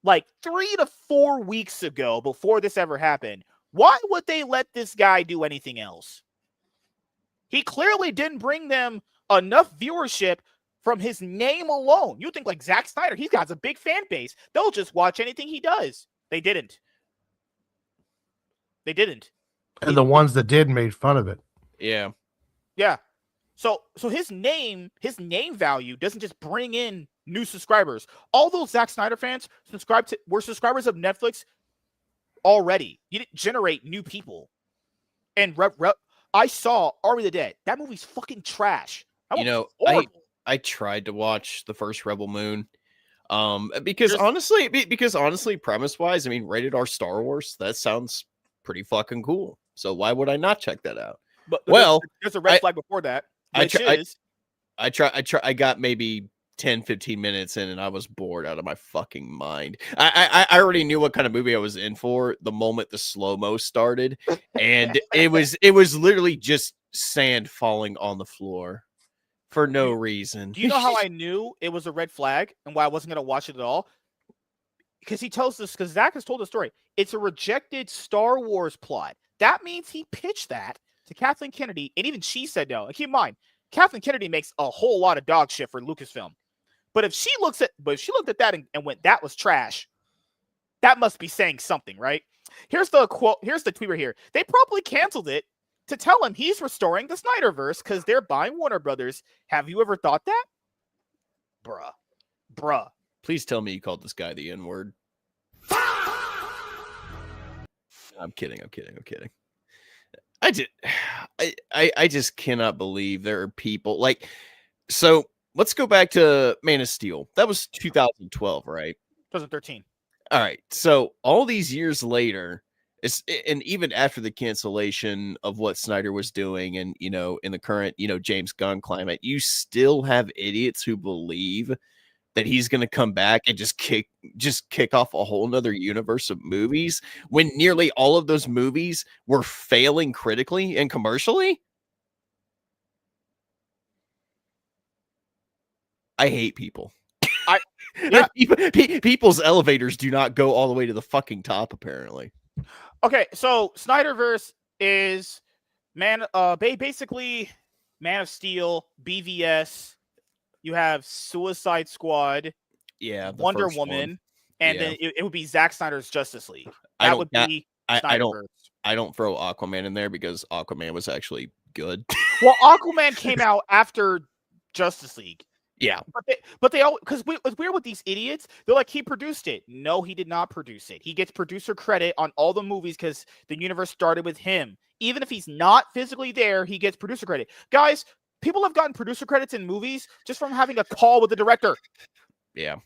like 3 to 4 weeks ago before this ever happened. Why would they let this guy do anything else? He clearly didn't bring them enough viewership from his name alone. You think like Zack Snyder, he's got a big fan base. They'll just watch anything he does. They didn't. And the ones that did made fun of it. Yeah. Yeah. So his name value doesn't just bring in new subscribers. All those Zack Snyder fans were subscribers of Netflix already. You didn't generate new people. And I saw Army of the Dead. That movie's fucking trash. I tried to watch the first Rebel Moon. Because honestly, premise wise, I mean, rated R Star Wars, that sounds pretty fucking cool. So why would I not check that out? But well, there's a red flag before that. I got maybe 10, 15 minutes in and I was bored out of my fucking mind. I already knew what kind of movie I was in for the moment the slow-mo started. And it was literally just sand falling on the floor for no reason. Do you know how I knew it was a red flag and why I wasn't going to watch it at all? Because because Zach has told the story. It's a rejected Star Wars plot. That means he pitched that to Kathleen Kennedy, and even she said no. And keep in mind, Kathleen Kennedy makes a whole lot of dog shit for Lucasfilm. But if she looked at that and went, that was trash, that must be saying something, right? Here's the quote. Here's the tweet right here. They probably canceled it to tell him he's restoring the Snyderverse because they're buying Warner Brothers. Have you ever thought that? Bruh. Please tell me you called this guy the N-word. I'm kidding. I just cannot believe there are people like, so let's go back to Man of Steel. That was 2012, right? 2013. All right. So all these years later, and even after the cancellation of what Snyder was doing and, in the current, James Gunn climate, you still have idiots who believe that he's going to come back and just kick off a whole nother universe of movies when nearly all of those movies were failing critically and commercially. I hate people. People's elevators do not go all the way to the fucking top, apparently. Okay, so Snyderverse is basically Man of Steel, BVS. You have Suicide Squad, Wonder Woman, and then it would be Zack Snyder's Justice League. I don't throw Aquaman in there because Aquaman was actually good. Well, Aquaman came out after Justice League. Yeah, but they all, because it's weird with these idiots. They're like, he produced it. No, he did not produce it. He gets producer credit on all the movies because the universe started with him. Even if he's not physically there, he gets producer credit. Guys, people have gotten producer credits in movies just from having a call with the director. Yeah,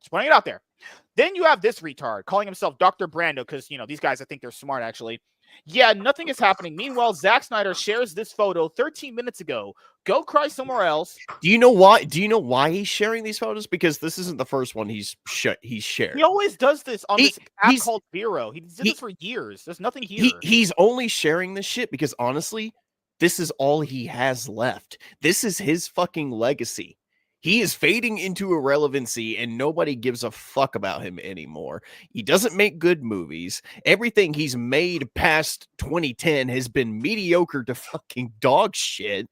just putting it out there. Then you have this retard calling himself Dr. Brando because these guys, I think they're smart actually. Yeah, nothing is happening. Meanwhile, Zack Snyder shares this photo 13 minutes ago. Go cry somewhere else. Do you know why? He's sharing these photos? Because this isn't the first one he's shared. He always does this on this app called Vero. He did this for years. There's nothing here. He's only sharing this shit because honestly, this is all he has left. This is his fucking legacy. He is fading into irrelevancy and nobody gives a fuck about him anymore. He doesn't make good movies. Everything he's made past 2010 has been mediocre to fucking dog shit.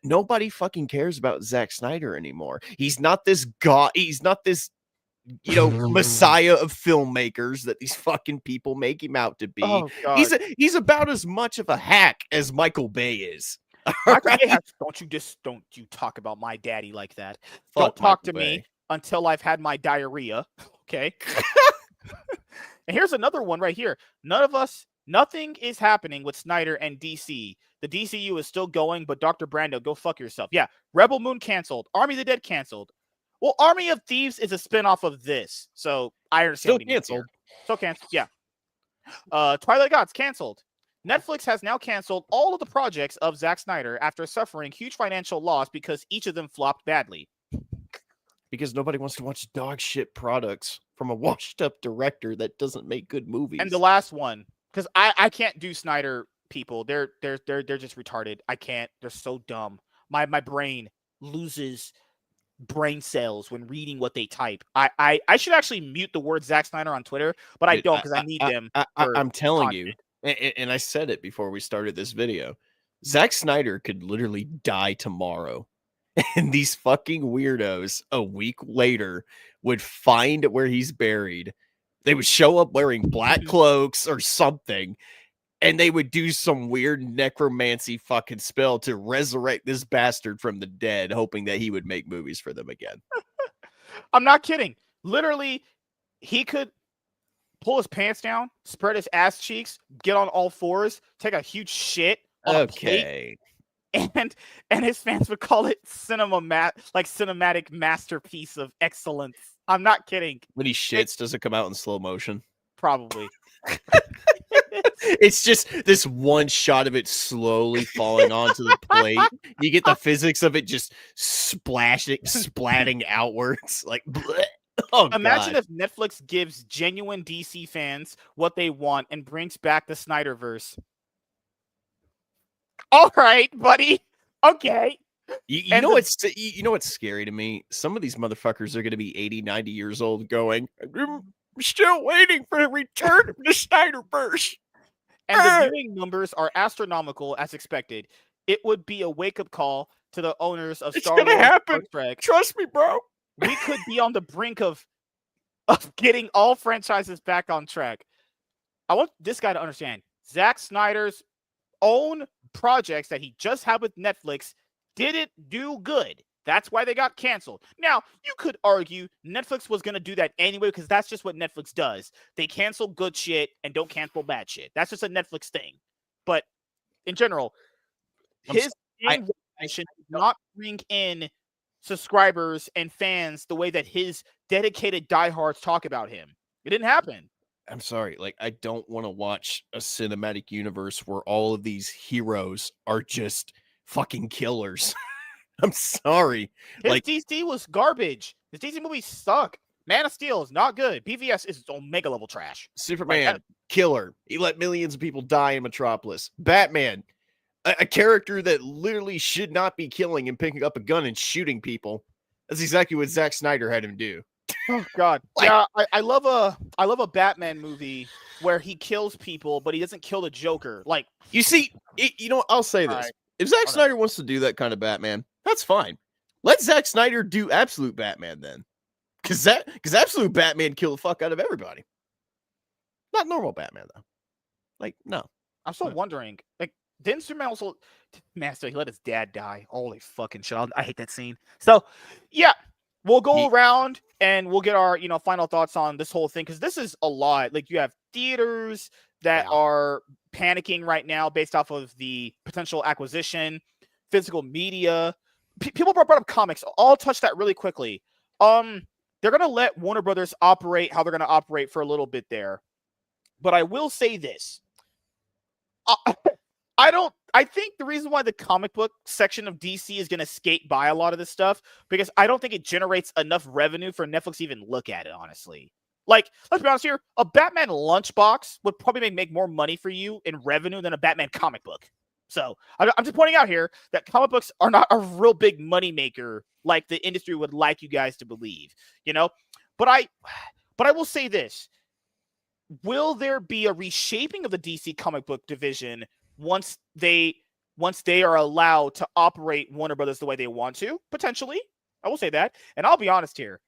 Nobody fucking cares about Zack Snyder anymore. He's not this god. He's not this, messiah of filmmakers that these fucking people make him out to be. Oh, God. He's about as much of a hack as Michael Bay is. Don't you talk about my daddy like that. Don't talk to me until I've had my diarrhea. Okay. And here's another one right here. None of us Nothing is happening with Snyder and DC. The DCU is still going, but Dr. Brando, go fuck yourself. Yeah, Rebel Moon canceled. Army of the Dead canceled. Well, Army of Thieves is a spinoff of this, so I understand Still what he means canceled. here. Still canceled. Yeah. Twilight Gods canceled. Netflix has now canceled all of the projects of Zack Snyder after suffering huge financial loss because each of them flopped badly. Because nobody wants to watch dog shit products from a washed up director that doesn't make good movies. And the last one, because I can't do Snyder people. They're just retarded. I can't. They're so dumb. My brain loses brain cells when reading what they type. I should actually mute the word Zack Snyder on Twitter, but I don't because I need them. I'm telling content. you, and I said it before we started this video. Zack Snyder could literally die tomorrow. And these fucking weirdos a week later would find where he's buried. They would show up wearing black cloaks or something, and they would do some weird necromancy fucking spell to resurrect this bastard from the dead, hoping that he would make movies for them again. I'm not kidding. Literally, he could pull his pants down, spread his ass cheeks, get on all fours, take a huge shit on a plate, and his fans would call it cinematic masterpiece of excellence. I'm not kidding. When he shits, does it come out in slow motion? Probably. It's just this one shot of it slowly falling onto the plate. You get the physics of it just splatting outwards. Like, bleh. Oh, imagine God. if Netflix gives genuine DC fans what they want and brings back the Snyderverse. All right, buddy. Okay. You know what's scary to me? Some of these motherfuckers are going to be 80, 90 years old going, I'm still waiting for the return of the Snyderverse. And the viewing numbers are astronomical as expected. It would be a wake-up call to the owners of Star Wars. It's gonna happen. Star Trek. Trust me, bro. We could be on the brink of getting all franchises back on track. I want this guy to understand Zack Snyder's own projects that he just had with Netflix didn't do good. That's why they got canceled. Now, you could argue Netflix was going to do that anyway because that's just what Netflix does. They cancel good shit and don't cancel bad shit. That's just a Netflix thing. But in general, his should not bring in subscribers and fans the way that his dedicated diehards talk about him. It didn't happen. I'm sorry. Like, I don't want to watch a cinematic universe where all of these heroes are just fucking killers. I'm sorry. His like DC was garbage. His DC movies suck. Man of Steel is not good. BVS is omega level trash. Superman, killer. He let millions of people die in Metropolis. Batman, a character that literally should not be killing and picking up a gun and shooting people. That's exactly what Zack Snyder had him do. Oh God. Yeah, I love a Batman movie where he kills people, but he doesn't kill the Joker. Like, you see, I'll say this. Right. If Zack Snyder wants to do that kind of Batman, that's fine. Let Zack Snyder do absolute Batman then. Because absolute Batman killed the fuck out of everybody. Not normal Batman, though. Like, no. I'm still wondering, like, didn't Superman also Master, he let his dad die. Holy fucking shit. I hate that scene. So yeah, we'll go around and we'll get our, final thoughts on this whole thing. Cause this is a lot. Like, you have theaters that are panicking right now based off of the potential acquisition, physical media. People brought up comics. I'll touch that really quickly. They're going to let Warner Brothers operate how they're going to operate for a little bit there. But I will say this. I think the reason why the comic book section of DC is going to skate by a lot of this stuff, because I don't think it generates enough revenue for Netflix to even look at it, honestly. Like, let's be honest here, a Batman lunchbox would probably make more money for you in revenue than a Batman comic book. So I'm just pointing out here that comic books are not a real big money maker like the industry would like you guys to believe, But I will say this. Will there be a reshaping of the DC comic book division once they are allowed to operate Warner Brothers the way they want to? Potentially. I will say that. And I'll be honest here.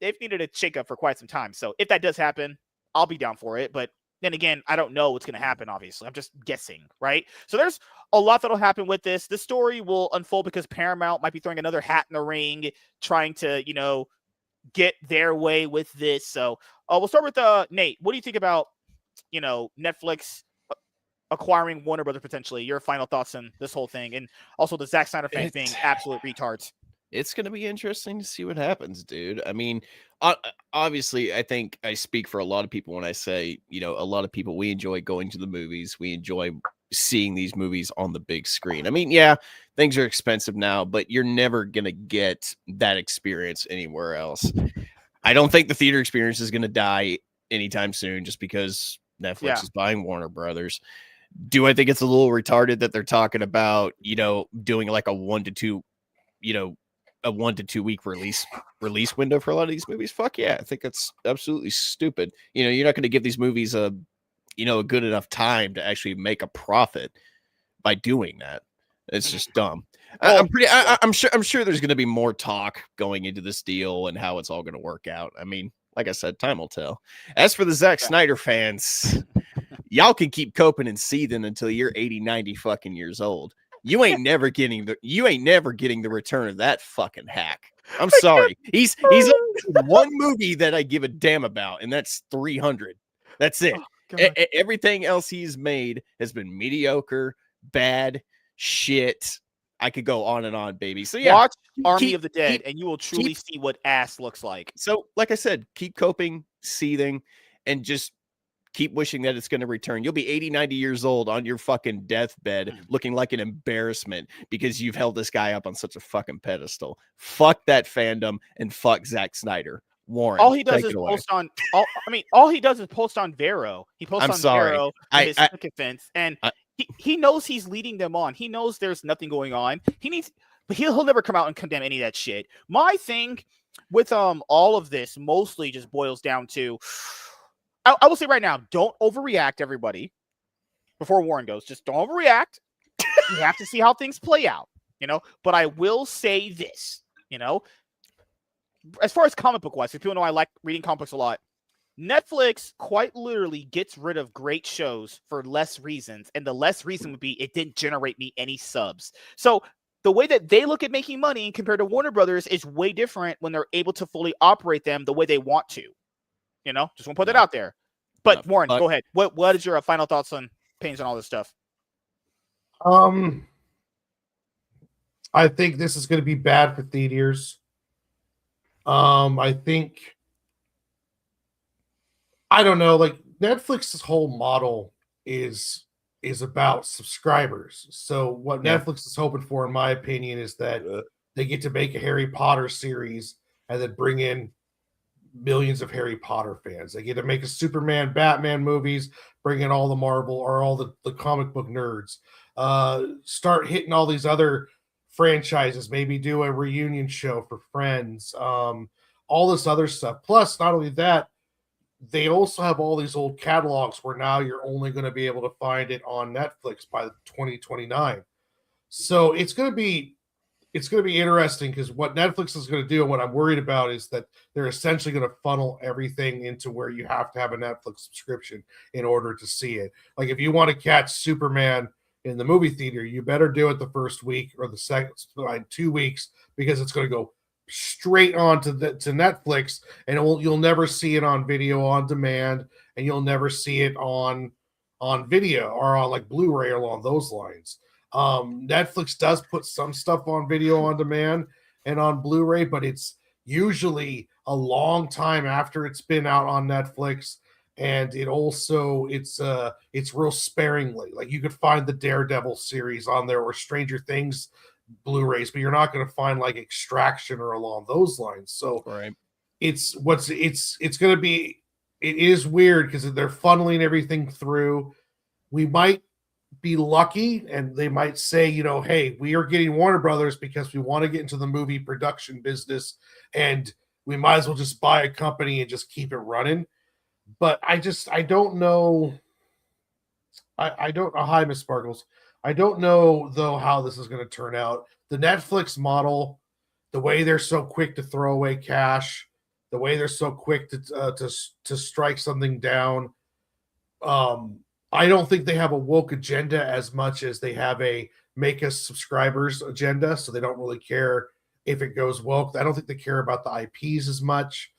They've needed a shakeup for quite some time. So if that does happen, I'll be down for it. But then again, I don't know what's going to happen, obviously. I'm just guessing, right? So there's a lot that'll happen with this. This story will unfold because Paramount might be throwing another hat in the ring, trying to, get their way with this. So we'll start with Nate. What do you think about, Netflix acquiring Warner Brothers potentially. Your final thoughts on this whole thing, and also the Zack Snyder fans being absolute retards. It's going to be interesting to see what happens, dude. I mean, obviously, I think I speak for a lot of people when I say, you know, a lot of people, we enjoy going to the movies. We enjoy seeing these movies on the big screen. I mean, yeah, things are expensive now, but you're never going to get that experience anywhere else. I don't think the theater experience is going to die anytime soon just because Netflix is buying Warner Brothers. Do I think it's a little retarded that they're talking about, you know, doing like a 1 to 2, you know, a 1 to 2 week release window for a lot of these movies? Fuck yeah. I think that's absolutely stupid. You know, you're not going to give these movies a good enough time to actually make a profit by doing that. It's just dumb. Well, I'm sure there's going to be more talk going into this deal and how it's all going to work out. I mean, like I said, time will tell. As for the Zack Snyder fans, y'all can keep coping and seething until you're 80, 90 fucking years old. You ain't never getting the return of that fucking hack. I'm sorry. He's one movie that I give a damn about, and that's 300. That's it. Everything else he's made has been mediocre, bad, shit. I could go on and on, baby. So yeah, watch Army of the Dead, and you will truly see what ass looks like. So, like I said, keep coping, seething, and just keep wishing that it's going to return. You'll be 80, 90 years old on your fucking deathbed looking like an embarrassment because you've held this guy up on such a fucking pedestal. Fuck that fandom and fuck Zack Snyder. Warren, all he does is post on. All he does is post on Vero. He posts on Vero his sycophants, and he knows he's leading them on. He knows there's nothing going on. But he'll never come out and condemn any of that shit. My thing with all of this mostly just boils down to, I will say right now, don't overreact, everybody. Before Warren goes, just don't overreact. You have to see how things play out, you know. But I will say this, you know, as far as comic book wise, because people know I like reading comic books a lot. Netflix quite literally gets rid of great shows for less reasons, and the less reason would be it didn't generate me any subs. So the way that they look at making money compared to Warner Brothers is way different when they're able to fully operate them the way they want to. You know, just want to put that out there. But Warren, go ahead. What is your final thoughts on Pains and all this stuff? I think this is going to be bad for theaters. I don't know, like Netflix's whole model is about subscribers. So what Netflix is hoping for, in my opinion, is that they get to make a Harry Potter series and then bring in millions of Harry Potter fans. They get to make a Superman, Batman movies, bring in all the Marvel or all the comic book nerds. Start hitting all these other franchises, maybe do a reunion show for Friends, all this other stuff. Plus, not only that, they also have all these old catalogs where now you're only going to be able to find it on Netflix by 2029. So it's going to be interesting because what Netflix is going to do, and what I'm worried about, is that they're essentially going to funnel everything into where you have to have a Netflix subscription in order to see it. Like if you want to catch Superman in the movie theater, you better do it the first week or the second 2 weeks, because it's going to go straight on to Netflix, and you'll never see it on video on demand, and you'll never see it on video or on like Blu-ray or along those lines. Netflix does put some stuff on video on demand and on Blu-ray, but it's usually a long time after it's been out on Netflix, and it's real sparingly. Like you could find the Daredevil series on there or Stranger Things Blu-rays, but you're not going to find like Extraction or along those lines. So it is weird because they're funneling everything through. We might be lucky and they might say, you know, hey, we are getting Warner Brothers because we want to get into the movie production business, and we might as well just buy a company and just keep it running. But I don't know. I don't know. Hi, Miss Sparkles. I don't know, though, how this is going to turn out. The Netflix model, the way they're so quick to throw away cash, the way they're so quick to strike something down, I don't think they have a woke agenda as much as they have a make us subscribers agenda. So they don't really care if it goes woke. I don't think they care about the IPs as much.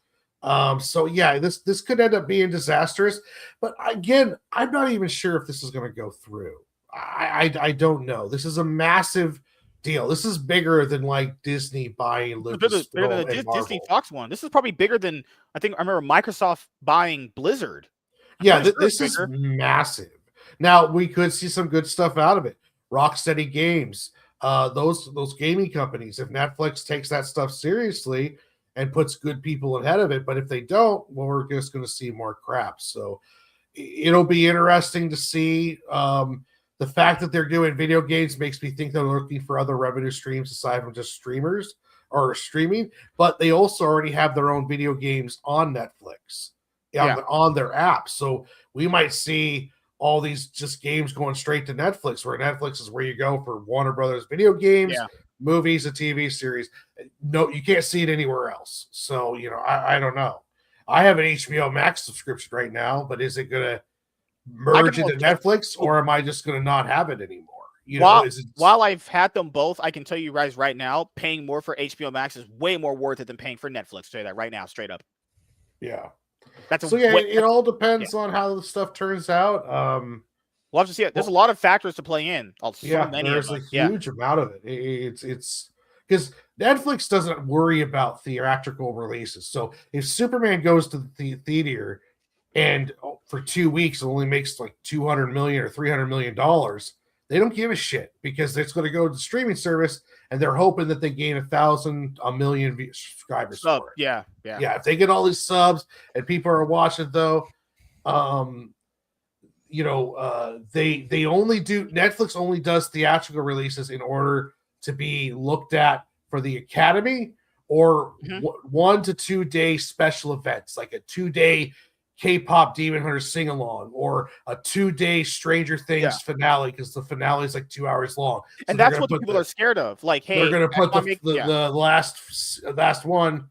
So yeah, this could end up being disastrous. But again, I'm not even sure if this is going to go through. I don't know. This is a massive deal. This is bigger than like Disney buying Bigger than Lucasfilm the and Disney Marvel. Fox one. This is probably bigger than I remember Microsoft buying Blizzard. I'm Yeah, pretty sure it's this is bigger. massive. Now we could see some good stuff out of it. Rocksteady Games, those gaming companies. If Netflix takes that stuff seriously and puts good people ahead of it, but if they don't, well, we're just going to see more crap. So it'll be interesting to see. The fact that they're doing video games makes me think they're looking for other revenue streams aside from just streamers or streaming. But they also already have their own video games on Netflix on their app. So we might see all these just games going straight to Netflix, where Netflix is where you go for Warner Brothers video games, movies, and TV series. No, you can't see it anywhere else. So, I don't know. I have an HBO Max subscription right now, but is it going to merge into Netflix, or am I just going to not have it anymore? While I've had them both, I can tell you guys right now, paying more for HBO Max is way more worth it than paying for Netflix. Say that right now, straight up. Yeah. That's it all depends on how the stuff turns out. We'll have to see it. There's a lot of factors to play in. There's a huge amount of it. It's because Netflix doesn't worry about theatrical releases. So if Superman goes to the theater and for 2 weeks it only makes like $200 million or $300 million, they don't give a shit because it's going to go to the streaming service, and they're hoping that they gain 1,000, 1 million subscribers. For it. Yeah. If they get all these subs and people are watching, though, they only do Netflix only does theatrical releases in order to be looked at for the Academy or 1 to 2 day special events, like a 2-day K-pop Demon Hunter sing along or a 2-day Stranger Things finale, because the finale is like 2 hours long. So and that's what people are scared of. Like, hey, they're going to put the last one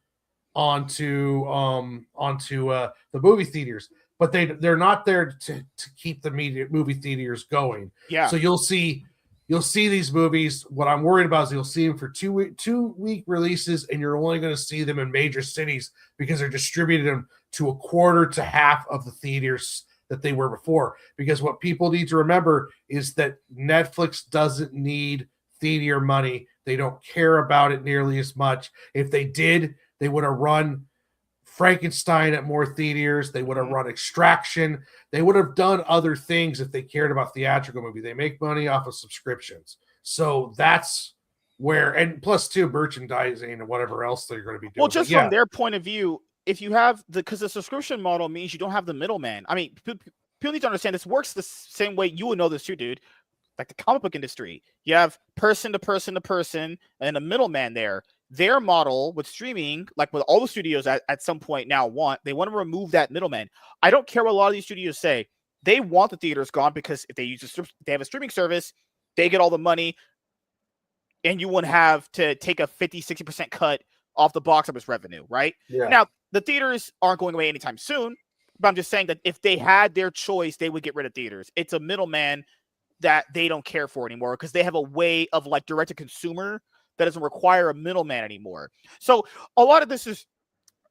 onto the movie theaters, but they're not there to keep the movie theaters going. Yeah. So you'll see these movies. What I'm worried about is you'll see them for 2-week releases, and you're only going to see them in major cities because they're distributed them to a quarter to half of the theaters that they were before. Because what people need to remember is that Netflix doesn't need theater money. They don't care about it nearly as much. If they did, they would have run Frankenstein at more theaters. They would have run Extraction. They would have done other things if they cared about theatrical movie. They make money off of subscriptions. So that's where, and plus too, merchandising and whatever else they're going to be doing. Well, just from their point of view, if you have because the subscription model means you don't have the middleman. I mean, people need to understand this works the same way. You would know this too, dude. Like the comic book industry, you have person to person to person and a middleman there. Their model with streaming, like with all the studios at some point now they want to remove that middleman. I don't care what a lot of these studios say. They want the theaters gone because if they they have a streaming service, they get all the money, and you wouldn't have to take a 50-60% cut off the box office revenue, right? Yeah. Now, the theaters aren't going away anytime soon, but I'm just saying that if they had their choice, they would get rid of theaters. It's a middleman that they don't care for anymore because they have a way of like direct to consumer that doesn't require a middleman anymore. So a lot of this is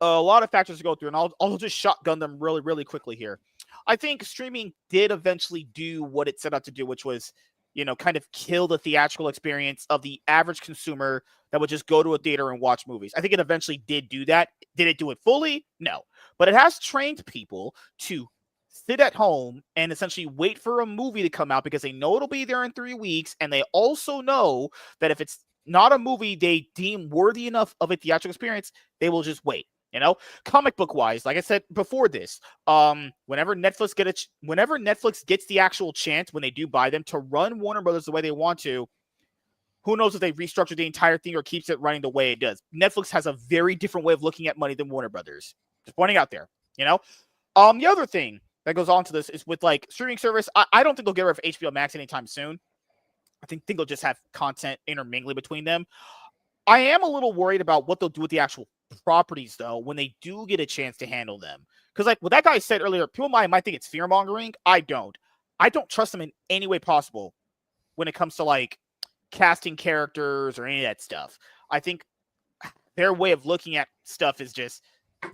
a lot of factors to go through, and I'll just shotgun them really, really quickly here. I think streaming did eventually do what it set out to do, which was, kind of kill the theatrical experience of the average consumer that would just go to a theater and watch movies. I think it eventually did do that. Did it do it fully? No. But it has trained people to sit at home and essentially wait for a movie to come out because they know it'll be there in 3 weeks. And they also know that if it's not a movie they deem worthy enough of a theatrical experience, they will just wait. Comic book wise, like I said before this, whenever Netflix gets the actual chance when they do buy them to run Warner Brothers the way they want to, who knows if they restructure the entire thing or keeps it running the way it does. Netflix has a very different way of looking at money than Warner Brothers. Just pointing out there, the other thing that goes on to this is with like streaming service. I don't think they'll get rid of HBO Max anytime soon. I think they'll just have content intermingling between them. I am a little worried about what they'll do with the actual properties, though, when they do get a chance to handle them. Because like what that guy said earlier, people might think it's fear-mongering. I don't trust them in any way possible when it comes to like casting characters or any of that stuff. I think their way of looking at stuff is just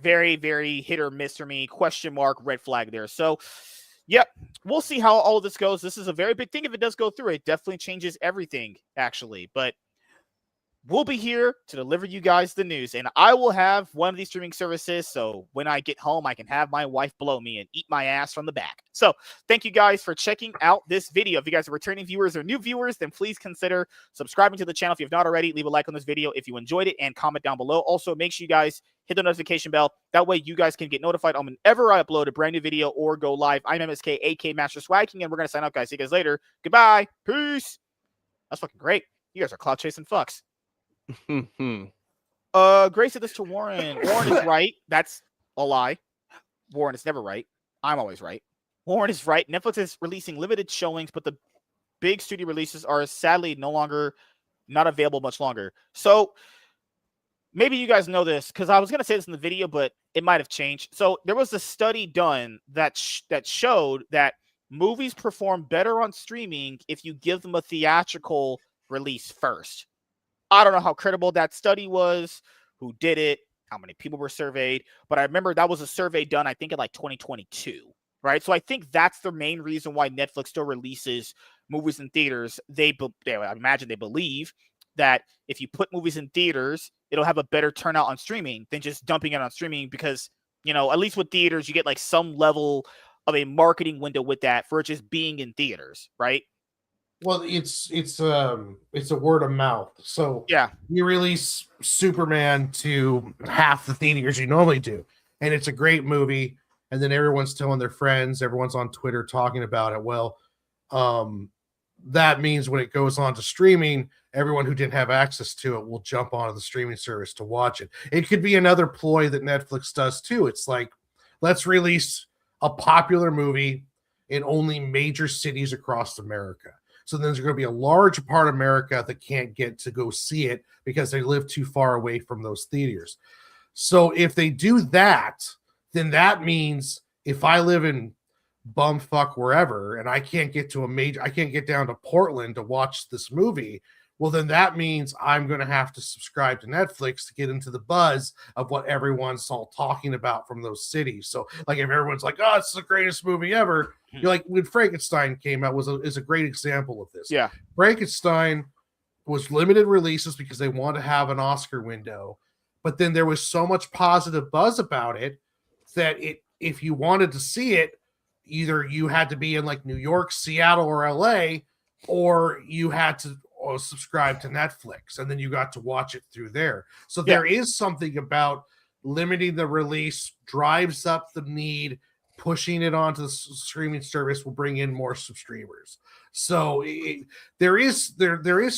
very, very hit or miss for me. Question mark, red flag there. So, yep, we'll see how all of this goes. This is a very big thing. If it does go through, it definitely changes everything, actually. But we'll be here to deliver you guys the news, and I will have one of these streaming services, so when I get home, I can have my wife blow me and eat my ass from the back. So thank you guys for checking out this video. If you guys are returning viewers or new viewers, then please consider subscribing to the channel. If you have not already, leave a like on this video if you enjoyed it and comment down below. Also, make sure you guys hit the notification bell. That way you guys can get notified on whenever I upload a brand new video or go live. I'm MSK, AK Master Swag King, and we're going to sign out, guys. See you guys later. Goodbye. Peace. That's fucking great. You guys are cloud chasing fucks. Grace said this to Warren. Warren is right. That's a lie. Warren is never right. I'm always right. Warren is right. Netflix is releasing limited showings, but the big studio releases are sadly not available much longer. So maybe you guys know this, because I was going to say this in the video, but it might have changed. So there was a study done that showed that movies perform better on streaming if you give them a theatrical release first. I don't know how credible that study was, who did it, how many people were surveyed, but I remember that was a survey done, I think, in like 2022, right? So I think that's the main reason why Netflix still releases movies in theaters. I imagine they believe that if you put movies in theaters, it'll have a better turnout on streaming than just dumping it on streaming, because, at least with theaters, you get like some level of a marketing window with that for it just being in theaters, right? Well, it's a word of mouth. So yeah, you release Superman to half the theaters you normally do, and it's a great movie, and then everyone's telling their friends, everyone's on Twitter talking about it. Well, that means when it goes on to streaming, everyone who didn't have access to it will jump onto the streaming service to watch it. It could be another ploy that Netflix does too. It's like, let's release a popular movie in only major cities across America. So then there's going to be a large part of America that can't get to go see it because they live too far away from those theaters. So if they do that, then that means if I live in bumfuck wherever and I can't get down to Portland to watch this movie, well, then that means I'm going to have to subscribe to Netflix to get into the buzz of what everyone's all talking about from those cities. So, like, if everyone's like, "Oh, it's the greatest movie ever," you're like, when Frankenstein came out is a great example of this. Yeah, Frankenstein was limited releases because they wanted to have an Oscar window, but then there was so much positive buzz about it that if you wanted to see it, either you had to be in like New York, Seattle, or LA, or you had to subscribe to Netflix, and then you got to watch it through there. So there is something about limiting the release, drives up the need, pushing it onto the streaming service will bring in more subscribers. So there is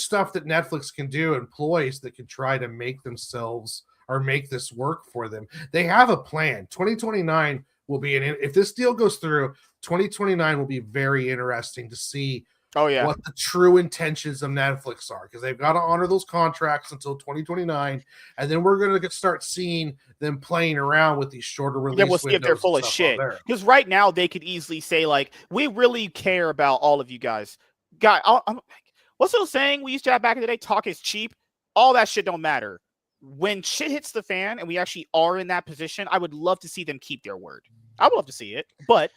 stuff that Netflix can do, employees that can try to make themselves or make this work for them. They have a plan. 2029 will be if this deal goes through, 2029 will be very interesting to see what the true intentions of Netflix are, because they've got to honor those contracts until 2029, and then we're going to start seeing them playing around with these shorter release windows. We'll see if they're full of shit. Because right now they could easily say, like, we really care about all of you guys. What's the saying we used to have back in the day? Talk is cheap. All that shit don't matter. When shit hits the fan and we actually are in that position, I would love to see them keep their word. I would love to see it. But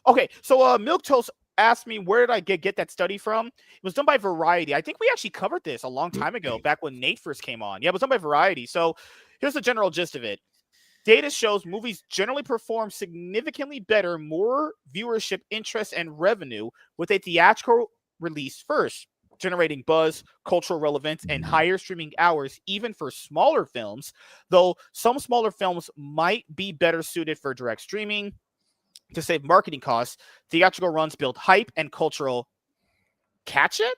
okay, so Milk Toast asked me, where did I get that study from? It was done by Variety. I think we actually covered this a long time ago, back when Nate first came on. Yeah, it was done by Variety. So here's the general gist of it. Data shows movies generally perform significantly better, more viewership, interest, and revenue with a theatrical release first, generating buzz, cultural relevance, and higher streaming hours, even for smaller films, though some smaller films might be better suited for direct streaming. To save marketing costs, theatrical runs build hype and cultural cachet,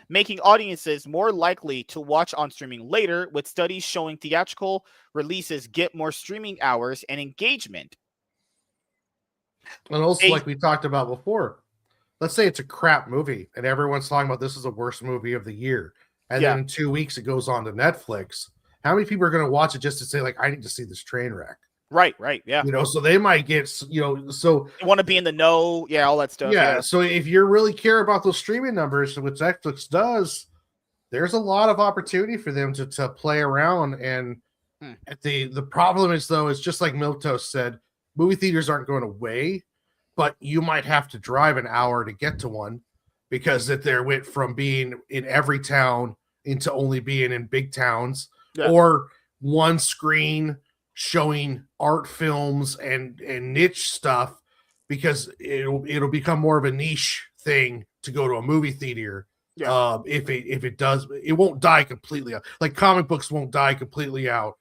making audiences more likely to watch on streaming later, with studies showing theatrical releases get more streaming hours and engagement. And also, like we talked about before, let's say it's a crap movie and everyone's talking about this is the worst movie of the year, and then in 2 weeks it goes on to Netflix. How many people are going to watch it just to say, like, I need to see this train wreck? Right, yeah. So they might get, so they want to be in the know, all that stuff. Yeah, so if you really care about those streaming numbers, which Netflix does, there's a lot of opportunity for them to play around. And the problem is, though, is just like Milk Toast said, movie theaters aren't going away, but you might have to drive an hour to get to one because that there went from being in every town into only being in big towns, or one screen showing art films and niche stuff, because it'll become more of a niche thing to go to a movie theater. If it does, it won't die completely out. Like comic books won't die completely out.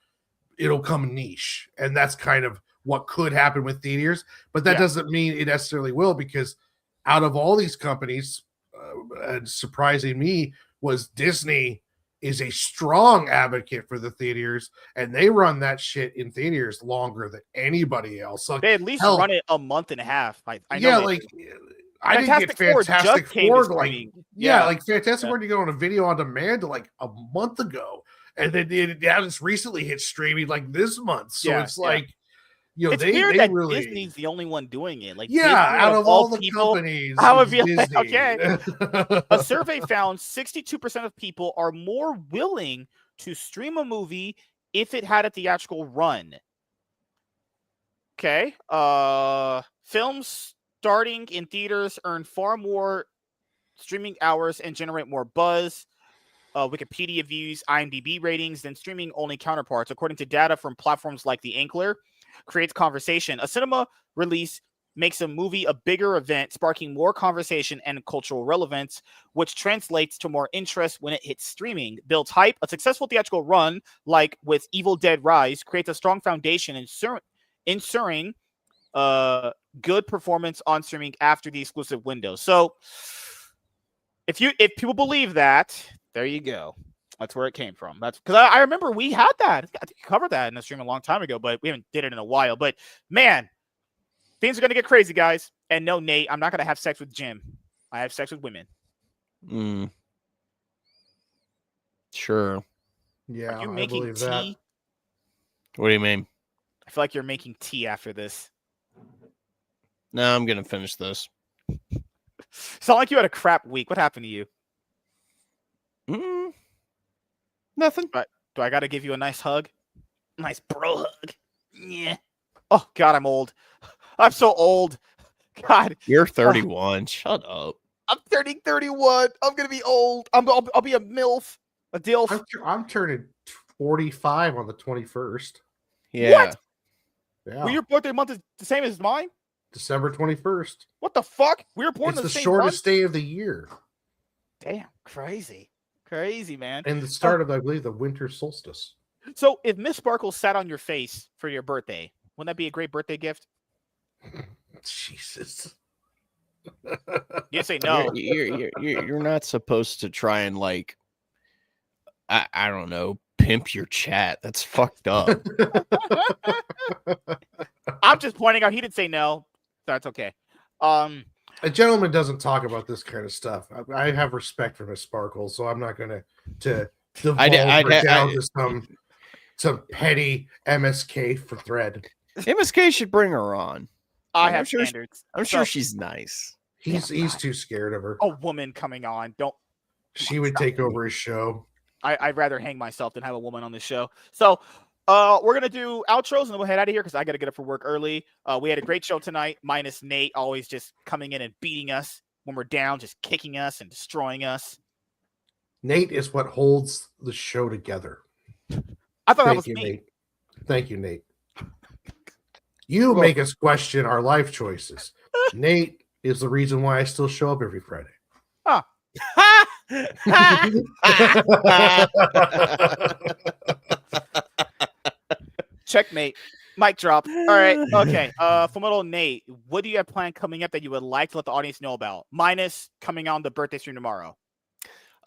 It'll come niche, and that's kind of what could happen with theaters. But that doesn't mean it necessarily will, because out of all these companies, and surprising me was Disney is a strong advocate for the theaters, and they run that shit in theaters longer than anybody else. So they at least run it a month and a half. I know. Yeah, like I didn't get Fantastic Four like like Fantastic Four to go on a video on demand like a month ago, and then it just recently hit streaming like this month. So it's like, you know, it's they weird that really, Disney's the only one doing it. Like, Disney, out of all the companies, I would be like, okay. A survey found 62% of people are more willing to stream a movie if it had a theatrical run. Okay. Films starting in theaters earn far more streaming hours and generate more buzz, Wikipedia views, IMDb ratings than streaming-only counterparts, according to data from platforms like The Ankler. Creates conversation. A cinema release makes a movie a bigger event, sparking more conversation and cultural relevance, which translates to more interest when it hits streaming. Builds hype. A successful theatrical run, like with Evil Dead Rise, creates a strong foundation, ensuring good performance on streaming after the exclusive window. So, if people believe that, there you go. That's where it came from. That's because I remember we had that. I think we covered that in the stream a long time ago, but we haven't did it in a while. But man, things are gonna get crazy, guys. And no, Nate, I'm not gonna have sex with Jim. I have sex with women. Sure. Yeah, are you making tea? That. What do you mean? I feel like you're making tea after this. No, I'm gonna finish this. Sound like you had a crap week. What happened to you? Nothing. Do I got to give you a nice hug? Nice bro hug. Yeah. Oh, God, I'm old. I'm so old. God. You're 31. Shut up. I'm 31. I'm going to be old. I'll be a MILF. A DILF. I'm turning 45 on the 21st. Yeah. What? Yeah. Well, your birthday month is the same as mine? December 21st. What the fuck? We were born it's in the the same shortest month? day of the year. Damn. Crazy. Crazy, man. And the start of, I believe, the winter solstice. So if Miss Sparkle sat on your face for your birthday, wouldn't that be a great birthday gift? Jesus. You say no. You're not supposed to try and like, I don't know, pimp your chat. That's fucked up. I'm just pointing out he didn't say no. That's okay. A gentleman doesn't talk about this kind of stuff. I have respect for Miss Sparkle, so I'm not going to devolve her down to some petty MSK for thread. MSK should bring her on. I have standards. I'm sure she's nice. He's too scared of her. A woman coming on. She would take over his show. I'd rather hang myself than have a woman on this show. So we're going to do outros and then we'll head out of here because I got to get up for work early. We had a great show tonight, minus Nate always just coming in and beating us when we're down, just kicking us and destroying us. Nate is what holds the show together. I thought that was me. Nate. Thank you, Nate. You make us question our life choices. Nate is the reason why I still show up every Friday. Huh. Checkmate. Mic drop. All right. Okay. From little Nate, what do you have planned coming up that you would like to let the audience know about? Minus coming on the birthday stream tomorrow.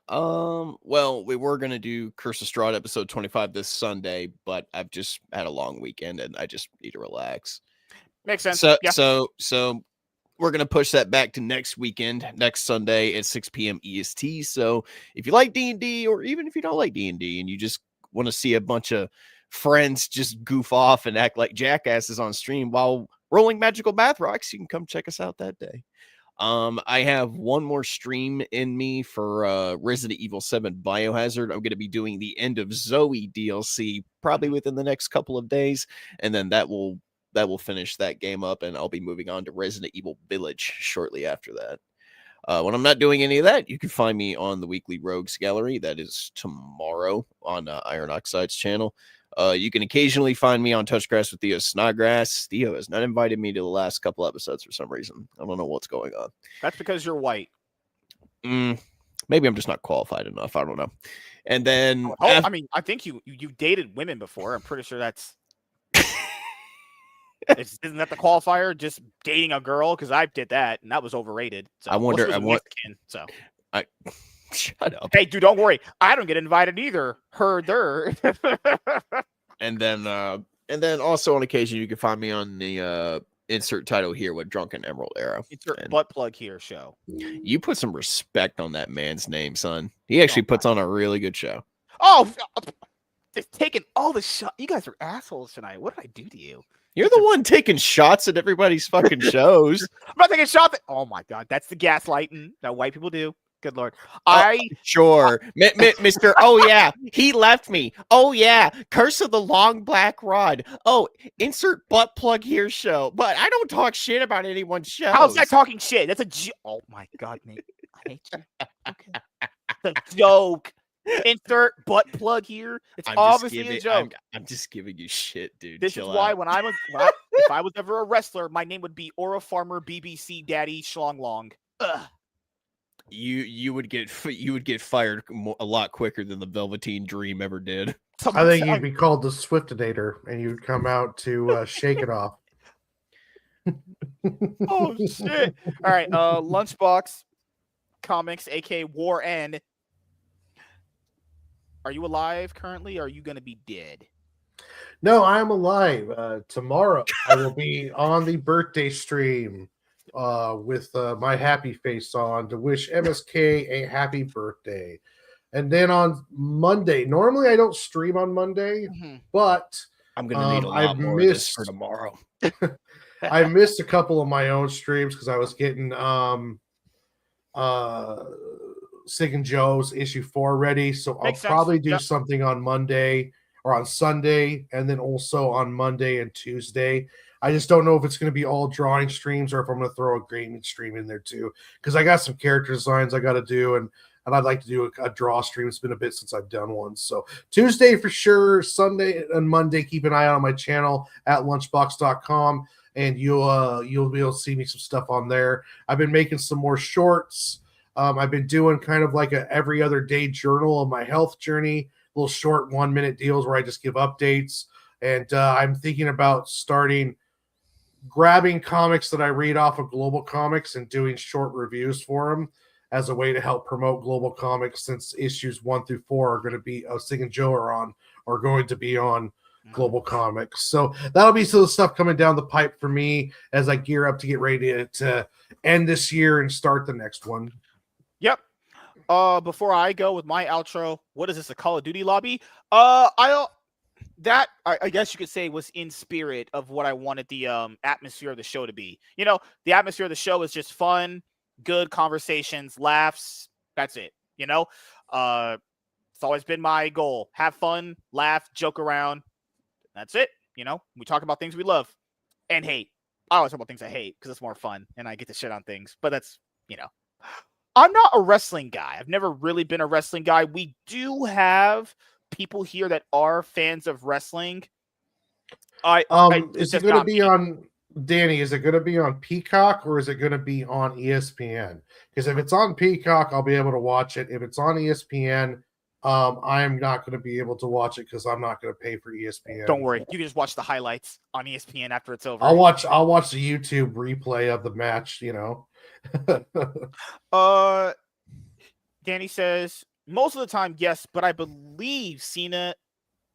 Well, we were gonna do Curse of Strahd episode 25 this Sunday, but I've just had a long weekend and I just need to relax. Makes sense. So we're gonna push that back to next weekend, next Sunday at 6 p.m. EST. So if you like D&D, or even if you don't like D&D and you just want to see a bunch of friends just goof off and act like jackasses on stream while rolling magical bath rocks, you can come check us out that day. I have one more stream in me for Resident Evil 7 Biohazard. I'm going to be doing the End of Zoe DLC probably within the next couple of days, and then that will finish that game up, and I'll be moving on to Resident Evil Village shortly after that. When I'm not doing any of that, you can find me on the weekly Rogues Gallery. That is tomorrow on Iron Oxide's channel. You can occasionally find me on Touchgrass with Theo Snodgrass. Theo has not invited me to the last couple episodes for some reason. I don't know what's going on. That's because you're white. Maybe I'm just not qualified enough. I don't know. And then, I mean, I think you dated women before. I'm pretty sure that's. Isn't that the qualifier? Just dating a girl? Because I did that, and that was overrated. So I wonder. Mexican, so shut up. Hey, dude, don't worry. I don't get invited either. Her, there. And then also on occasion you can find me on the insert title here with Drunken Emerald Era. Insert butt plug here show. You put some respect on that man's name, son. He actually puts on a really good show. Oh, they're taking all the shots. You guys are assholes tonight. What did I do to you? You're the one taking shots at everybody's fucking shows. I'm not taking shots. Oh my god, that's the gaslighting that white people do. Good lord. Sure. Mr. Oh yeah, he left me. Oh yeah, Curse of the Long Black Rod. Oh, insert butt plug here show. But I don't talk shit about anyone's show. How's that talking shit? That's a oh my god, Nate. I hate you. Okay. It's a joke. Insert butt plug here. It's obviously a joke. I'm just giving you shit, dude. This is why when if I was ever a wrestler, my name would be Aura Farmer BBC Daddy Schlong Long. Ugh. You would get fired a lot quicker than the Velveteen Dream ever did. I think you'd be called the Swiftinator, and you'd come out to shake it off. Oh shit! All right, Lunchbox Comics, aka War N. Are you alive currently? Or are you going to be dead? No, I'm alive. Tomorrow I will be on the birthday stream with my happy face on to wish MSK a happy birthday. And then on Monday, normally I don't stream on Monday, but I'm going to need a lot more of this for tomorrow. I missed a couple of my own streams because I was getting Sig and Joe's issue 4 ready. So I'll probably do something on Monday or on Sunday, and then also on Monday and Tuesday. I just don't know if it's going to be all drawing streams or if I'm going to throw a gaming stream in there too, because I got some character designs I got to do, and I'd like to do a draw stream. It's been a bit since I've done one. So Tuesday for sure, Sunday and Monday, keep an eye out on my channel at lunchbox.com, and you'll be able to see me some stuff on there. I've been making some more shorts. I've been doing kind of like a every other day journal of my health journey, little short 1-minute deals where I just give updates. And I'm thinking about grabbing comics that I read off of Global Comics and doing short reviews for them as a way to help promote Global Comics, since issues 1 through 4 are going to be Sig and Joe are going to be on Global Comics. So that'll be some stuff coming down the pipe for me as I gear up to get ready to end this year and start the next one. Yep. Before I go with my outro, what is this, a Call of Duty lobby? I guess you could say was in spirit of what I wanted the atmosphere of the show to be. You know, the atmosphere of the show is just fun, good conversations, laughs. That's it. You know, it's always been my goal. Have fun, laugh, joke around. That's it. You know, we talk about things we love and hate. I always talk about things I hate because it's more fun and I get to shit on things. But that's, you know, I'm not a wrestling guy. I've never really been a wrestling guy. We do have people here that are fans of wrestling. Is it going to be on, Danny, is it going to be on Peacock or is it going to be on ESPN? Because if it's on Peacock, I'll be able to watch it. If it's on ESPN, I'm not going to be able to watch it because I'm not going to pay for ESPN. Don't worry. You can just watch the highlights on ESPN after it's over. I'll watch the YouTube replay of the match, you know. Danny says, most of the time, yes, but I believe Cena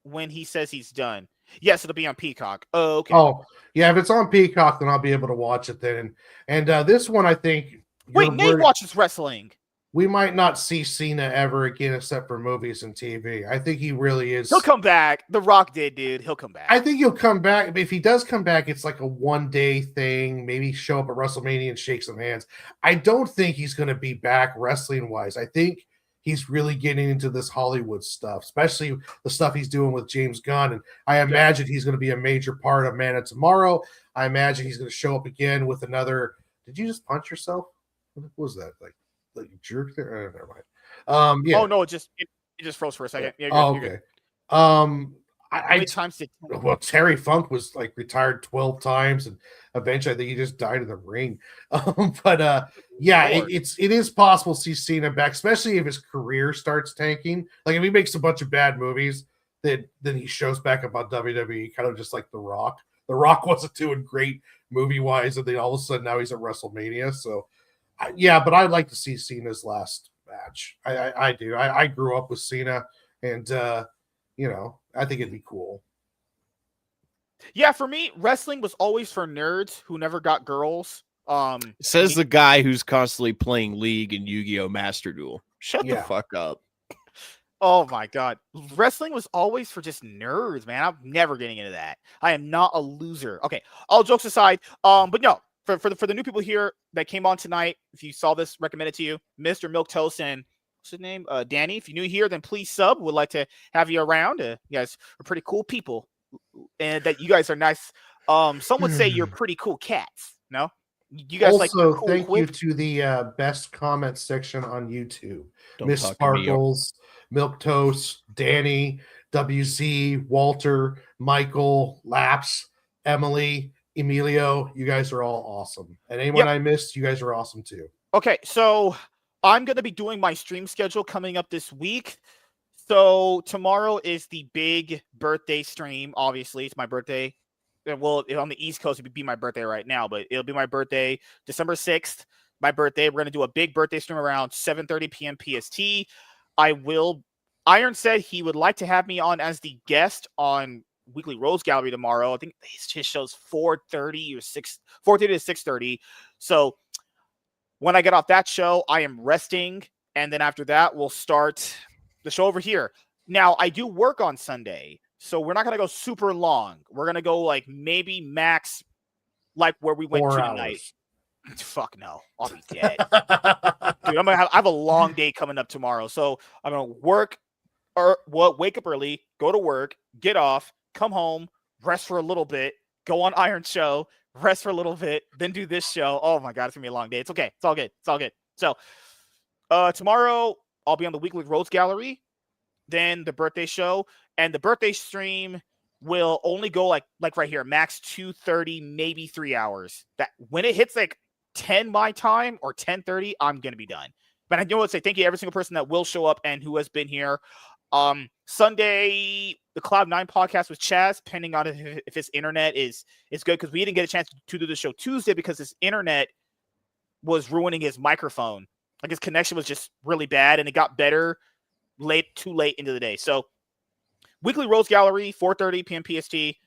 when he says he's done. Yes, it'll be on Peacock. Oh, okay. Oh, yeah, if it's on Peacock, then I'll be able to watch it then. And this one, I think... Wait, Nate watches wrestling. we might not see Cena ever again except for movies and TV. I think he really is. He'll come back. The Rock did, dude. He'll come back. I think he'll come back. If he does come back, it's like a one-day thing. Maybe show up at WrestleMania and shake some hands. I don't think he's going to be back wrestling-wise. I think he's really getting into this Hollywood stuff, especially the stuff he's doing with James Gunn. And I imagine he's going to be a major part of Man of Tomorrow. I imagine he's going to show up again with another. Did you just punch yourself? What was that? Like you jerk there? Oh, never mind. Yeah. Oh no, it just froze for a second. Yeah, okay. Good. How many times did Terry Funk was like retired 12 times, and eventually I think he just died in the ring. But it is possible to see Cena back, especially if his career starts tanking. Like if he makes a bunch of bad movies, then he shows back up on WWE, kind of just like The Rock. The Rock wasn't doing great movie wise, and then all of a sudden now he's at WrestleMania. So but I'd like to see Cena's last match. I do. I grew up with Cena, and I think it'd be cool. Yeah, for me, wrestling was always for nerds who never got girls. Says the guy who's constantly playing League and Yu-Gi-Oh! Master Duel. Shut the fuck up. Oh my god. Wrestling was always for just nerds, man. I'm never getting into that. I am not a loser. Okay, all jokes aside, but no, for the new people here that came on tonight, if you saw this recommended to you, Mr. Milquetoast and what's his name? Danny. If you're new here, then please sub. Would like to have you around. You guys are pretty cool people, and that you guys are nice. Some would say you're pretty cool cats. No, you guys also, like cool thank whip? you to the best comment section on YouTube. Don't Miss talk to me. Sparkles, Milquetoast, Danny, WZ, Walter, Michael, Laps, Emily, Emilio. You guys are all awesome. And anyone I missed, you guys are awesome too. Okay, so I'm going to be doing my stream schedule coming up this week. So tomorrow is the big birthday stream. Obviously, it's my birthday. Well, on the East Coast, it would be my birthday right now, but it'll be my birthday, December 6th, my birthday. We're going to do a big birthday stream around 7:30 p.m. PST. Iron said he would like to have me on as the guest on Weekly Rose Gallery tomorrow. I think his show's 4:30 or 4:30 to 6:30. So when I get off that show, I am resting, and then after that, we'll start the show over here. Now, I do work on Sunday, so we're not going to go super long. We're going to go like maybe max like where we went 4 to hours. tonight. Fuck no. I'll be dead. Dude, I have a long day coming up tomorrow, so I'm going to wake up early, go to work, get off, come home, rest for a little bit, go on Iron Show, rest for a little bit, then do this show. Oh my god, it's gonna be a long day. It's okay. It's all good. It's all good. So tomorrow I'll be on the Weekly Rose Gallery, then the birthday show, and the birthday stream will only go like right here, max 2:30, maybe 3 hours. That when it hits like 10 my time or 10:30, I'm gonna be done. But I do want to say thank you to every single person that will show up and who has been here. Sunday, the Cloud9 podcast with Chaz, pending on if his internet is good, because we didn't get a chance to do the show Tuesday because his internet was ruining his microphone. Like his connection was just really bad, and it got better too late into the day. So Weekly Rose Gallery, 4:30 p.m. PST.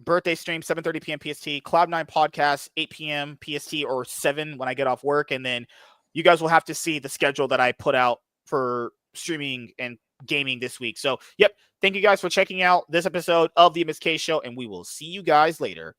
Birthday stream, 7:30 p.m. PST. Cloud9 podcast, 8 p.m. PST or 7 when I get off work. And then you guys will have to see the schedule that I put out for streaming and gaming this week. So, yep. Thank you guys for checking out this episode of the MSK Show, and we will see you guys later.